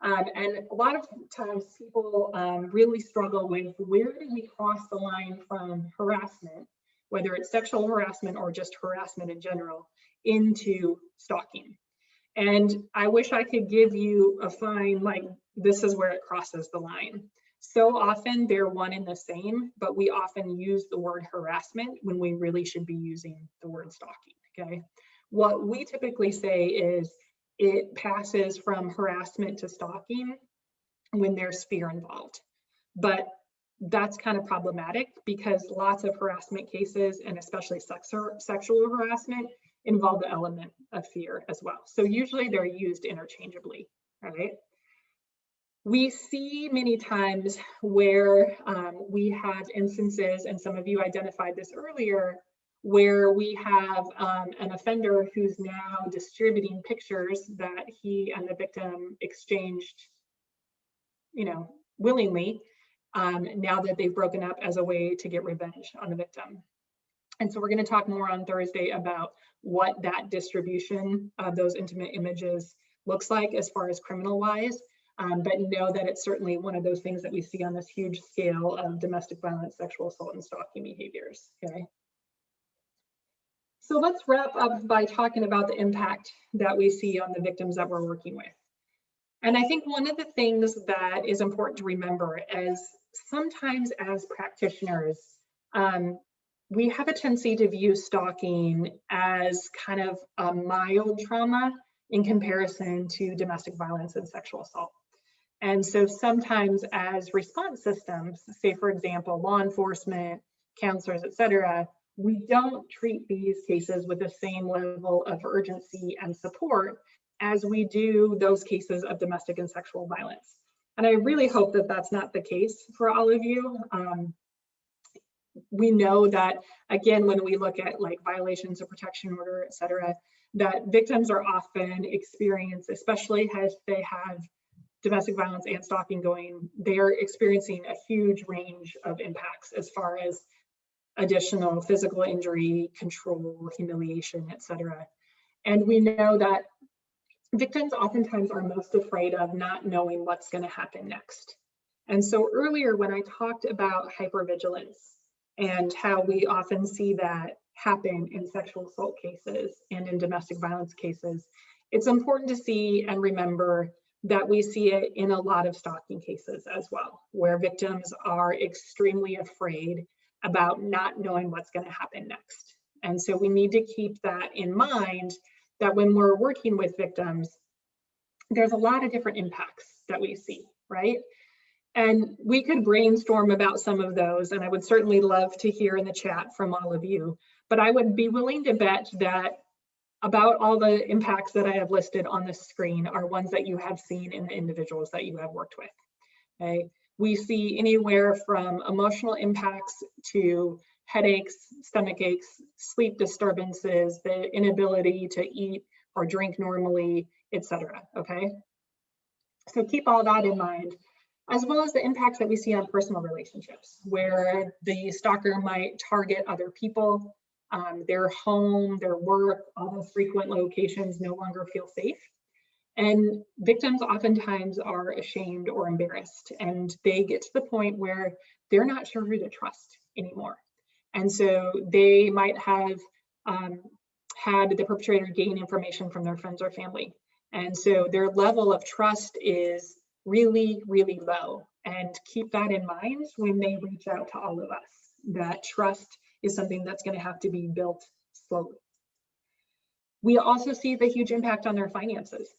And a lot of times people really struggle with, where do we cross the line from harassment, whether it's sexual harassment or just harassment in general, into stalking. And I wish I could give you a fine, like, this is where it crosses the line. So often they're one and the same, but we often use the word harassment when we really should be using the word stalking, okay? What we typically say is it passes from harassment to stalking when there's fear involved. But that's kind of problematic, because lots of harassment cases, and especially sexual harassment, involve the element of fear as well. So usually they're used interchangeably, right? We see many times where we have instances, and some of you identified this earlier, where we have an offender who's now distributing pictures that he and the victim exchanged, you know, willingly, now that they've broken up, as a way to get revenge on the victim. And so we're going to talk more on Thursday about what that distribution of those intimate images looks like as far as criminal wise. But know that it's certainly one of those things that we see on this huge scale of domestic violence, sexual assault, and stalking behaviors, okay? So let's wrap up by talking about the impact that we see on the victims that we're working with. And I think one of the things that is important to remember is, sometimes as practitioners, we have a tendency to view stalking as kind of a mild trauma in comparison to domestic violence and sexual assault. And so sometimes as response systems, say for example, law enforcement, counselors, et cetera, we don't treat these cases with the same level of urgency and support as we do those cases of domestic and sexual violence. And I really hope that that's not the case for all of you. We know that, again, when we look at like violations of protection order, et cetera, that victims are often experience, especially as they have domestic violence and stalking going, they're experiencing a huge range of impacts as far as additional physical injury, control, humiliation, et cetera. And we know that victims oftentimes are most afraid of not knowing what's going to happen next. And so earlier when I talked about hypervigilance and how we often see that happen in sexual assault cases and in domestic violence cases, it's important to see and remember that we see it in a lot of stalking cases as well, where victims are extremely afraid about not knowing what's going to happen next. And so we need to keep that in mind, that when we're working with victims, there's a lot of different impacts that we see, right? And we could brainstorm about some of those, and I would certainly love to hear in the chat from all of you, but I would be willing to bet that about all the impacts that I have listed on the screen are ones that you have seen in the individuals that you have worked with, okay? We see anywhere from emotional impacts to headaches, stomach aches, sleep disturbances, the inability to eat or drink normally, etc. Okay? So keep all that in mind, as well as the impacts that we see on personal relationships, where the stalker might target other people, their home, their work, all those frequent locations no longer feel safe. And victims oftentimes are ashamed or embarrassed, and they get to the point where they're not sure who to trust anymore. And so they might have had the perpetrator gain information from their friends or family. And so their level of trust is really, really low. And keep that in mind when they reach out to all of us, that trust is something that's going to have to be built slowly. We also see the huge impact on their finances.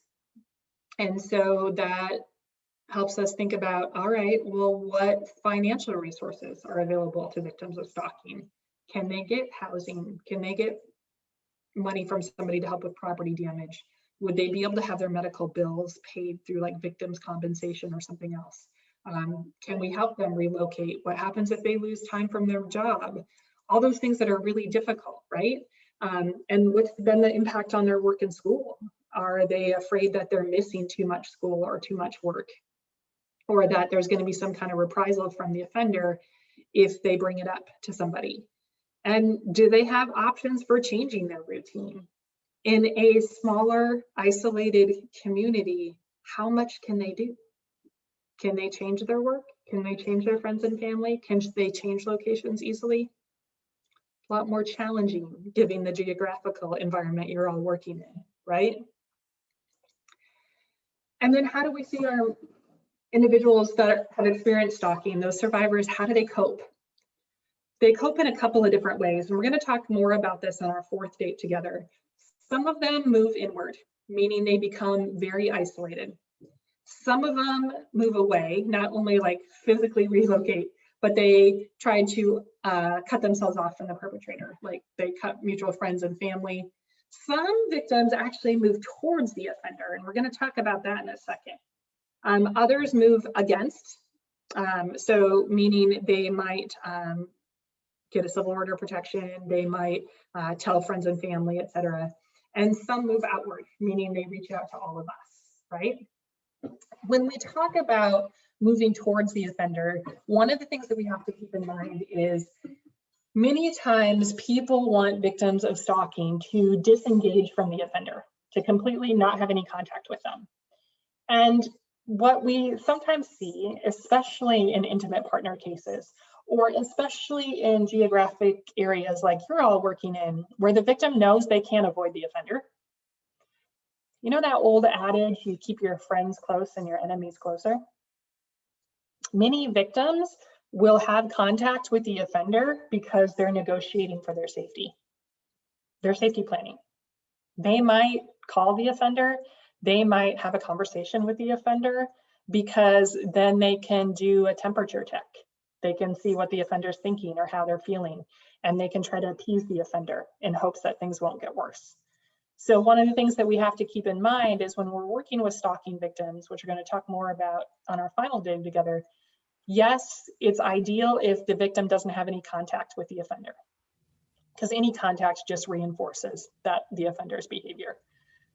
And so that helps us think about, all right, well, what financial resources are available to victims of stalking? Can they get housing? Can they get money from somebody to help with property damage, would they be able to have their medical bills paid through like victims compensation or something else? Can we help them relocate? What happens if they lose time from their job? All those things that are really difficult, right? And what's been the impact on their work and school? Are they afraid that they're missing too much school or too much work? Or that there's going to be some kind of reprisal from the offender if they bring it up to somebody? And do they have options for changing their routine? In a smaller, isolated community, how much can they do? Can they change their work? Can they change their friends and family? Can they change locations easily? A lot more challenging given the geographical environment you're all working in, right? And then how do we see our individuals that have experienced stalking, those survivors, how do they cope? They cope in a couple of different ways, and we're going to talk more about this on our 4th date together. Some of them move inward, meaning they become very isolated. Some of them move away, not only like physically relocate, but they try to cut themselves off from the perpetrator, like they cut mutual friends and family. Some victims actually move towards the offender, and we're going to talk about that in a second. Others move against, so meaning they might get a civil order protection, they might tell friends and family, etc. And some move outward, meaning they reach out to all of us, right? When we talk about moving towards the offender, one of the things that we have to keep in mind is many times people want victims of stalking to disengage from the offender, to completely not have any contact with them. And what we sometimes see, especially in intimate partner cases, or especially in geographic areas like you're all working in, where the victim knows they can't avoid the offender. You know that old adage, you keep your friends close and your enemies closer? Many victims will have contact with the offender because they're negotiating for their safety planning. They might call the offender, they might have a conversation with the offender, because then they can do a temperature check. They can see what the offender's thinking or how they're feeling, and they can try to appease the offender in hopes that things won't get worse. So one of the things that we have to keep in mind is when we're working with stalking victims, which we're going to talk more about on our final day together, yes, it's ideal if the victim doesn't have any contact with the offender, because any contact just reinforces the offender's behavior,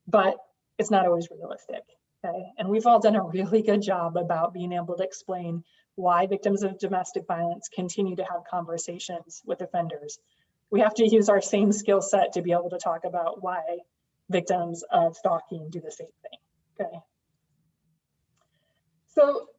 but it's not always realistic. Okay, and we've all done a really good job about being able to explain why victims of domestic violence continue to have conversations with offenders. We have to use our same skill set to be able to talk about why victims of stalking do the same thing. Okay, so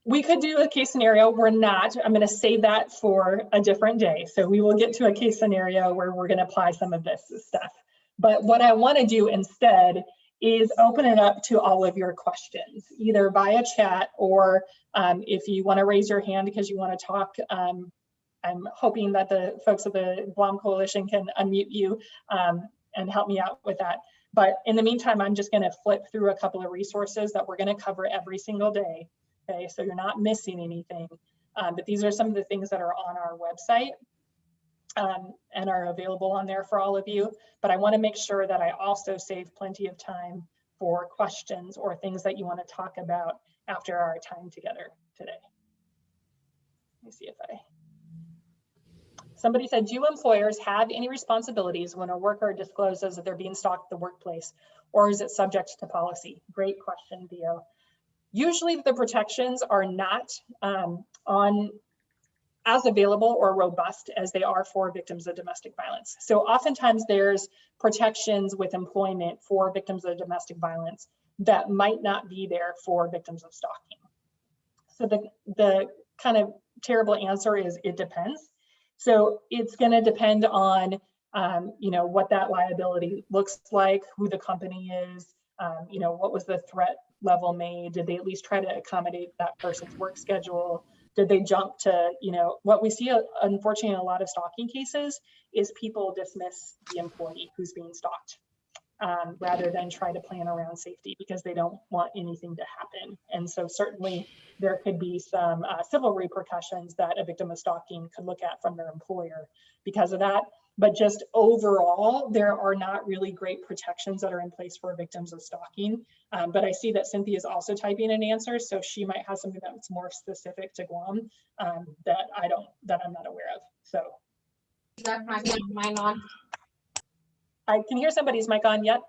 we could do a case scenario. We're not. I'm going to save that for a different day. So we will get to a case scenario where we're going to apply some of this stuff. But what I want to do instead is open it up to all of your questions, either via chat or if you want to raise your hand because you want to talk. I'm hoping that the folks of the Guam Coalition can unmute you and help me out with that. But in the meantime, I'm just going to flip through a couple of resources that we're going to cover every single day. Okay, so you're not missing anything. But these are some of the things that are on our website and are available on there for all of you. But I want to make sure that I also save plenty of time for questions or things that you want to talk about after our time together today. Let me see if somebody said, do employers have any responsibilities when a worker discloses that they're being stalked at the workplace, or is it subject to policy? Great question, Theo. Usually the protections are not as available or robust as they are for victims of domestic violence. So oftentimes there's protections with employment for victims of domestic violence that might not be there for victims of stalking. So the kind of terrible answer is it depends. So it's going to depend on what that liability looks like, who the company is, what was the threat level made? Did they at least try to accommodate that person's work schedule? Did they jump to, what we see, unfortunately, in a lot of stalking cases is people dismiss the employee who's being stalked rather than try to plan around safety because they don't want anything to happen. And so certainly there could be some civil repercussions that a victim of stalking could look at from their employer because of that. But just overall, there are not really great protections that are in place for victims of stalking. But I see that Cynthia is also typing an answer, so she might have something that's more specific to Guam that I'm not aware of. So is that mine on? I can hear somebody's mic on yet.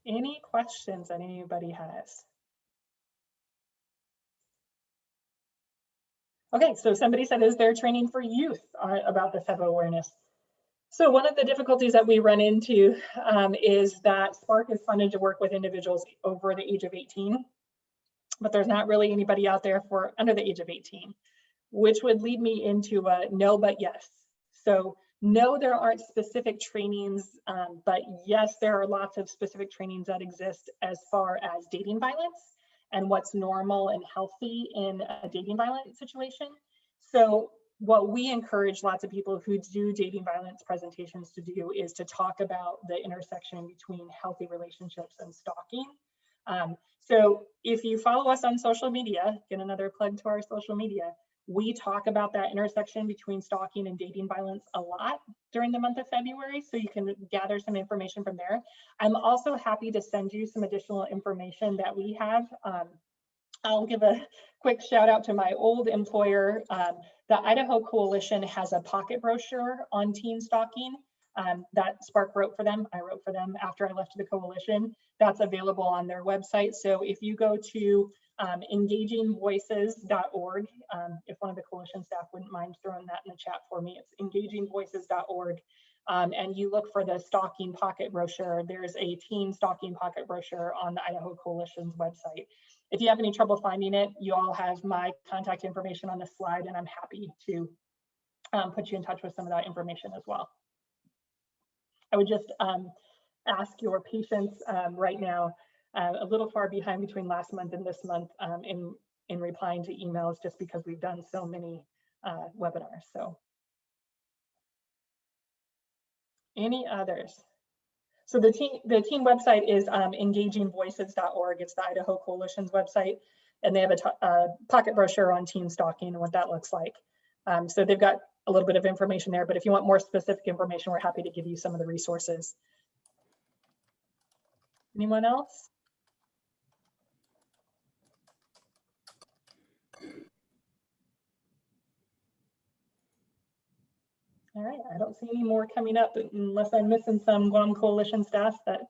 Any questions that anybody has? Okay, so somebody said, is there training for youth about the FVPSA awareness? So one of the difficulties that we run into is that SPARC is funded to work with individuals over the age of 18, but there's not really anybody out there for under the age of 18, which would lead me into a no, but yes. So no, there aren't specific trainings, but yes, there are lots of specific trainings that exist as far as dating violence and what's normal and healthy in a dating violence situation. So what we encourage lots of people who do dating violence presentations to do is to talk about the intersection between healthy relationships and stalking. So if you follow us on social media, get another plug to our social media, we talk about that intersection between stalking and dating violence a lot during the month of February, so you can gather some information from there. I'm also happy to send you some additional information that we have. I'll give a quick shout out to my old employer. The Idaho Coalition has a pocket brochure on teen stalking that SPARC wrote for them. I wrote for them after I left the coalition. That's available on their website. So if you go to engagingvoices.org, if one of the coalition staff wouldn't mind throwing that in the chat for me, it's engagingvoices.org. And you look for the stalking pocket brochure. There's a teen stalking pocket brochure on the Idaho Coalition's website. If you have any trouble finding it, you all have my contact information on the slide, and I'm happy to put you in touch with some of that information as well. I would just ask your patience right now, a little far behind between last month and this month in replying to emails, just because we've done so many webinars. So any others? So the team website is engagingvoices.org. It's the Idaho Coalition's website, and they have a pocket brochure on teen stalking and what that looks like. So they've got a little bit of information there, but if you want more specific information, we're happy to give you some of the resources. Anyone else? All right, I don't see any more coming up unless I'm missing some Guam Coalition staff that,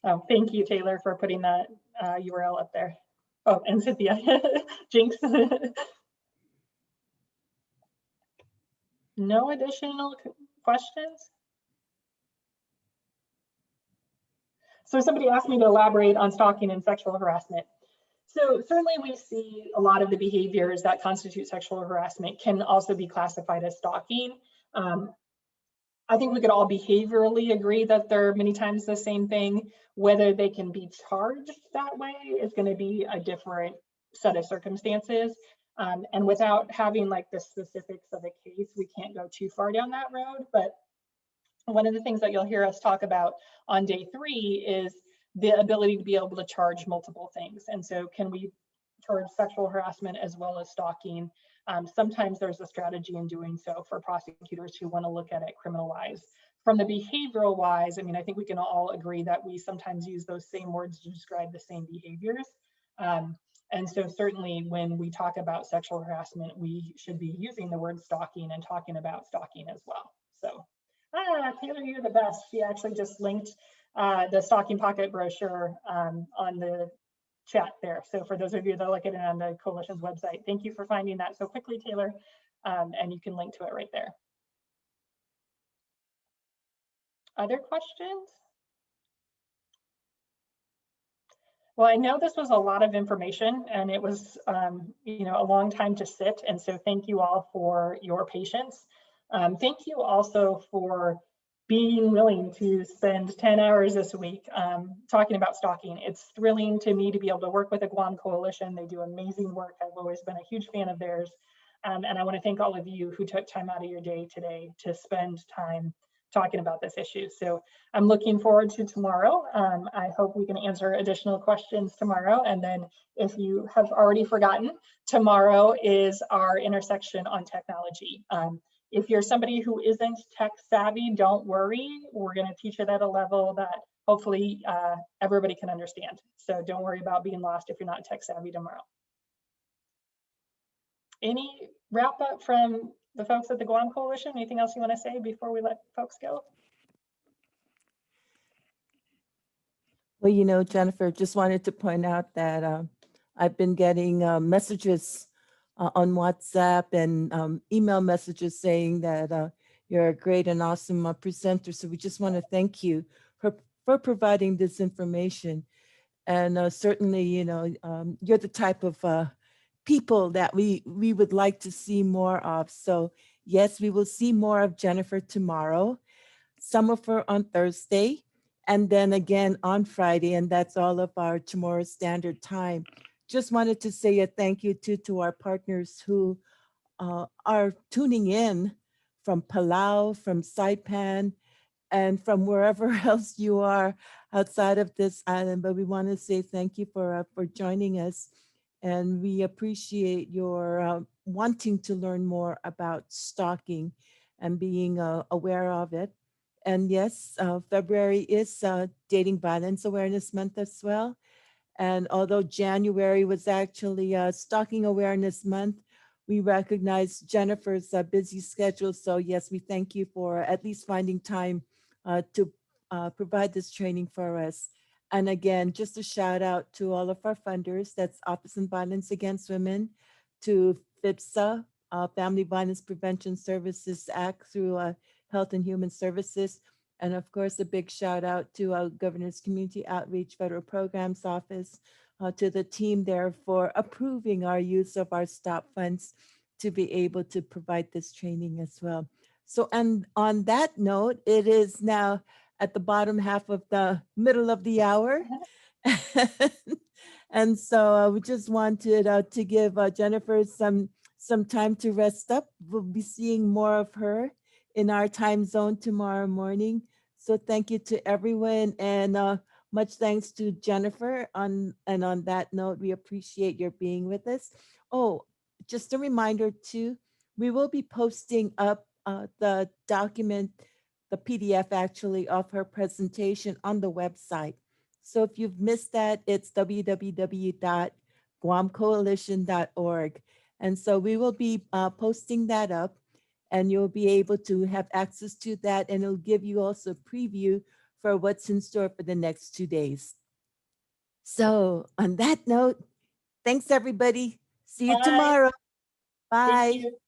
oh, thank you, Taylor, for putting that URL up there. Oh, and Cynthia, Jinx. No additional questions? So somebody asked me to elaborate on stalking and sexual harassment. So certainly we see a lot of the behaviors that constitute sexual harassment can also be classified as stalking. I think we could all behaviorally agree that they're many times the same thing. Whether they can be charged that way is going to be a different set of circumstances. And without having like the specifics of a case, we can't go too far down that road. But one of the things that you'll hear us talk about on day 3 is the ability to be able to charge multiple things. And so can we charge sexual harassment as well as stalking? Sometimes there's a strategy in doing so for prosecutors who want to look at it criminal-wise. From the behavioral wise, I mean, I think we can all agree that we sometimes use those same words to describe the same behaviors. And so certainly when we talk about sexual harassment, we should be using the word stalking and talking about stalking as well. So Taylor, you're the best. She actually just linked the Stalking Pocket brochure on the chat there. So for those of you that are looking on the Coalition's website, thank you for finding that so quickly, Taylor, and you can link to it right there. Other questions? Well, I know this was a lot of information and it was you know, a long time to sit, and so thank you all for your patience. Thank you also for being willing to spend 10 hours this week talking about stalking. It's thrilling to me to be able to work with the Guam Coalition. They do amazing work. I've always been a huge fan of theirs. And I want to thank all of you who took time out of your day today to spend time talking about this issue. So I'm looking forward to tomorrow. I hope we can answer additional questions tomorrow. And then if you have already forgotten, tomorrow is our intersection on technology. If you're somebody who isn't tech savvy, don't worry. We're going to teach it at a level that hopefully everybody can understand. So don't worry about being lost if you're not tech savvy tomorrow. Any wrap up from the folks at the Guam Coalition? Anything else you want to say before we let folks go? Well, you know, Jennifer, just wanted to point out that I've been getting messages on WhatsApp and email messages saying that you're a great and awesome presenter. So we just want to thank you for providing this information. And certainly, you know, you're the type of people that we would like to see more of. So yes, we will see more of Jennifer tomorrow, some of her on Thursday, and then again on Friday, and that's all of our tomorrow standard time. Just wanted to say a thank you to our partners who are tuning in from Palau, from Saipan, and from wherever else you are outside of this island. But we want to say thank you for joining us. And we appreciate your wanting to learn more about stalking and being aware of it. And yes, February is Dating Violence Awareness Month as well. And although January was actually Stalking Awareness Month, we recognize Jennifer's busy schedule. So yes, we thank you for at least finding time to provide this training for us. And again, just a shout out to all of our funders. That's Office on Violence Against Women, to FVPSA, Family Violence Prevention Services Act through Health and Human Services. And of course, a big shout out to our Governor's Community Outreach Federal Programs Office, to the team there for approving our use of our STOP funds to be able to provide this training as well. So, and on that note, it is now at the bottom half of the middle of the hour. And so we just wanted to give Jennifer some time to rest up. We'll be seeing more of her in our time zone tomorrow morning. So thank you to everyone, and much thanks to Jennifer. And on that note, we appreciate your being with us. Oh, just a reminder too, we will be posting up the document, the PDF actually, of her presentation on the website. So if you've missed that, it's www.guamcoalition.org. And so we will be posting that up, and you'll be able to have access to that, and it'll give you also a preview for what's in store for the next 2 days. So on that note, thanks everybody. See you Bye. tomorrow. Bye. Thank you.